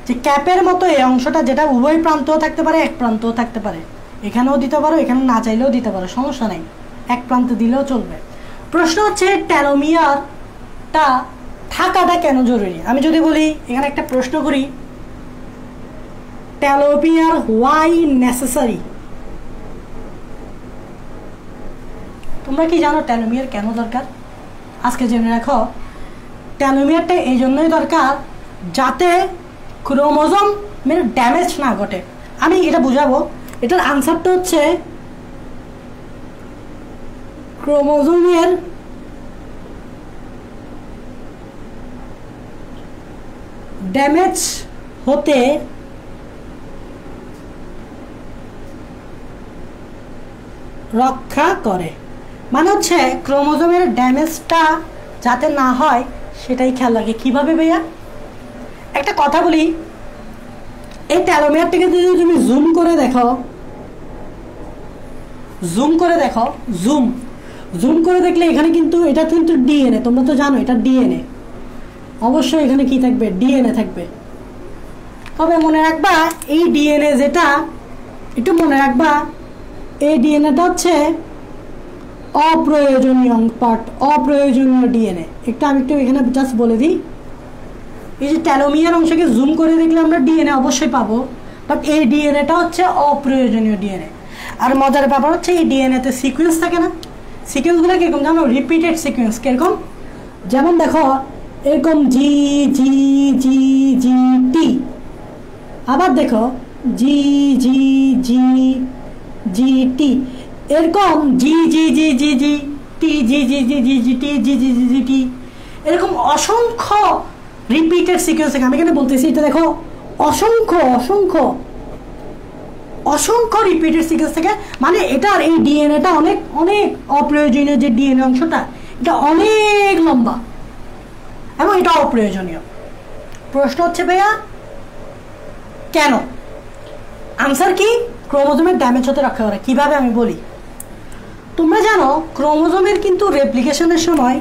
যে ক্যাপের মতো এই অংশটা, যেটা উভয় প্রান্তও থাকতে পারে, এক প্রান্তও থাকতে পারে। এখানেও দিতে পারো, এখানে না চাইলেও দিতে পারো, সমস্যা নেই, এক প্রান্তে দিলেও চলবে। প্রশ্ন হচ্ছে টেলোমিয়ারটা থাকাটা কেন জরুরি। আমি যদি বলি, এখানে একটা প্রশ্ন করি, টেলোমিয়ার ওয়াই নেসেসারি? তোমরা কি জানো টেলোমিয়ার কেন দরকার? আজকে জেনে রাখো, টেলোমিয়ারটা এই জন্যই দরকার যাতে ক্রোমোজোমের ড্যামেজ না ঘটে। আমি এটা বুঝাবো। এটার আনসারটা হচ্ছে ক্রোমোজোমের ড্যামেজ হতে রক্ষা করে। মানে হচ্ছে ক্রোমোজোমের ড্যামেজটা যাতে না হয় সেটাই খেয়াল রাখে। কীভাবে ভাইয়া? একটা কথা বলি, এই টেলোমিয়ারটাকে যদি তুমি জুম করে দেখো, জুম করে দেখলে এখানে কিন্তু এটা কিন্তু ডিএনএ। তোমরা তো জানো এটা ডিএনএ। অবশ্যই এখানে কি থাকবে? ডিএনএ থাকবে। তবে মনে রাখবা এই ডিএনএ যেটা, একটু মনে রাখবা এই ডিএনএটা হচ্ছে অপ্রয়োজনীয় পার্ট, অপ্রয়োজনীয় ডিএনএ। আমি একটু এখানে জাস্ট বলে দিই, এই যে টেলোমিয়ার অংশকে জুম করে দেখলে আমরা ডিএনএ অবশ্যই পাবো, বাট এই ডিএনএটা হচ্ছে অপ্রয়োজনীয় ডিএনএ। আর মজার ব্যাপার হচ্ছে এই ডিএনএতে সিকোয়েন্স থাকে না। সিকোয়েন্সগুলো কিরকম জানো? Repeated sequence. কিরকম? যেমন দেখো এরকম জি জি জি জি টি, আবার দেখো জি জি জি জি টি, এরকম জি জি জি জি জি টি জি জি জি জি জি টি জি জি জি জি টি, এরকম অসংখ্য রিপিটেড সিকোয়েন্স থাকে। আমি এখানে বলতেছি এটা দেখো অসংখ্য অসংখ্য অসংখ্য রিপিটেড সিকোয়েন্স থাকে। মানে এটার এই ডিএনএটা অনেক অনেক অপ্রয়োজনীয় যে ডিএনএ অংশটা এটা অনেক লম্বা এবং এটা অপ্রয়োজনীয়। প্রশ্ন হচ্ছে ভাইয়া কেন? আনসার কি? ক্রোমোজোমের ড্যামেজ হতে রক্ষা করে। কিভাবে আমি বলি। তোমরা জানো ক্রোমোজোমের কিন্তু রেপ্লিকেশনের সময়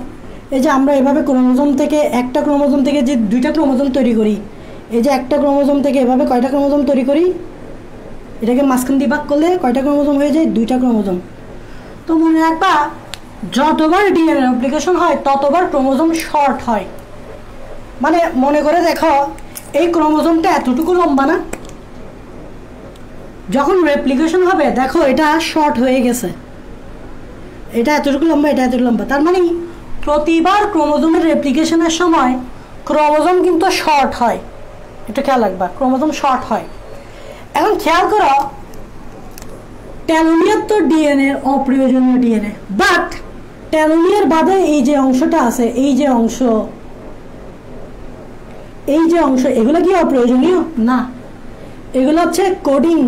এই যে আমরা এভাবে ক্রোমোজোম থেকে একটা ক্রোমোজোম থেকে যে দুইটা ক্রোমোজোম তৈরি করি, এই যে একটা ক্রোমোজোম থেকে এভাবে কয়টা ক্রোমোজোম তৈরি করি? এটাকে মাঝখান দিয়ে ভাগ করলে কয়টা ক্রোমোজোম হয়ে যায়? দুইটা ক্রোমোজোম। তো মনে রাখবা যতবার ডিএনএ রেপ্লিকেশন হয় ততবার ক্রোমোজোম শর্ট হয়। মানে মনে করে দেখো এই ক্রোমোজোমটা এতটুকু লম্বা না, যখন রেপ্লিকেশন হবে দেখো এটা শর্ট হয়ে গেছে, এটা এতটুকু লম্বা, এটা এতটুকু লম্বা। তার মানে প্রতিবার ক্রোমোজোমের রেপ্লিকেশনের সময় ক্রোমোজোম কিন্তু শর্ট হয়। এটা খেয়াল রাখবা, ক্রোমোজোম শর্ট হয়। এখন খেয়াল করো টেলোমিয়ার তো ডিএনএ অপ্রয়োজনীয় ডিএনএ, বাট টেলোমিয়ার বাদে এই যে অংশটা আছে, এই যে অংশ এগুলো কি অপ্রয়োজনীয়? না, এগুলো হচ্ছে কোডিং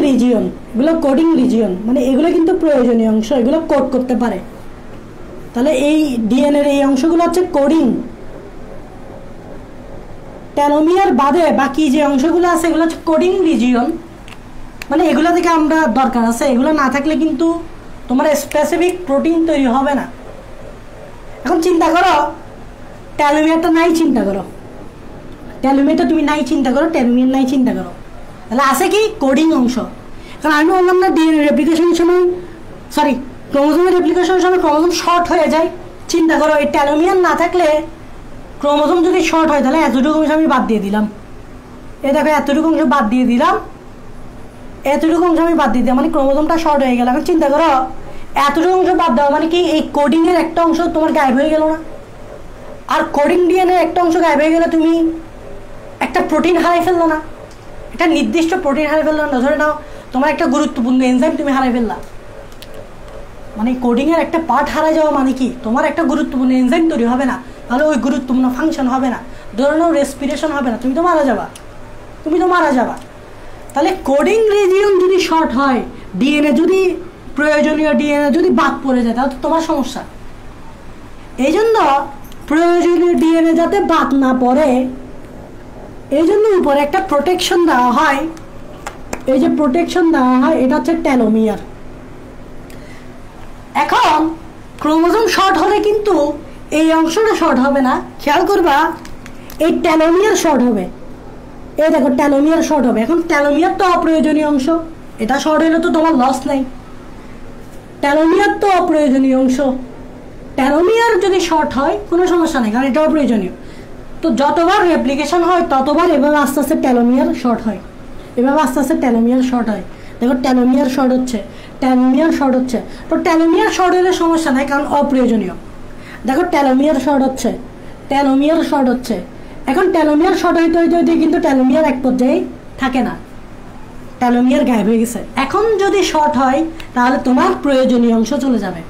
রিজিয়ন। এগুলো কোডিং রিজিয়ন, মানে এগুলো কিন্তু প্রয়োজনীয় অংশ, এগুলো কোড করতে পারে। তাহলে এই ডিএনএর এই অংশগুলো হচ্ছে কোডিং। টেলোমিয়ার বাদে বাকি যে অংশগুলো আছে এগুলো হচ্ছে কোডিং রিজিয়ন, মানে এগুলো থেকে আমরা দরকার আছে। এগুলো না থাকলে কিন্তু তোমার স্পেসিফিক প্রোটিন তৈরি হবে না। এখন চিন্তা করো টেলোমিয়ারটা নাই, চিন্তা করো টেলোমিয়ারটা তুমি নাই চিন্তা করো, টেলোমিয়ার নাই চিন্তা করো, তাহলে আছে কি? কোডিং অংশ। কারণ আমি বললাম না ডিএনএ রেপ্লিকেশনের সময়, সরি ক্রোমোজোমের রেপ্লিকেশনের সময় ক্রোমোজোম শর্ট হয়ে যায়। চিন্তা করো এই টেলোমিয়ার না থাকলে ক্রোমোজোম যদি শর্ট হয় তাহলে এতটুকু অংশ আমি বাদ দিয়ে দিলাম। এ দেখো এতটুকু অংশ বাদ দিয়ে দিলাম, এতটুকু অংশ আমি বাদ দিয়ে দিলাম, মানে ক্রোমোজোমটা শর্ট হয়ে গেল। এখন চিন্তা করো এতটুকু অংশ বাদ দেওয়া মানে কি এই কোডিংয়ের একটা অংশ তোমার গায়েব হয়ে গেল না? আর কোডিং ডিএনএ একটা অংশ গায়েব হয়ে গেলে তুমি একটা প্রোটিন হারাই ফেললো না, একটা নির্দিষ্ট প্রোটিন হারাই ফেললো না। ধরে নাও তোমার একটা গুরুত্বপূর্ণ এনজাইম তুমি হারাই ফেললা, মানে কোডিংয়ের একটা পার্ট হারা যাওয়া মানে কি? তোমার একটা গুরুত্বপূর্ণ এনজাইম তৈরি হবে না, তাহলে ওই গুরুত্বপূর্ণ ফাংশন হবে না। ধরে নাও রেসপিরেশন হবে না, তুমি তো মারা যাবা। তাহলে কোডিং রিজিয়ন যদি শর্ট হয়, ডিএনএ যদি প্রয়োজনীয় ডিএনএ যদি বাদ পড়ে যায় তাহলে তো তোমার সমস্যা। এই জন্য প্রয়োজনীয় ডিএনএ যাতে বাদ না পড়ে এই জন্য উপরে একটা প্রোটেকশন দেওয়া হয়। এই যে প্রোটেকশন দেওয়া হয় এটা হচ্ছে টেলোমিয়ার। এখন ক্রোমোজোম শর্ট হলে কিন্তু এই অংশটা শর্ট হবে না, খেয়াল করবা এই টেলোমিয়ার শর্ট হবে। এই দেখো টেলোমিয়ার শর্ট হবে। এখন টেলোমিয়ার তো অপ্রয়োজনীয় অংশ, এটা শর্ট হলে তো তোমার লস নাই। টেলোমিয়ার তো অপ্রয়োজনীয় অংশ, টেলোমিয়ার যদি শর্ট হয় কোনো সমস্যা নেই, কারণ এটা অপ্রয়োজনীয়। তো যতবার রেপ্লিকেশন হয় ততবার এভাবে আস্তে আস্তে টেলোমিয়ার শর্ট হয়, এভাবে আস্তে আস্তে টেলোমিয়ার শর্ট হয়। দেখো টেলোমিয়ার শর্ট হচ্ছে, টেলোমিয়ার শর্ট হচ্ছে। তো টেলোমিয়ার শর্ট হলে সমস্যা নাই, কারণ অপ্রয়োজনীয়। দেখো টেলোমিয়ার শর্ট হচ্ছে, টেলোমিয়ার শর্ট হচ্ছে। এখন টেলোমিয়ার শর্ট হইতে হইতে হইতে কিন্তু টেলোমিয়ার এক পর্যায়ে থাকে না, টেলোমিয়ার গায়েব হয়ে গেছে। এখন যদি শর্ট হয় তাহলে তোমার প্রয়োজনীয় অংশ চলে যাবে।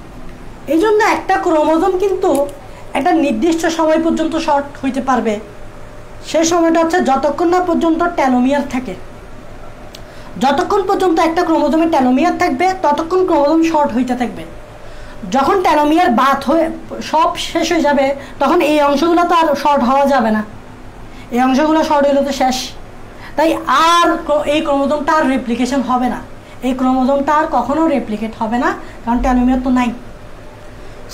এই জন্য একটা ক্রোমোজোম কিন্তু একটা নির্দিষ্ট সময় পর্যন্ত শর্ট হইতে পারবে। সেই সময়টা হচ্ছে যতক্ষণ না পর্যন্ত টেলোমিয়ার থাকে। যতক্ষণ পর্যন্ত একটা ক্রোমোজোমে টেলোমিয়ার থাকবে ততক্ষণ ক্রোমোজোম শর্ট হইতে থাকবে। যখন টেলোমিয়ার বাদ হয়ে সব শেষ হয়ে যাবে তখন এই অংশগুলো তো আর শর্ট হওয়া যাবে না, এই অংশগুলো শর্ট হইলে তো শেষ। তাই আর এই ক্রোমোজোমটা আর রেপ্লিকেশন হবে না, এই ক্রোমোজোমটা আর কখনো রেপ্লিকেট হবে না, কারণ টেলোমিয়ার তো নাই।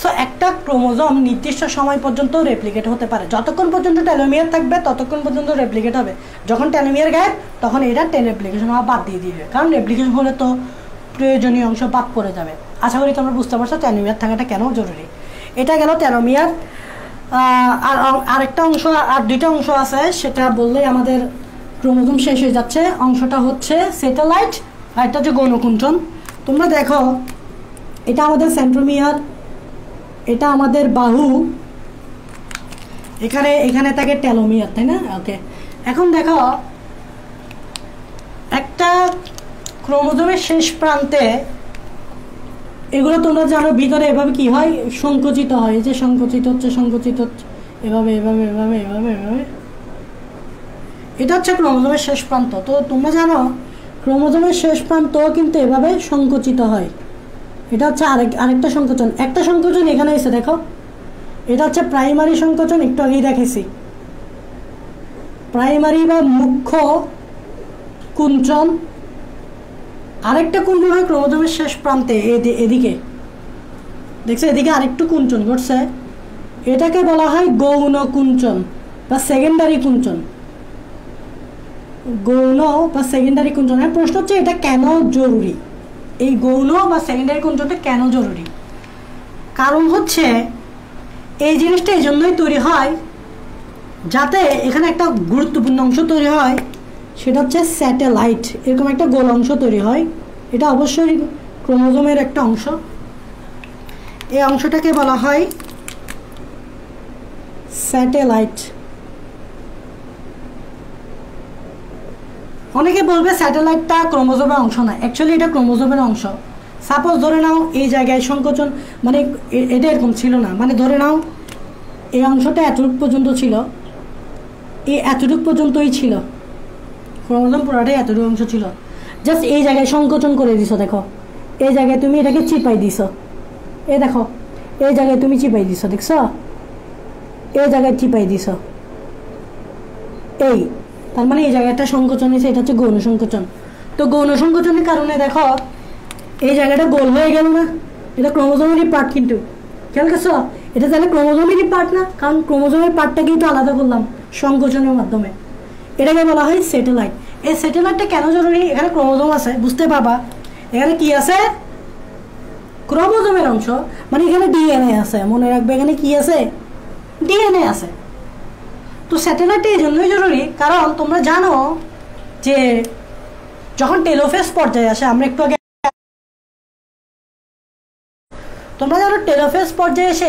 সো একটা ক্রোমোজোম নির্দিষ্ট সময় পর্যন্ত রেপ্লিকেট হতে পারে। যতক্ষণ পর্যন্ত টেলোমিয়ার থাকবে ততক্ষণ পর্যন্ত রেপ্লিকেট হবে। যখন টেলোমিয়ার গায়েব তখন এটা রেপ্লিকেশন হওয়া বাদ দিয়ে দিবে, কারণ রেপ্লিকেশন হলে তো প্রয়োজনীয় অংশ বাদ পড়ে যাবে। আশা করি তোমরা বুঝতে পারছো টেলোমিয়ার থাকাটা কেন জরুরি। এটা গেল টেলোমিয়ার। আর আরেকটা অংশ, আর দুইটা অংশ আছে, সেটা বললেই আমাদের ক্রোমোজোম শেষ হয়ে যাচ্ছে। অংশটা হচ্ছে স্যাটেলাইট আর একটা হচ্ছে গৌণকুঞ্চন। তোমরা দেখো এটা আমাদের সেন্ট্রোমিয়ার, এটা আমাদের বাহু, এখানে থাকে টেলোমিয়ার, তাই না? ওকে, এখন দেখো একটা ক্রোমোজোমের শেষ প্রান্তে, এগুলো তোমরা জানো ভিতরে এভাবে কি হয়, সংকুচিত হয়। যে সংকুচিত হচ্ছে, সংকুচিত হচ্ছে এভাবে এভাবে এভাবে এভাবে এভাবে, এটা হচ্ছে ক্রোমোজোমের শেষ প্রান্ত। তো তোমরা জানো ক্রোমোজোমের শেষ প্রান্ত কিন্তু এভাবে সংকুচিত হয়। এটা হচ্ছে আরেকটা সংকোচন। একটা সংকোচন এখানে এসে দেখো, এটা হচ্ছে প্রাইমারি সংকোচন, একটু আগেই দেখেছি। প্রাইমারি বা মুখ্য কুঞ্চন। আরেকটা কুঞ্চন হয় ক্রোমোজোমের শেষ প্রান্তে, এদিকে দেখছো, এদিকে আরেকটু কুঞ্চন ঘটছে, এটাকে বলা হয় গৌণ কুঞ্চন বা সেকেন্ডারি কুঞ্চন। গৌণ বা সেকেন্ডারি কুঞ্চন। প্রশ্ন হচ্ছে এটা কেন জরুরি, এই গৌণ বা সেকেন্ডারি কুঞ্চনটা কেন জরুরি? কারণ হচ্ছে এই জিনিসটা এই জন্যই তৈরি হয় যাতে এখানে একটা গুরুত্বপূর্ণ অংশ তৈরি হয়, সেটা হচ্ছে স্যাটেলাইট। এরকম একটা গোল অংশ তৈরি হয়, এটা অবশ্যই ক্রোমোজোমের একটা অংশ। এই অংশটাকে বলা হয় স্যাটেলাইট। অনেকে বলবে স্যাটেলাইটটা ক্রোমোজোমের অংশ না, অ্যাকচুয়ালি এটা ক্রোমোজোমের অংশ। সাপোজ ধরে নাও এই জায়গায় সংকোচন, মানে এটা এরকম ছিল না, মানে ধরে নাও এই অংশটা এতটুকু পর্যন্ত ছিল, এই এতটুকু পর্যন্তই ছিল, ক্রোমোজোম পুরোটাই এতটুকু অংশ ছিল। জাস্ট এই জায়গায় সংকোচন করে দিছো, দেখো এই জায়গায় তুমি এটাকে চিপাই দিছো, এই দেখো এই জায়গায় তুমি চিপাই দিছো, দেখছো এই জায়গায় চিপাই দিছো, এই তার মানে এই জায়গাটা সংকোচন হয়েছে, এটা হচ্ছে গৌণ সংকোচন। তো গৌণ সংকোচনের কারণে দেখো এই জায়গাটা গোল হয়ে গেল না, এটা ক্রোমোজোমেরই পার্ট, কিন্তু খেয়াল করছো এটা তাহলে ক্রোমোজোমেরই পার্ট না, কারণ ক্রোমোজোমের পার্টটা কিন্তু আলাদা করলাম সংকোচনের মাধ্যমে। এটাকে বলা হয় স্যাটেলাইট। এই স্যাটেলাইটটা কেন জরুরি? এখানে ক্রোমোজোম আছে, বুঝতে পারবা এখানে কি আছে, ক্রোমোজোমের অংশ, মানে এখানে ডিএনএ আছে। মনে রাখবে এখানে কি আছে, ডিএনএ আছে। তো স্যাটেলাইটটা এই জন্যই জরুরি কারণ তোমরা জানো যে যখন টেলোফেজ পর্যায়ে আসে, আমরা একটু আগে তোমরা জানো টেলোফেজ পর্যায়ে এসে